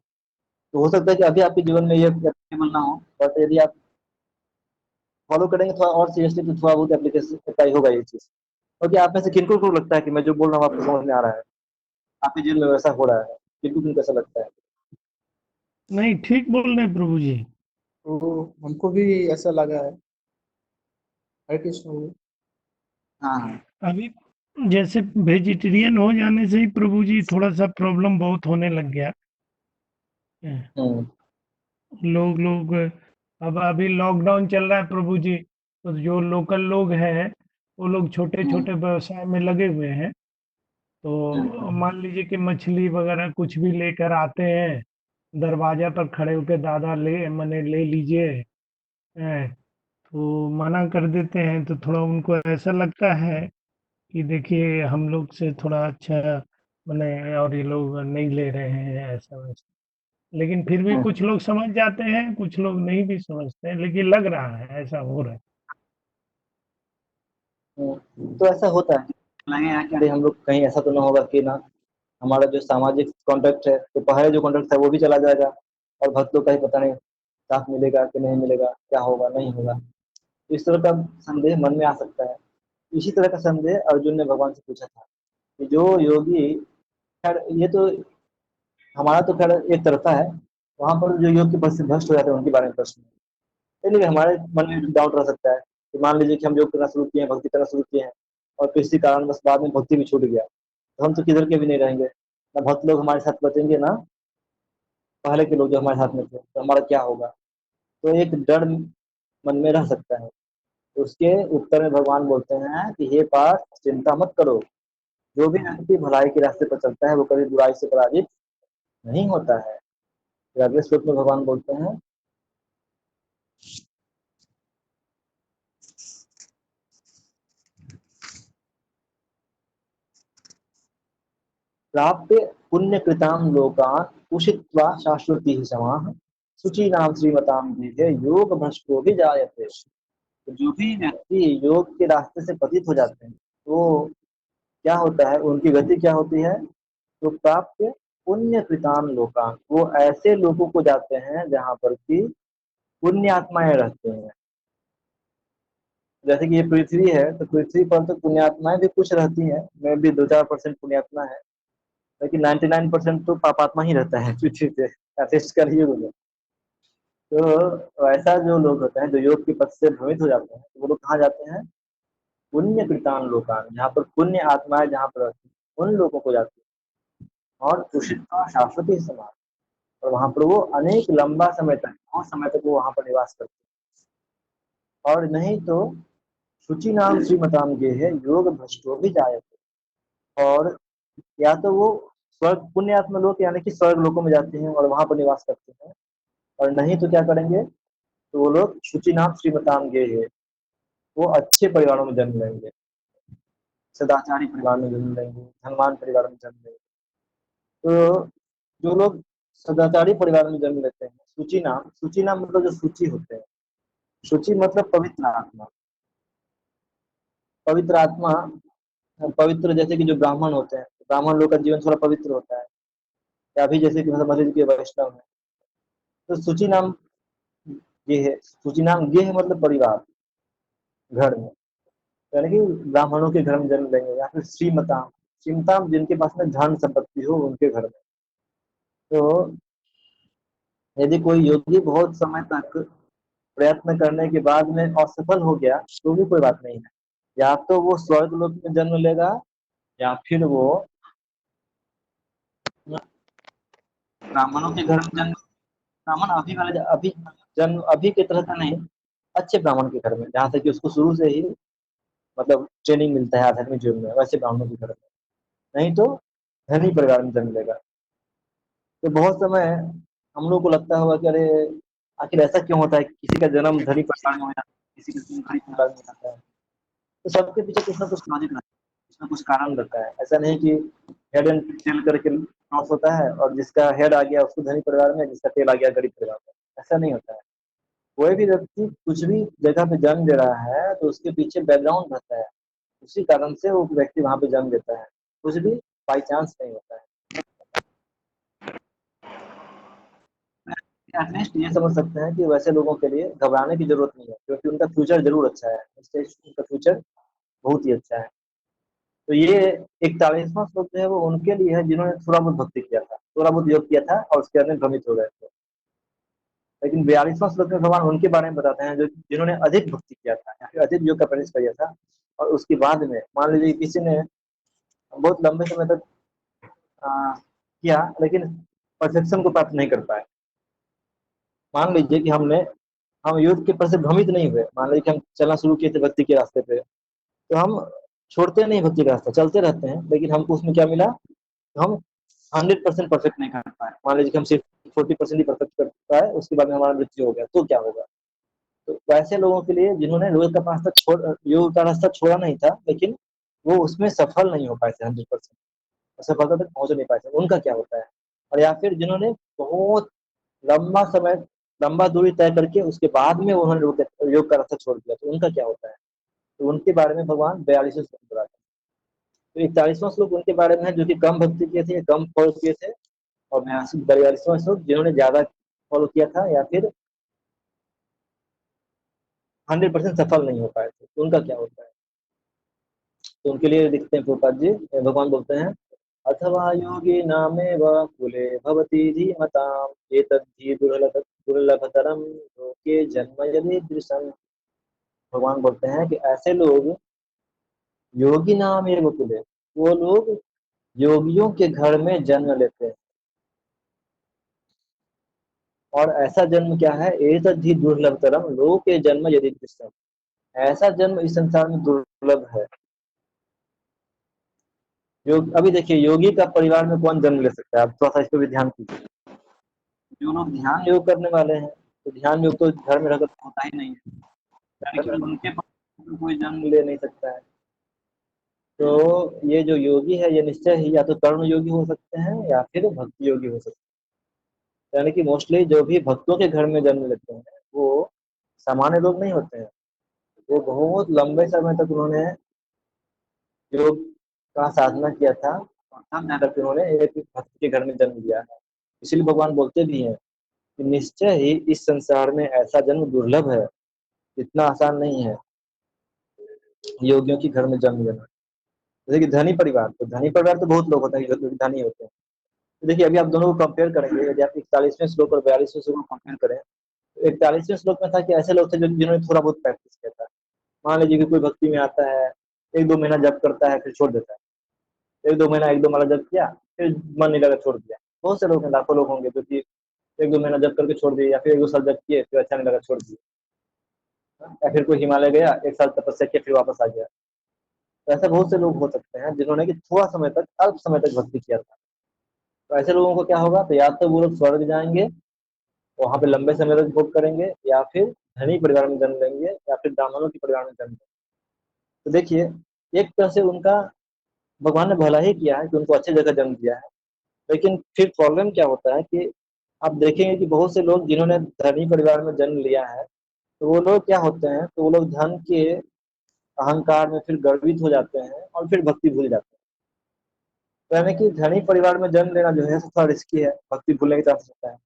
तो हो सकता है कि अभी आपके जीवन में ये एप्लीकेबल ना हो, बट यदि आप फॉलो करेंगे थोड़ा और सीरियसली तो थोड़ा बहुत एप्लीकेशन अप्लाई होगा ये चीज। क्योंकि आप में से किनको को लगता है कि मैं जो बोल रहा हूँ आपको समझ में आ रहा है, आपके जीवन में वैसा हो रहा है, किनको किनको कैसा लगता है?
नहीं, ठीक बोल रहे हैं प्रभु जी।
तो हमको भी ऐसा लगा है। हरे कृष्ण प्रभु।
हाँ हाँ।
अभी जैसे वेजिटेरियन हो जाने से ही प्रभु जी थोड़ा सा प्रॉब्लम बहुत होने लग गया है।
हम्म
लोग लोग अब अभी लॉकडाउन चल रहा है प्रभु जी, तो जो लोकल लोग हैं वो लोग छोटे
हम्म
छोटे व्यवसाय में लगे हुए हैं। तो
हम्म
मान लीजिए कि मछली वगैरह कुछ भी लेकर आते हैं, दरवाजा पर खड़े होकर दादा ले मने ले लीजिए, हैं, तो मना कर देते हैं। तो थोड़ा उनको ऐसा लगता है कि देखिए हम लोग से थोड़ा अच्छा मने और ये लोग नहीं ले रहे हैं ऐसा वैसा। लेकिन फिर भी
हम्म
कुछ लोग समझ जाते हैं, कुछ लोग नहीं भी समझते हैं, लेकिन लग रहा है ऐसा हो रहा है।
तो ऐसा होता है, लगे हैं कि अरे हम लोग कहीं ऐसा तो ना होगा कि ना हमारा जो सामाजिक कॉन्ट्रैक्ट है, तो पहले जो कॉन्ट्रैक्ट है वो भी चला जाएगा और भक्तों का ही पता नहीं साथ मिलेगा कि नहीं मिलेगा, क्या होगा नहीं होगा। तो इस तरह का संदेह मन में आ सकता है। इसी तरह का संदेह अर्जुन ने भगवान से पूछा था कि जो योगी, खैर ये तो हमारा तो खैर एक तरफा है, वहां पर जो योग के पद से भ्रष्ट हो जाते हैं उनके बारे में प्रश्न है। लेकिन हमारे मन में डाउट रह सकता है कि मान लीजिए कि हम योग करना शुरू किए हैं, भक्ति करना शुरू किए हैं और किसी कारण बस बाद में भक्ति भी छूट गया, तो हम तो किधर के भी नहीं रहेंगे, ना भक्त लोग हमारे साथ बचेंगे ना पहले के लोग जो हमारे साथ में थे, तो हमारा क्या होगा। तो एक डर मन में रह सकता है। तो उसके उत्तर में भगवान बोलते हैं कि हे पार्थ चिंता मत करो, जो भी व्यक्ति भलाई के रास्ते पर चलता है वो कभी बुराई से पराजित नहीं होता है। फिर अगले श्लोक में भगवान बोलते हैं प्राप्य पुण्य कृताम लोकान उषित्वा शाश्वती समाह शुचि नाम श्रीमताम दीघे योग भ्रष्टो भी जायते। तो जो भी व्यक्ति योग के रास्ते से पतित हो जाते हैं तो क्या होता है, उनकी गति क्या होती है, तो प्राप्त पुण्य कृतान लोकान, वो ऐसे लोगों को जाते हैं जहां पर कि पुण्य आत्माएं रहते हैं। जैसे कि ये पृथ्वी है तो पृथ्वी पर तो पुण्यात्माएं भी कुछ रहती हैं, में भी 2-4% पुण्यात्मा है, लेकिन 99% तो पापात्मा ही रहता है पृथ्वी पे, टेस्ट करिए वो लोग। तो ऐसा जो लोग होते हैं जो योग के पथ से भ्रमित हो जाते हैं तो वो लोग कहाँ जाते हैं, पुण्य कृतान लोकान, जहाँ पर पुण्य आत्माएं जहाँ पर रहती हैं उन लोगों को जाती है। और उषित्वा शाश्वती समाज, और वहां पर वो अनेक लंबा समय तक, बहुत समय तक वो वहां पर निवास करते हैं। और नहीं तो शुचि नाम श्रीमताम गेहे योग भ्रष्टो भी जायते। और या तो वो स्वर्ग पुण्य आत्मा लोक यानी कि स्वर्ग लोकों में जाते हैं और वहां पर निवास करते हैं, और नहीं तो क्या करेंगे, तो वो लोग शुचि नाम श्रीमताम गेहे, वो अच्छे परिवारों में जन्म लेंगे, सदाचारी परिवार में जन्म लेंगे, धनवान परिवार में जन्म लेंगे। तो जो लोग सदाचारी परिवार में जन्म लेते हैं, सूची नाम मतलब जो सूची होते हैं, सूची मतलब पवित्र आत्मा, पवित्र आत्मा, पवित्र जैसे कि जो ब्राह्मण होते हैं, ब्राह्मण लोग का जीवन थोड़ा पवित्र होता है, या भी जैसे कि समझ लीजिए कि वैष्णव है, तो सूची नाम ये है, सूची नाम ये है मतलब परिवार, घर में, यानी कि ब्राह्मणों के घर में जन्म लेंगे, या फिर श्रीमताम, श्रीमताम जिनके पास में धन संपत्ति हो उनके घर में। तो यदि कोई योगी बहुत समय तक प्रयत्न करने के बाद में असफल हो गया तो भी कोई बात नहीं है, या तो वो स्वर्ग लोक में जन्म लेगा, या फिर वो ब्राह्मणों के घर में जन्म, ब्राह्मण अभी जन्म अभी के तरह का नहीं, अच्छे ब्राह्मण के घर में, जहाँ से कि उसको शुरू से ही मतलब ट्रेनिंग मिलता है आध्यात्मिक जीवन में, वैसे ब्राह्मणों के घर में। नहीं तो धनी परिवार में जन्म लेगा। तो बहुत समय हम लोग को लगता होगा कि अरे आखिर ऐसा क्यों होता है कि किसी का जन्म धनी परिवार में हो जाता है, किसी का जन्म गरीब परिवार में हो जाता है। तो सबके पीछे कुछ ना कुछ लॉजिक रहता है, कुछ ना कुछ कारण रहता है। ऐसा नहीं कि हेड एंड टेल करके क्रॉस होता है और जिसका हेड आ गया उसको धनी परिवार में, जिसका टेल आ गया गरीब परिवार में, ऐसा नहीं होता है। कोई भी व्यक्ति कुछ भी जगह पे जन्म ले रहा है तो उसके पीछे बैकग्राउंड रहता है, उसी कारण से वो व्यक्ति वहां पे जन्म लेता है, कुछ भी बाई चांस नहीं होता है। एटलीस्ट ये समझ सकते हैं कि वैसे लोगों के लिए घबराने की जरूरत नहीं है, क्योंकि उनका फ्यूचर जरूर अच्छा है, उनका फ्यूचर बहुत ही अच्छा है। तो ये 41वां श्लोक जो है वो उनके लिए है जिन्होंने थोड़ा बहुत भक्ति किया था, थोड़ा बहुत योग किया था और उसके अंदर भ्रमित हो गए थे। लेकिन 42वां श्लोक में भगवान उनके बारे में बताते हैं जो जिन्होंने अधिक भक्ति किया था या फिर अधिक योग का प्रयास किया था, और उसके बाद में मान लीजिए किसी ने बहुत लंबे समय तक किया लेकिन परफेक्शन को प्राप्त नहीं कर पाए। मान लीजिए कि हम योग के पर से भ्रमित नहीं हुए, मान लीजिए कि हम चलना शुरू किए थे भक्ति के रास्ते पे, तो हम छोड़ते नहीं भक्ति का रास्ता, चलते रहते हैं, लेकिन हमको उसमें क्या मिला, हम 100% परफेक्ट नहीं कर पाए। मान लीजिए कि हम सिर्फ 40% ही परफेक्ट कर पाए, उसके बाद में हमारा मृत्यु हो गया, तो क्या होगा। तो वैसे लोगों के लिए जिन्होंने योग का रास्ता छोड़ा नहीं था, लेकिन वो उसमें सफल नहीं हो पाए थे 100%, सफलता तक पहुंच नहीं पाए थे, उनका क्या होता है। और या फिर जिन्होंने बहुत लंबा समय, लंबा दूरी तय करके उसके बाद में उन्होंने योग का रास्ता छोड़ दिया, तो उनका क्या होता है। तो उनके बारे में भगवान 42वें श्लोक में बताते हैं। तो 41वां श्लोक उनके बारे में है जो कि कम भक्ति किए थे, कम फॉलो किए थे, और 42वां श्लोक जिन्होंने ज्यादा फॉलो किया था या फिर 100% सफल नहीं हो पाए थे, तो उनका क्या होता है। तो उनके लिए लिखते हैं प्रभुपाद जी, भगवान बोलते हैं, अथवा योगी नामे व कुले भवती धीमताम एतद्धि दुर्लभतरम लोके जन्म यदि दृशम। भगवान बोलते हैं कि ऐसे लोग योगी नाम एवं कुले, वो लोग योगियों के घर में जन्म लेते हैं। और ऐसा जन्म क्या है, एतद्धि दुर्लभतरम लोके जन्म यदि दृश्यम, ऐसा जन्म इस संसार में दुर्लभ है। योग अभी देखिए योगी का परिवार में कौन जन्म ले सकता है, आप थोड़ा सा इस पर भी ध्यान कीजिए। जो लोग ध्यान योग करने वाले हैं, तो ध्यान योग तो घर में रहकर होता ही नहीं है, यानी कि उनके पास तो कोई जन्म ले नहीं सकता है। तो ये जो योगी है ये निश्चय ही या तो कर्म योगी हो सकते हैं या फिर भक्ति योगी हो सकते हैं। यानी कि मोस्टली जो भी भक्तों के घर में जन्म लेते हैं वो सामान्य लोग नहीं होते हैं, वो बहुत लंबे समय तक उन्होंने योग का साधना किया था और तब जाकर उन्होंने एक भक्त के घर में जन्म लिया है। इसलिए भगवान बोलते भी हैं कि निश्चय ही इस संसार में ऐसा जन्म दुर्लभ है, इतना आसान नहीं है योगियों के घर में जन्म लेना। जैसे कि धनी परिवार, तो धनी परिवार तो बहुत लोग होते हैं जो धनी होते हैं। तो देखिए अभी आप दोनों को कंपेयर करेंगे, यदि आप 41वें श्लोक और 42वें श्लोक को कंपेयर करें, तो 41वें श्लोक में था कि ऐसे लोग थे जिन्होंने थोड़ा बहुत प्रैक्टिस किया था। मान लीजिए कि कोई भक्ति में आता है, 1-2 महीना जप करता है फिर छोड़ देता है, 1-2 महीना 1-2 माला जप किया फिर मन नहीं लगा छोड़ दिया। बहुत से लोग हैं, लाखों लोग होंगे जो कि 1-2 महीना जप करके छोड़ दिए, या फिर 1-2 साल जप किए फिर अच्छा नहीं लगा छोड़ दिए। या फिर कोई हिमालय गया, 1 साल तपस्या किया, फिर वापस आ गया। तो ऐसे बहुत से लोग हो सकते हैं जिन्होंने कि थोड़ा समय तक, अल्प समय तक भक्ति किया था। तो ऐसे लोगों को क्या होगा, तो या तो वो लोग स्वर्ग जाएंगे, वहां पे लंबे समय तक भोग करेंगे, या फिर धनी परिवार में जन्म लेंगे, या फिर ब्राह्मणों के परिवार में जन्म लेंगे। तो देखिए, एक तरह से उनका भगवान ने भला ही किया है कि उनको अच्छी जगह जन्म दिया है। लेकिन फिर प्रॉब्लम क्या होता है कि आप देखेंगे कि बहुत से लोग जिन्होंने धनी परिवार में जन्म लिया है, तो वो लोग क्या होते हैं, तो वो लोग धन के अहंकार में फिर गर्वित हो जाते हैं और फिर भक्ति भूल जाते हैं। तो यानी कि धनी परिवार में जन्म लेना जो है थोड़ा रिस्की है, भक्ति भूलने के चांस होता है।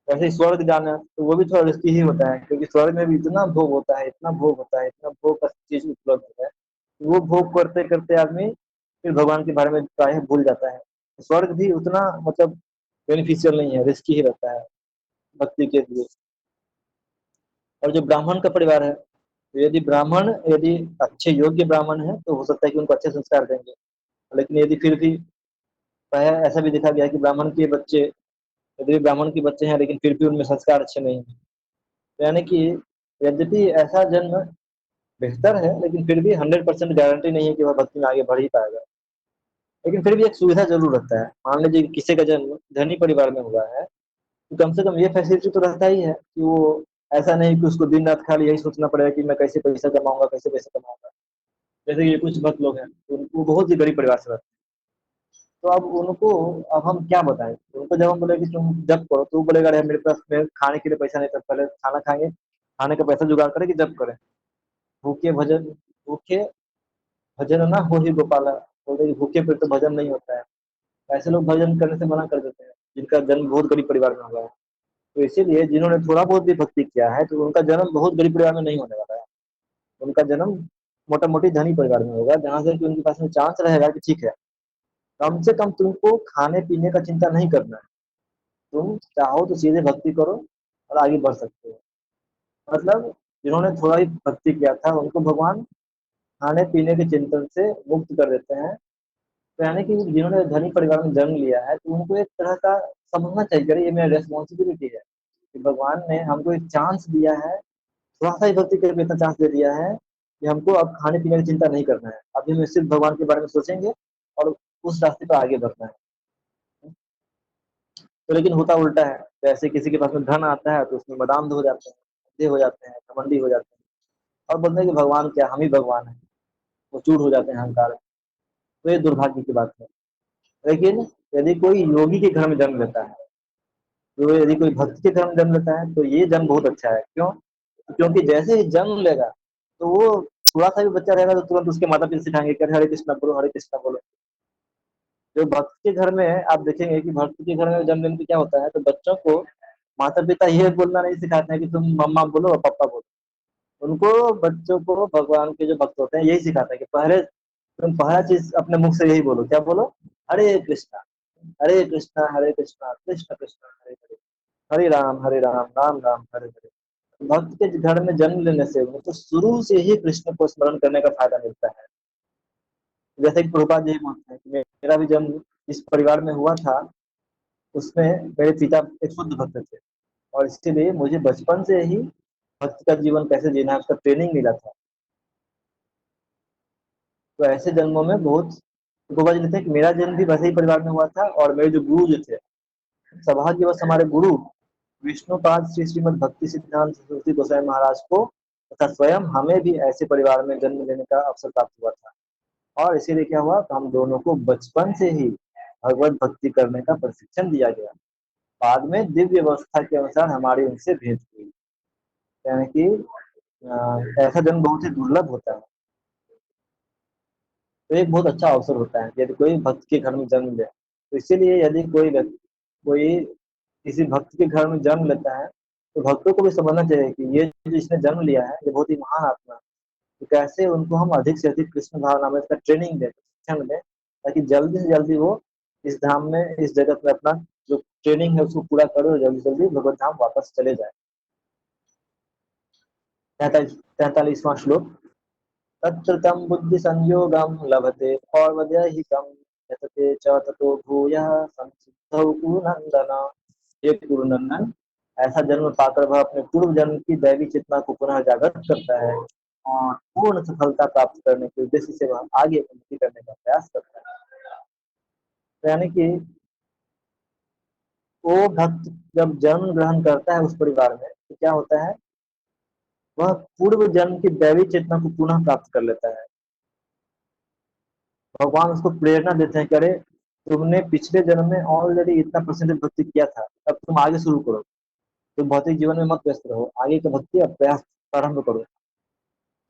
वैसे ही स्वर्ग जाना तो वो भी थोड़ा रिस्की ही होता है, क्योंकि स्वर्ग में भी इतना भोग होता है, इतना भोग होता है, इतना भोग का चीज उपलब्ध है, वो भोग करते करते आदमी फिर भगवान के बारे में प्रायः भूल जाता है। स्वर्ग भी उतना मतलब बेनिफिशियल नहीं है, रिस्की ही रहता है भक्ति के लिए। और जो ब्राह्मण का परिवार है, तो यदि अच्छे योग्य ब्राह्मण है तो हो सकता है कि उनको अच्छे संस्कार देंगे। लेकिन यदि फिर भी प्रायः ऐसा भी देखा गया है कि यदि ब्राह्मण के बच्चे हैं लेकिन फिर भी उनमें संस्कार अच्छे नहीं हैं, तो यानी कि यद्यपि ऐसा जन्म बेहतर है, लेकिन फिर भी 100% गारंटी नहीं है कि वह भक्ति में आगे बढ़ ही पाएगा। लेकिन फिर भी एक सुविधा जरूर रहता है। मान लीजिए कि किसी का जन्म धनी परिवार में हुआ है, तो कम से कम ये फैसिलिटी तो रहता ही है कि वो ऐसा नहीं कि उसको दिन रात खाली यही सोचना पड़ेगा कि मैं कैसे पैसा कमाऊंगा, कैसे पैसा कमाऊंगा। जैसे ये कुछ भक्त लोग हैं, तो उनको बहुत ही गरीब परिवार से रहते हैं। तो अब हम क्या बताएं उनको, जब हम बोले कि तुम जब करो, तो वो बोलेगा अरे मेरे पास में खाने के लिए पैसा नहीं था, पहले खाना खाएंगे, खाने का पैसा जुगाड़ करें कि जब करें। भूखे भजन भूखे भजन ना हो ही गोपाला, बोलते हैं कि भूखे पेट तो भजन नहीं होता है। ऐसे लोग भजन करने से मना कर देते हैं जिनका जन्म बहुत गरीब परिवार में हुआ है। तो इसीलिए जिन्होंने थोड़ा बहुत भी भक्ति किया है, तो उनका जन्म बहुत गरीब परिवार में नहीं होने वाला है। उनका जन्म मोटा मोटी धनी परिवार में होगा, जहां से कि उनके पास में चांस रहेगा कि ठीक है, कम से कम तुमको खाने पीने का चिंता नहीं करना है, तुम चाहो तो सीधे भक्ति करो और आगे बढ़ सकते हो। मतलब जिन्होंने थोड़ा ही भक्ति किया था उनको भगवान खाने पीने के चिंतन से मुक्त कर देते हैं। तो यानी कि जिन्होंने धनी परिवार में जन्म लिया है, तो उनको एक तरह का समझना चाहिए कि अरे ये मेरा रेस्पॉन्सिबिलिटी है कि भगवान ने हमको एक चांस दिया है, थोड़ा सा ही भक्ति करके इतना चांस दे दिया है कि हमको अब खाने पीने की चिंता नहीं करना है। अभी हमें सिर्फ भगवान के बारे में सोचेंगे और उस रास्ते पर आगे बढ़ना है। तो लेकिन होता उल्टा है, जैसे किसी के पास में धन आता है तो उसमें मदान्ध हो जाते हैं, अंधे हो जाते हैं, घमंडी हो जाते हैं, और बोलते हैं कि भगवान क्या, हम ही भगवान है। वो चूर हो जाते हैं अहंकार में। तो ये दुर्भाग्य की बात है। लेकिन यदि कोई योगी के घर में जन्म लेता है, तो यदि कोई भक्त के घर में जन्म लेता है, तो ये जन्म बहुत अच्छा है। क्यों? क्योंकि जैसे ही जन्म लेगा, तो वो थोड़ा सा भी बच्चा रहेगा तो तुरंत उसके माता पिता सिखाएंगे कि हरे कृष्णा बोलो, हरे कृष्णा बोलो। जो भक्त के घर में आप देखेंगे कि भक्त के घर में जन्म लेने पे क्या होता है, तो बच्चों को माता पिता ये बोलना नहीं सिखाते हैं कि तुम मम्मा बोलो और पापा बोलो। उनको बच्चों को भगवान के जो भक्त होते हैं यही सिखाते हैं कि तुम पहला चीज अपने मुख से यही बोलो, क्या बोलो? हरे कृष्णा, हरे कृष्णा, हरे कृष्णा, कृष्ण कृष्ण हरे हरे, हरे राम, राम राम हरे हरे। भक्त के घर में जन्म लेने से उनको शुरू से ही कृष्ण को स्मरण करने का फायदा मिलता है। जैसे कि प्रभुपाद जी बोलते हैं कि मेरा भी जन्म जिस परिवार में हुआ था, उसमें मेरे पिता एक शुद्ध भक्त थे, और इसीलिए मुझे बचपन से ही भक्त का जीवन कैसे जीना है उसका ट्रेनिंग मिला था। तो ऐसे जन्मों में बहुत गोपाल जी लिखते हैं कि मेरा जन्म भी वैसे ही परिवार में हुआ था, और मेरे जो गुरु जो थे, सौभाग्यवश हमारे गुरु विष्णुपाद श्री श्रीमद भक्ति सिद्धांत सरस्वती गोसाई महाराज को तथा स्वयं हमें भी ऐसे परिवार में जन्म लेने का अवसर प्राप्त हुआ था। और इसीलिए क्या हुआ, तो हम दोनों को बचपन से ही भगवत भक्ति करने का प्रशिक्षण दिया गया। बाद में दिव्य व्यवस्था के अनुसार हमारी उनसे भेंट हुई। यानी कि ऐसा जन्म बहुत ही दुर्लभ होता है। तो एक बहुत अच्छा अवसर होता है यदि कोई भक्त के घर में जन्म ले। तो इसीलिए यदि कोई किसी भक्त के घर में जन्म लेता है, तो भक्तों को भी समझना चाहिए कि ये जिसने जन्म लिया है ये बहुत ही महान आत्मा है। तो कैसे उनको हम अधिक से अधिक कृष्ण भावना में इसका ट्रेनिंग दें, प्रशिक्षण दें, ताकि जल्दी से जल्दी वो इस धाम में, इस जगत में अपना जो ट्रेनिंग है उसको पूरा करे और जल्दी से जल्दी भगवत धाम वापस चले जाए। 43वां श्लोक। तत्र तं बुद्धि संयोगम लभते पौर्वदेहिकम यतते च ततो भूयः संसिद्धौ कुरुनंदन। ये कुरुनंदन, ऐसा जन्म पाकर वह अपने पूर्व जन्म की दैवी चेतना को पुनः जागृत करता है और पूर्ण सफलता प्राप्त करने के उद्देश्य से वह आगे उन्नति करने का प्रयास करता है। तो यानी कि वो भक्त जब जन्म ग्रहण करता है उस परिवार में तो क्या होता है, वह पूर्व जन्म की दैवी चेतना को पुनः प्राप्त कर लेता है। भगवान उसको प्रेरणा देते हैं कि अरे तुमने पिछले जन्म में ऑलरेडी इतना परसेंटेज भक्ति किया था, अब तुम आगे शुरू करो, तुम भौतिक जीवन में मत व्यस्त रहो, आगे का भक्ति अब प्रयास प्रारंभ करो।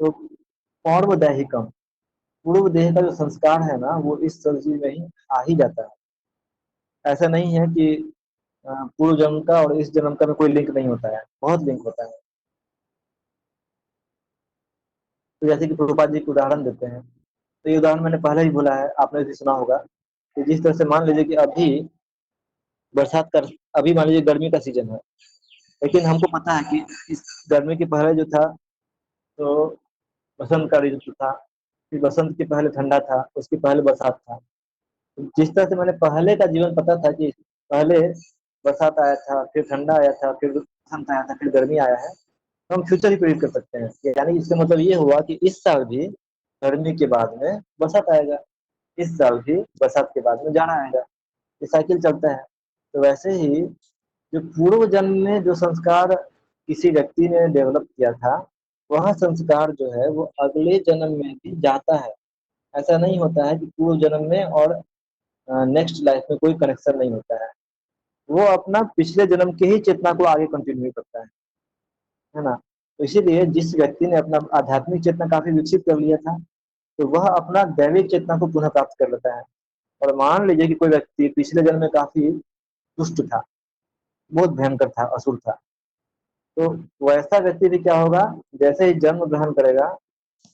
तो पूर्व दैहिकम, पूर्व देह का जो संस्कार है ना वो इस शरीर में ही आ ही जाता है। ऐसा नहीं है कि पूर्व जन्म का और इस जन्म का में कोई लिंक नहीं होता है, बहुत लिंक होता है। तो जैसे कि प्रभुपाद जी को उदाहरण देते हैं, तो ये उदाहरण मैंने पहले ही बोला है, आपने भी सुना होगा कि जिस तरह से मान लीजिए कि अभी बरसात का, अभी मान लीजिए गर्मी का सीजन है, लेकिन हमको पता है कि इस गर्मी के पहले जो था तो बसंत का ऋतु था, फिर बसंत के पहले ठंडा था, उसके पहले बरसात था। तो जिस तरह से मैंने पहले का जीवन पता था कि पहले बरसात आया था, फिर ठंडा आया था, फिर बसंत आया था, फिर गर्मी आया है, तो हम फ्यूचर ही प्रेडिक्ट कर सकते हैं। यानी इसका मतलब ये हुआ कि इस साल भी गर्मी के बाद में बरसात आएगा, इस साल भी बरसात के बाद में जाड़ा आएगा, ये साइकिल चलता है। तो वैसे ही जो पूर्व जन्म में जो संस्कार किसी व्यक्ति ने डेवलप किया था, वह संस्कार जो है वो अगले जन्म में भी जाता है। ऐसा नहीं होता है कि पूर्व जन्म में और नेक्स्ट लाइफ में कोई कनेक्शन नहीं होता है, वो अपना पिछले जन्म के ही चेतना को आगे कंटिन्यू करता है ना। तो इसीलिए जिस व्यक्ति ने अपना आध्यात्मिक चेतना काफी विकसित कर लिया था, तो वह अपना दैविक चेतना को पुनः प्राप्त कर लेता है। और मान लीजिए कि कोई व्यक्ति पिछले जन्म में काफी दुष्ट था, बहुत भयंकर था, असुर था, तो वैसा व्यक्ति भी क्या होगा, जैसे ही जन्म ग्रहण करेगा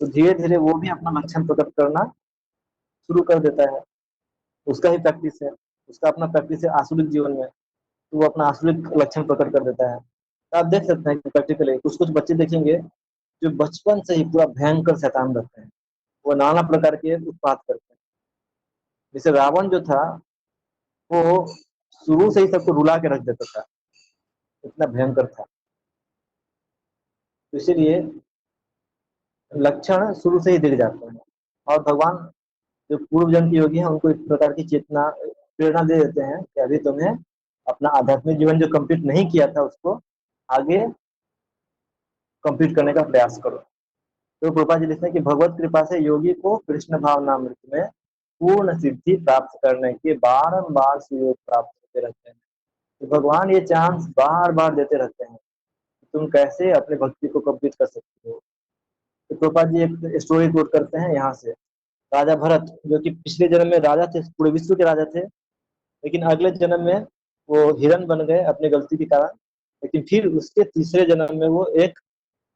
तो धीरे धीरे वो भी अपना लक्षण प्रकट करना शुरू कर देता है। उसका ही प्रैक्टिस है, उसका अपना प्रैक्टिस है आसुरिक जीवन में, तो वो अपना आसुरिक लक्षण प्रकट कर देता है। तो आप देख सकते हैं कि प्रैक्टिकली कुछ कुछ बच्चे देखेंगे जो बचपन से ही पूरा भयंकर शैतान रहते हैं, वो नाना प्रकार के उत्पात करते हैं। जैसे रावण जो था वो शुरू से ही सबको रुला के रख देता था, इतना भयंकर था। तो इसीलिए लक्षण शुरू से ही दिख जाते हैं। और भगवान जो पूर्व जन्म के योगी हैं उनको इस प्रकार की चेतना प्रेरणा दे देते हैं कि अभी तुम्हें अपना आध्यात्मिक जीवन जो कंप्लीट नहीं किया था उसको आगे कंप्लीट करने का प्रयास करो। तो प्रभुपाद जी लिखते हैं कि भगवत कृपा से योगी को कृष्ण भावनामृत में पूर्ण सिद्धि प्राप्त करने के बारंबार सुयोग प्राप्त होते रहते हैं। तो भगवान ये चांस बार बार देते रहते हैं कि तुम कैसे अपने भक्ति को कंप्लीट कर सकते हो। तो प्रभुपाद जी एक स्टोरी कोट करते हैं यहाँ से। राजा भरत जो कि पिछले जन्म में राजा थे, पूरे विश्व के राजा थे, लेकिन अगले जन्म में वो हिरण बन गए अपनी गलती के कारण। लेकिन फिर उसके तीसरे जन्म में वो एक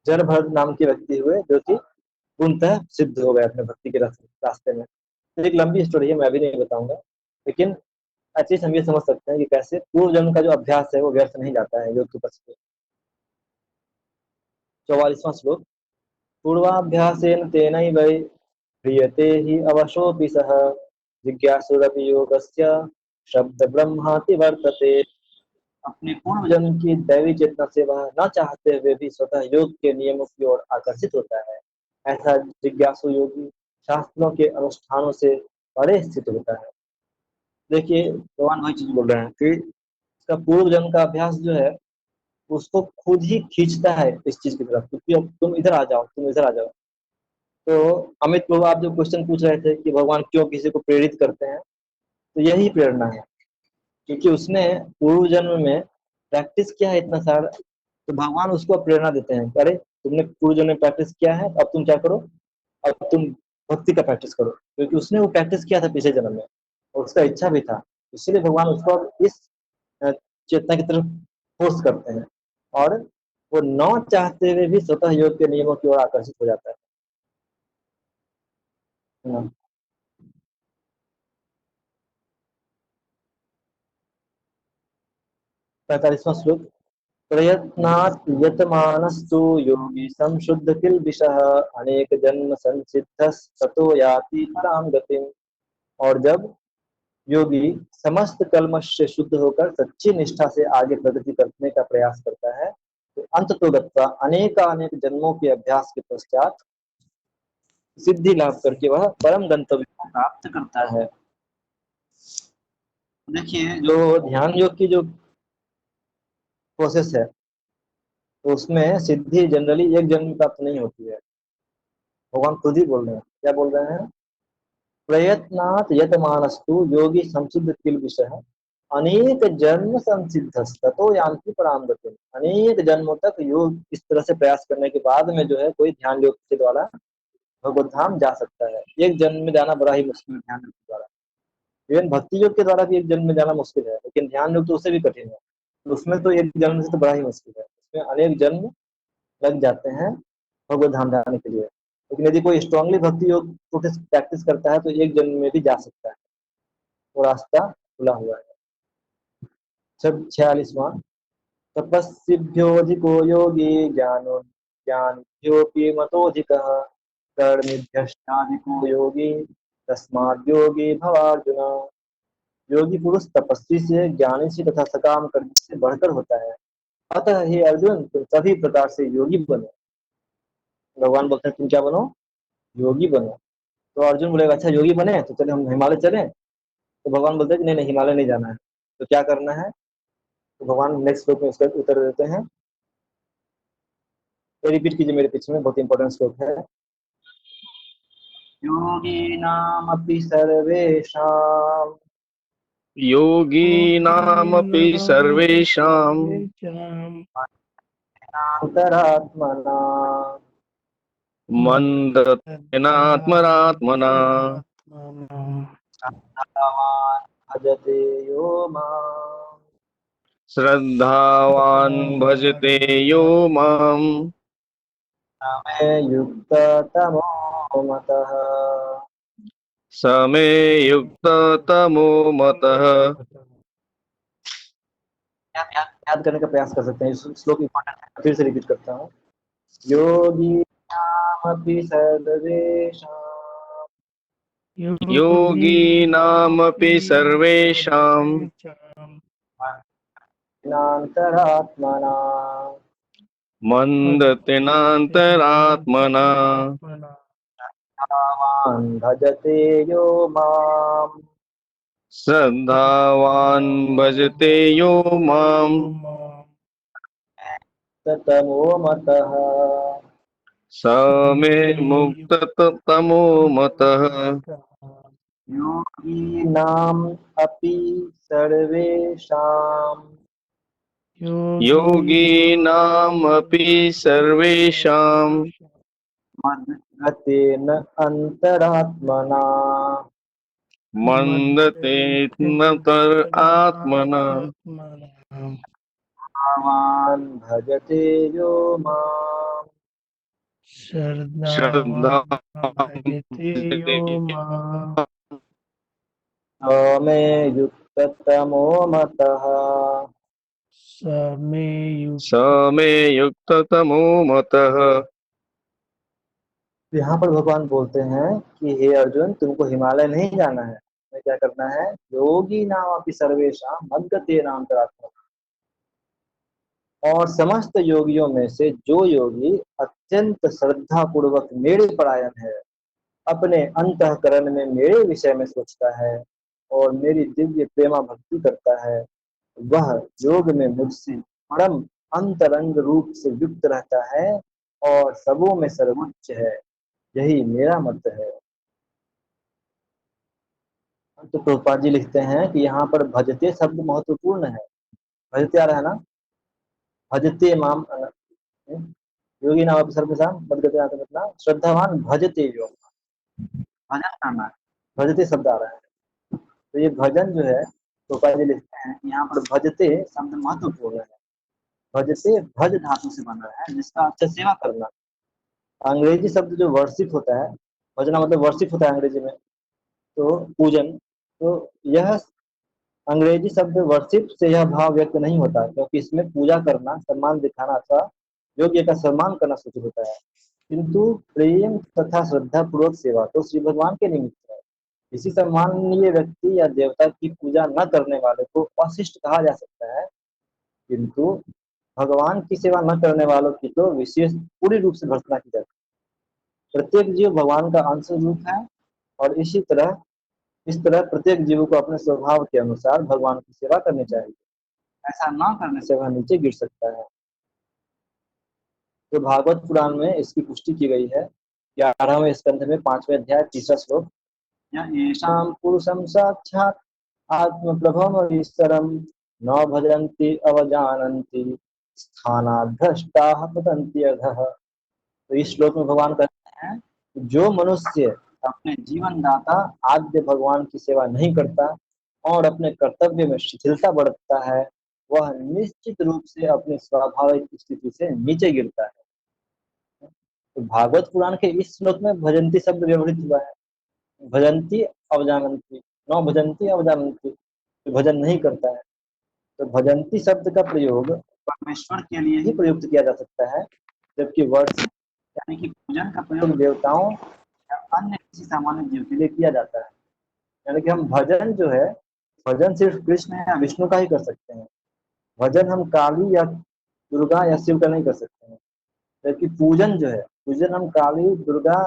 जन भरत नाम के व्यक्ति हुए जो कि पूर्णतः सिद्ध हो गए अपने भक्ति के रास्ते में। तो एक लंबी स्टोरी है, मैं अभी नहीं बताऊंगा, लेकिन एटलीस्ट हम ये समझ सकते हैं कि कैसे पूर्व जन्म का जो अभ्यास है वो व्यर्थ नहीं जाता है योग के पक्ष में। 44वां श्लोक। पूर्वाभ्यासेन तेनैव ह्रियते हि अवशोऽपि सः जिज्ञासुरपि योगस्य शब्द ब्रह्माति वर्तते। अपने पूर्व जन्म की दैवी चेतना से वह न चाहते हुए भी स्वतः योग के नियमों की ओर आकर्षित होता है। ऐसा जिज्ञासु योगी शास्त्रों के अनुष्ठानों से परे स्थित होता है। देखिए भगवान वही चीज बोल रहे हैं कि इसका पूर्व जन्म का अभ्यास जो है उसको खुद ही खींचता है इस चीज की तरफ, क्योंकि अब तुम इधर आ जाओ, तुम इधर आ जाओ। तो अमित प्रभु आप जो क्वेश्चन पूछ रहे थे कि भगवान क्यों किसी को प्रेरित करते हैं, तो यही प्रेरणा है, क्योंकि उसने पूर्व जन्म में प्रैक्टिस किया है इतना सारा, तो भगवान उसको प्रेरणा देते हैं, अरे तुमने पूर्व जन्म में प्रैक्टिस किया है, अब तुम क्या करो, अब तुम भक्ति का प्रैक्टिस करो, क्योंकि उसने वो प्रैक्टिस किया था पिछले जन्म में और उसका इच्छा भी था। इसलिए भगवान उसको इस चेतना की तरफ फोर्स करते हैं और वो न चाहते हुए भी स्वतः योग के नियमों की ओर आकर्षित हो जाता है। 45वां श्लोक। प्रयत्नात् यतमानस्तु योगी संशुद्ध किल्बिषः अनेक जन्म संसिद्धः ततो याति पराम गतिम। और जब योगी समस्त कल्मश से शुद्ध होकर सच्ची निष्ठा से आगे प्रगति करने का प्रयास करता है, तो अंत तो गत्वा अनेक जन्मों के अभ्यास के पश्चात सिद्धि लाभ करके वह परम गंतव्य को प्राप्त करता है। देखिए, जो ध्यान योग की जो प्रोसेस है, तो उसमें सिद्धि जनरली एक जन्म में प्राप्त नहीं होती है। भगवान खुद ही बोल रहे हैं, क्या बोल रहे हैं? प्रयत्नात् यतमानस्तु योगी संसिद्ध किल विषय अनेक जन्म संसिद्धस्ततो यान्ति पराम गतिम्। अनेक जन्मों तक योग इस तरह से प्रयास करने के बाद में जो है कोई ध्यान योग के द्वारा भगवत धाम जा सकता है। एक जन्म में जाना बड़ा ही मुश्किल है ध्यान योग के द्वारा। इवन भक्ति योग के द्वारा भी एक जन्म में जाना मुश्किल है, लेकिन ध्यान योग तो उससे भी कठिन है। तो उसमें तो एक जन्म से तो बड़ा ही मुश्किल है, उसमें अनेक जन्म लग जाते हैं भगवत धाम जाने के लिए। लेकिन यदि कोई स्ट्रांगली भक्ति योग प्रैक्टिस करता है तो एक जन्म में भी जा सकता है, वो रास्ता खुला हुआ है। सब 46वां, तपस्विभ्योऽधिको योगी ज्ञानो ज्ञानिभ्योऽपि मतोऽधिकः कर्मिभ्यश्चाधिको योगी तस्माद् योगी भवार्जुन। योगी पुरुष तपस्वी से, ज्ञानी से तथा सकाम कर्मी से बढ़कर होता है। अतः हे अर्जुन, तुम सभी प्रकार से योगी बनो। भगवान बोलते हैं तुम क्या बनो? योगी बनो। तो अर्जुन बोलेगा अच्छा योगी बने तो चले हम हिमालय चलें। तो भगवान बोलते हैं कि नहीं नहीं, हिमालय नहीं जाना है। तो क्या करना है? तो भगवान नेक्स्ट श्लोक में उसका उत्तर देते हैं। तो रिपीट कीजिए मेरे पीछे में, बहुत इंपॉर्टेंट श्लोक है। योगीनामपि सर्वेषां
योगीनामपि
योगिनामपि
सर्वेषां
सर्वेषां अंतरात्मना
मन्दतेनात्मनात्मना
श्रद्धावान् भजते यो माम्
श्रद्धावान् भजते यो माम्
मे युक्ततमो मतः।
स मे युक्ततमो मतः।
याद करने का प्रयास कर सकते हैं, इस श्लोक इंपॉर्टेंट है, फिर से रिपीट करता हूँ। योगीनामपि सर्वेषां
योगीनामपि सर्वेषां
नान्तरात्मना
मन्दतेनान्तरात्मना
श्रद्धावान् भजते यो माम्
श्रद्धावान् भजते यो माम्
तमो मतः।
स मे मुक्ततमो मतः।
योगीनाम् अपि सर्वेषां
योगीनामपि सर्वेषां
मद्गतेन अन्तरात्मना
मन्दतेनान्तरात्मना
भावान् भजते यो माम्
श्रद्धावान् भजते
स मे युक्ततमो मतः।
स मे युक्ततमो मतः।
यहाँ पर भगवान बोलते हैं कि हे अर्जुन, तुमको हिमालय नहीं जाना है, तुम्हें क्या करना है? योगी नाम अपि सर्वेशा मद्गते नाम अंतरात्मा। और समस्त योगियों में से जो योगी अत्यंत श्रद्धा पूर्वक मेरे परायण है, अपने अंतःकरण में मेरे विषय में सोचता है और मेरी दिव्य प्रेमा भक्ति करता है, वह योग में मुझसे परम अंतरंग रूप से युक्त रहता है और सबों में सर्वोच्च है। यही मेरा मत है। तो प्रभुपाद जी लिखते हैं कि यहाँ पर भजते शब्द महत्वपूर्ण है। भजते आ रहा है ना? भजते माम योगी नाम सर्वसाम मदगते आत्मना श्रद्धावान भजते योग। भजन करना है, भजते शब्द आ रहा है। तो ये भजन जो है, प्रभुपाद जी लिखते हैं यहाँ पर भजते शब्द महत्वपूर्ण है। भजते भज धातु से बना है, जिसका अर्थ सेवा करना। अंग्रेजी शब्द जो वर्शिप होता है, भजना मतलब वर्शिप होता है अंग्रेजी में, तो पूजन। तो यह अंग्रेजी शब्द वर्शिप से यह भाव व्यक्त नहीं होता, क्योंकि इसमें पूजा करना, सम्मान दिखाना अथवा योग्य का सम्मान करना सूचित होता है, किंतु प्रेम तथा श्रद्धा पूर्वक सेवा तो श्री भगवान के निमित्त है। किसी सम्माननीय व्यक्ति या देवता की पूजा न करने वाले को अशिष्ट कहा जा सकता है, किंतु भगवान की सेवा न करने वालों की तो विशेष पूरी रूप से भर्त्सना की जाती है। प्रत्येक जीव भगवान का अंश रूप है और इस तरह प्रत्येक जीव को अपने स्वभाव के अनुसार भगवान की सेवा करनी चाहिए। ऐसा न करने से वह नीचे गिर सकता है। तो भागवत पुराण में इसकी पुष्टि की गई है। 11वें स्कंध में 5वें अध्याय 3रा श्लोक, येषां पुरुषं साक्षात् आत्मप्रभम ईश्वरम न भजन्ति अवजानन्ति स्थानाद्भ्रष्टाः पतन्ति अधः। तो इस श्लोक में भगवान कहते हैं कि जो मनुष्य अपने जीवन दाता आद्य भगवान की सेवा नहीं करता और अपने कर्तव्य में शिथिलता बरतता है, वह निश्चित रूप से अपनी स्वाभाविक स्थिति से नीचे गिरता है। तो भागवत पुराण के इस श्लोक में भजंती शब्द व्यवहृत हुआ है। भजंती अवजानंती, न भजंती अवजानंती, तो भजन नहीं करता है। तो भजंती शब्द का प्रयोग परमेश्वर के लिए ही प्रयुक्त किया जा सकता है, जबकि वर्षिप यानी कि पूजन का प्रयोग देवताओं या अन्य किसी सामान्य जीव के लिए किया जाता है। यानी कि हम भजन जो है, भजन सिर्फ कृष्ण या विष्णु का ही कर सकते हैं। भजन हम काली या दुर्गा या शिव का नहीं कर सकते हैं। जबकि पूजन जो है, पूजन हम काली, दुर्गा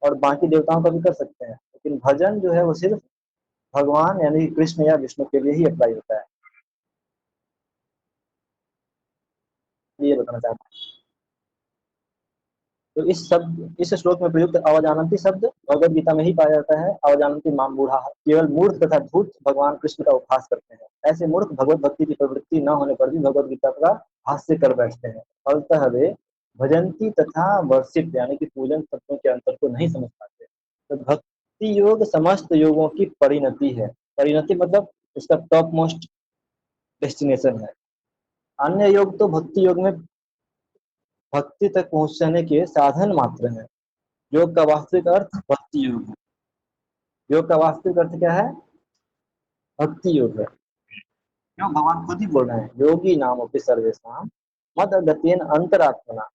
और बाकी देवताओं का भी कर सकते हैं, लेकिन भजन जो है वो सिर्फ भगवान यानी कृष्ण या विष्णु के लिए ही अप्लाई होता है। ये बताना चाहता हूँ। तो इस श्लोक में प्रयुक्त अवजानंती शब्द भगवद गीता में ही पाया जाता है। अवजानंती माम बूढ़ा, केवल मूर्ख तथा धूर्त भगवान कृष्ण का उपहास करते हैं। ऐसे मूर्ख भगवत भक्ति की प्रवृत्ति न होने पर भी भगवद गीता का हास्य कर बैठते हैं। फलतः वे भजंती तथा वर्षिप यानी कि पूजन शब्दों के अंतर को नहीं समझ पाते। तो भक्ति योग समस्त योगों की परिणति है। परिणति मतलब इसका टॉप मोस्ट डेस्टिनेशन है। अन्य योग तो भक्ति योग में भक्ति तक पहुंचने के साधन मात्र हैं। योग का वास्तविक अर्थ भक्ति योग है। योग का वास्तविक अर्थ क्या है? भक्ति योग है। क्यों? भगवान खुद ही बोल रहे हैं, योगी नाम अपि सर्वेषां मद गतेन अंतरात्मना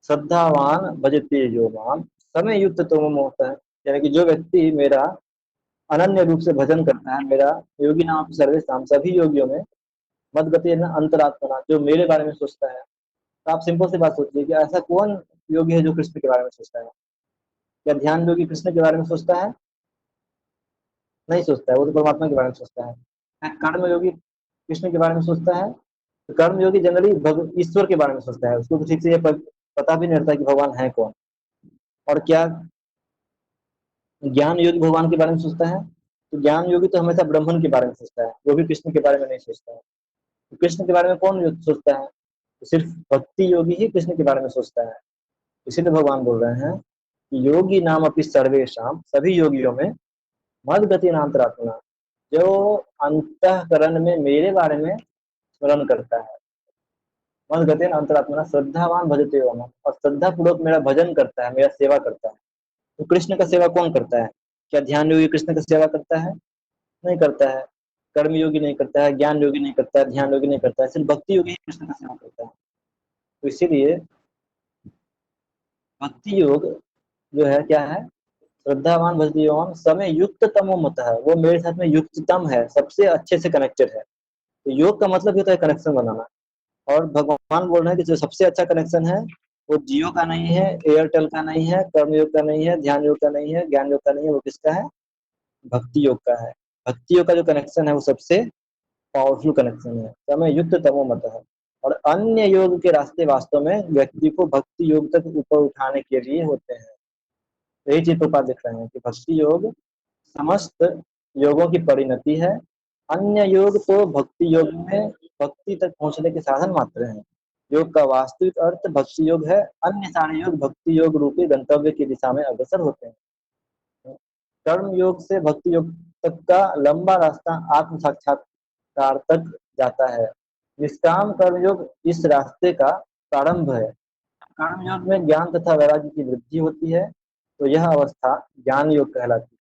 श्रद्धावान भजते यो माम समय युक्त तमो होता है। यानी कि जो व्यक्ति मेरा अनन्य रूप से भजन करता है, मेरा योगी नाम अपि सर्वेषां सभी योगियों में मद गतेन अंतरात्मना, जो मेरे बारे में सोचता है। तो आप सिंपल सी बात सोचिए कि ऐसा कौन योगी है जो कृष्ण के बारे में सोचता है? क्या ध्यान योगी कृष्ण के बारे में सोचता है? नहीं सोचता है, वो तो परमात्मा के बारे में सोचता है। क्या कर्म योगी कृष्ण के बारे में सोचता है? तो कर्म योगी जनरली ईश्वर के बारे में सोचता है। उसको तो ठीक से ये पता भी नहीं रहता कि भगवान है कौन। और क्या ज्ञान योगी भगवान के बारे में सोचता है? तो ज्ञान योगी तो हमेशा ब्रह्मन के बारे में सोचता है, वो भी कृष्ण के बारे में नहीं सोचता है। तो कृष्ण के बारे में कौन सोचता है? तो सिर्फ भक्ति योगी ही कृष्ण के बारे में सोचता है। इसीलिए भगवान बोल रहे हैं कि योगी नाम अपि सर्वेषां, सभी योगियों में मद गति नान्तरात्मना, जो अंतःकरण में मेरे बारे में स्मरण करता है। मद गति अंतरात्मना श्रद्धावान भजते हो, और श्रद्धा पूर्वक मेरा भजन करता है, मेरा सेवा करता है। तो कृष्ण का सेवा कौन करता है? क्या ध्यान योगी कृष्ण का सेवा करता है? नहीं करता है। कर्म योगी नहीं करता है, ज्ञान योगी नहीं करता है, ध्यान योगी नहीं करता है, सिर्फ भक्ति योगी ही कृष्ण का सेवा करता है। तो इसीलिए भक्ति योग जो है क्या है? श्रद्धावान भक्ति योग समय युक्त तमो मत है, वो मेरे साथ में युक्ततम है, सबसे अच्छे से कनेक्टेड है। तो योग का मतलब होता है कनेक्शन बनाना। और भगवान बोल रहे हैं कि जो सबसे अच्छा कनेक्शन है वो जियो का नहीं है, एयरटेल का नहीं है, कर्म योग का नहीं है, ध्यान योग का नहीं है, ज्ञान योग का नहीं है, वो किसका है? भक्ति योग का है। भक्ति योग का जो कनेक्शन है वो सबसे पावरफुल कनेक्शन है। समय युक्त तमो मत है। और अन्य योग के रास्ते वास्तव में व्यक्ति को भक्ति योग तक ऊपर उठाने के लिए होते हैं। यही चीज तो दिख रहे हैं कि भक्ति योग समस्त योगों की परिणति है। अन्य योग तो भक्ति योग में भक्ति तक पहुंचने के साधन मात्र हैं। योग का वास्तविक अर्थ भक्ति योग है। अन्य सारे योग भक्ति योग रूपी गंतव्य की दिशा में अग्रसर होते हैं। कर्म योग से भक्ति योग तक का लंबा रास्ता आत्म साक्षात्कार तक जाता है। निष्काम कर्म योग इस रास्ते का प्रारंभ है। कर्म योग में ज्ञान तथा वैराग्य की वृद्धि होती है, तो यह अवस्था ज्ञान योग कहलाती है।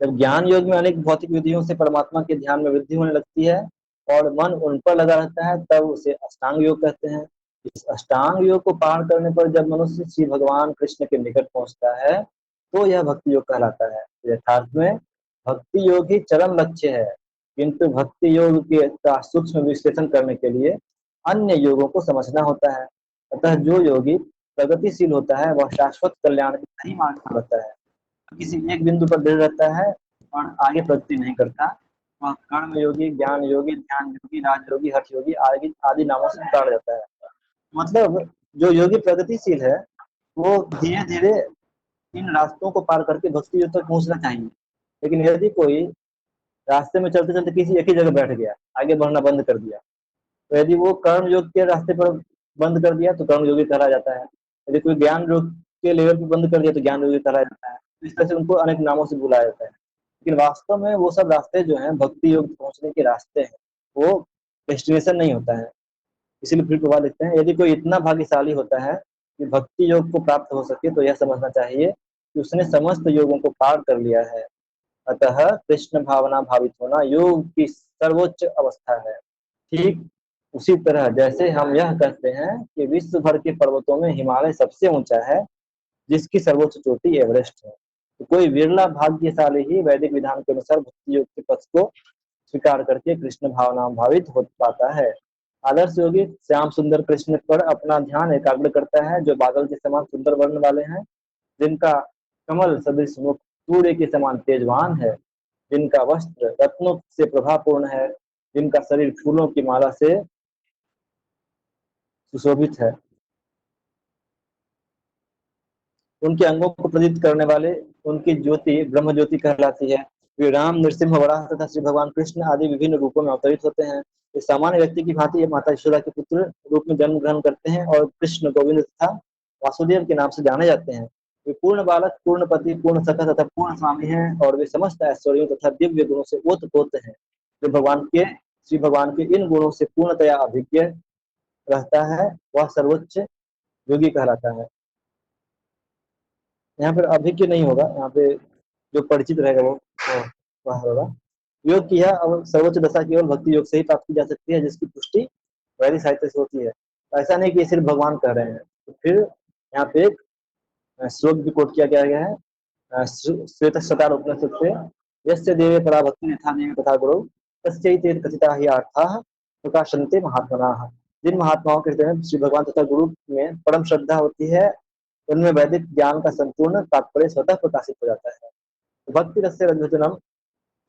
जब ज्ञान योग में अनेक भौतिक विधियों से परमात्मा के ध्यान में वृद्धि होने लगती है और मन उन पर लगा रहता है, तब उसे अष्टांग योग कहते हैं। इस अष्टांग योग को पार करने पर जब मनुष्य श्री भगवान कृष्ण के निकट पहुंचता है, तो यह भक्ति योग कहलाता है। यथार्थ में भक्ति योग ही चरम लक्ष्य है, किंतु भक्ति योग के का सूक्ष्म विश्लेषण करने के लिए अन्य योगों को समझना होता है। अतः जो योगी प्रगतिशील होता है वह शाश्वत कल्याण के सही मार्ग पर रहता है, किसी एक बिंदु पर दृढ़ रहता है और आगे प्रगति नहीं करता। वह कर्म योगी, ज्ञान योगी, ध्यान योगी, राज योगी, हठ योगी आदि आदि नामों से पुकार जाता है। मतलब जो योगी प्रगतिशील है वो धीरे धीरे इन रास्तों को पार करके भक्ति योग तक पहुंचना चाहिए। लेकिन यदि कोई रास्ते में चलते चलते किसी एक ही जगह बैठ गया, आगे बढ़ना बंद कर दिया, तो यदि वो कर्म योग के रास्ते पर बंद कर दिया तो कर्म योगी कहा जाता है। यदि कोई ज्ञान योग के लेवल पर बंद कर दिया तो ज्ञान योगी कहा जाता है। इस तरह से उनको अनेक नामों से बुलाया जाता है। लेकिन वास्तव में वो सब रास्ते जो हैं भक्ति योग पहुंचने के रास्ते हैं, वो डेस्टिनेशन नहीं होता है। इसीलिए फिर प्रभा लिखते हैं, यदि कोई इतना भाग्यशाली होता है कि भक्ति योग को प्राप्त हो सके तो यह समझना चाहिए कि उसने समस्त योगों को पार कर लिया है। अतः कृष्ण भावना भावित होना योग की सर्वोच्च अवस्था है। ठीक उसी तरह जैसे हम यह कहते हैं कि विश्व भर के पर्वतों में हिमालय सबसे ऊंचा है, जिसकी सर्वोच्च चोटी एवरेस्ट है, तो कोई विरला भाग्यशाली ही वैदिक विधान के अनुसार भक्ति योग के पथ को स्वीकार करके कृष्ण भावना भावित हो पाता है। आदर्श योगी श्याम सुंदर कृष्ण पर अपना ध्यान एकाग्र करता है, जो बादल के समान सुंदर वर्ण वाले हैं, जिनका कमल सदृश मुख सूर्य के समान तेजवान है, जिनका वस्त्र रत्नों से प्रभापूर्ण है, जिनका शरीर फूलों की माला से सुशोभित है, उनके अंगों को प्रदीप्त करने वाले उनकी ज्योति ब्रह्म ज्योति कहलाती है। वे राम, नृसिंह, वराह तथा श्री भगवान कृष्ण आदि विभिन्न रूपों में अवतरित होते हैं। वे सामान्य व्यक्ति की भांति ये माता यशोदा के पुत्र रूप में जन्म ग्रहण करते हैं और कृष्ण, गोविंद तथा वासुदेव के नाम से जाने जाते हैं। वे पूर्ण बालक, पूर्ण पति, पूर्ण सखा तथा पूर्ण स्वामी हैं और वे समस्त ऐश्वर्यों तथा दिव्य गुणों से ओतप्रोत हैं। जो श्री भगवान के इन गुणों से पूर्णतया अभिज्ञ रहता है वह सर्वोच्च योगी कहलाता है। यहाँ पर अभिज्ञ नहीं होगा, यहाँ पे जो परिचित रहेगा वह होगा। योग की यह सर्वोच्च दशा केवल भक्ति योग से ही प्राप्त की जा सकती है, जिसकी पुष्टि वैदिक साहित्य से होती है। ऐसा नहीं कि ये सिर्फ भगवान कह रहे हैं। तो फिर यहाँ पे एक श्लोक भी कोट किया गया है श्वेतशतार उपनिषद से, यस्य देवे परा भक्ति यथा देवी तथा गुरु तस्यै कथिता ही अर्थाः प्रकाशन्ते महात्मनाः। जिन महात्माओं के हृदय में श्री भगवान तथा गुरु में परम श्रद्धा होती है, उनमें वैदिक ज्ञान का संपूर्ण तात्पर्य स्वतः प्रकाशित हो जाता है। भक्ति रस्य रंजनम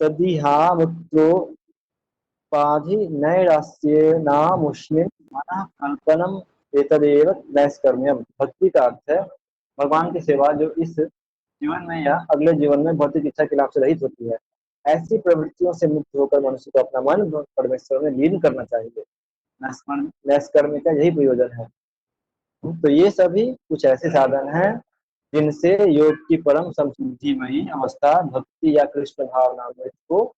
तदिहामुत्रोपाधिनैरास्येनामुष्मिन् मनः कल्पनम एतदेव नैष्कर्म्यम। भक्ति का अर्थ है भगवान की सेवा जो इस जीवन में या अगले जीवन में भौतिक इच्छा के लाभ से रहित होती है। ऐसी प्रवृत्तियों से मुक्त होकर मनुष्य को अपना मन परमेश्वर में लीन करना चाहिए। नैष्कर्म्य का यही प्रयोजन है। तो ये सभी कुछ ऐसे साधन हैं जिनसे योग की परम समृद्धिमयी अवस्था भक्ति या कृष्ण भावनामृत को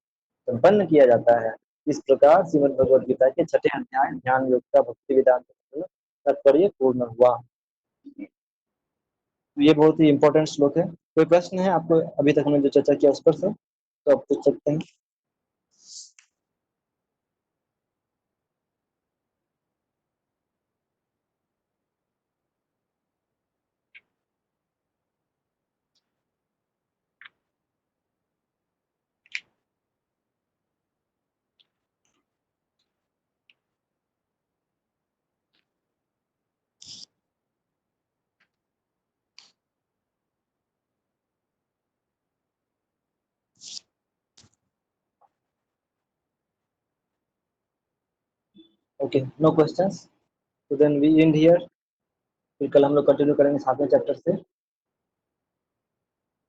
संपन्न किया जाता है। इस प्रकार श्रीमद् भगवद गीता के 6ठे अध्याय ध्यान योग का भक्ति वेदांत तात्पर्य पूर्ण हुआ। तो ये बहुत ही इंपॉर्टेंट श्लोक है। कोई प्रश्न है आपको अभी तक हमने जो चर्चा किया उस पर से, तो आप पूछ सकते हैं। ओके, नो क्वेश्चंस, तो देन वी एंड हियर। फिर कल हम लोग कंटिन्यू करेंगे 7वें चैप्टर से।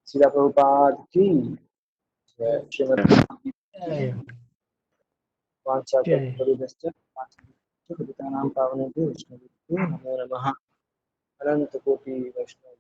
श्री प्रभुपाद की जय। श्रीमद् भगवद
जय
वाचा
जय।
कल्पतरुभ्यश्च पावनेभ्यो वैष्णवेभ्यो नमो नमः। अनंत कोटि वैष्णव।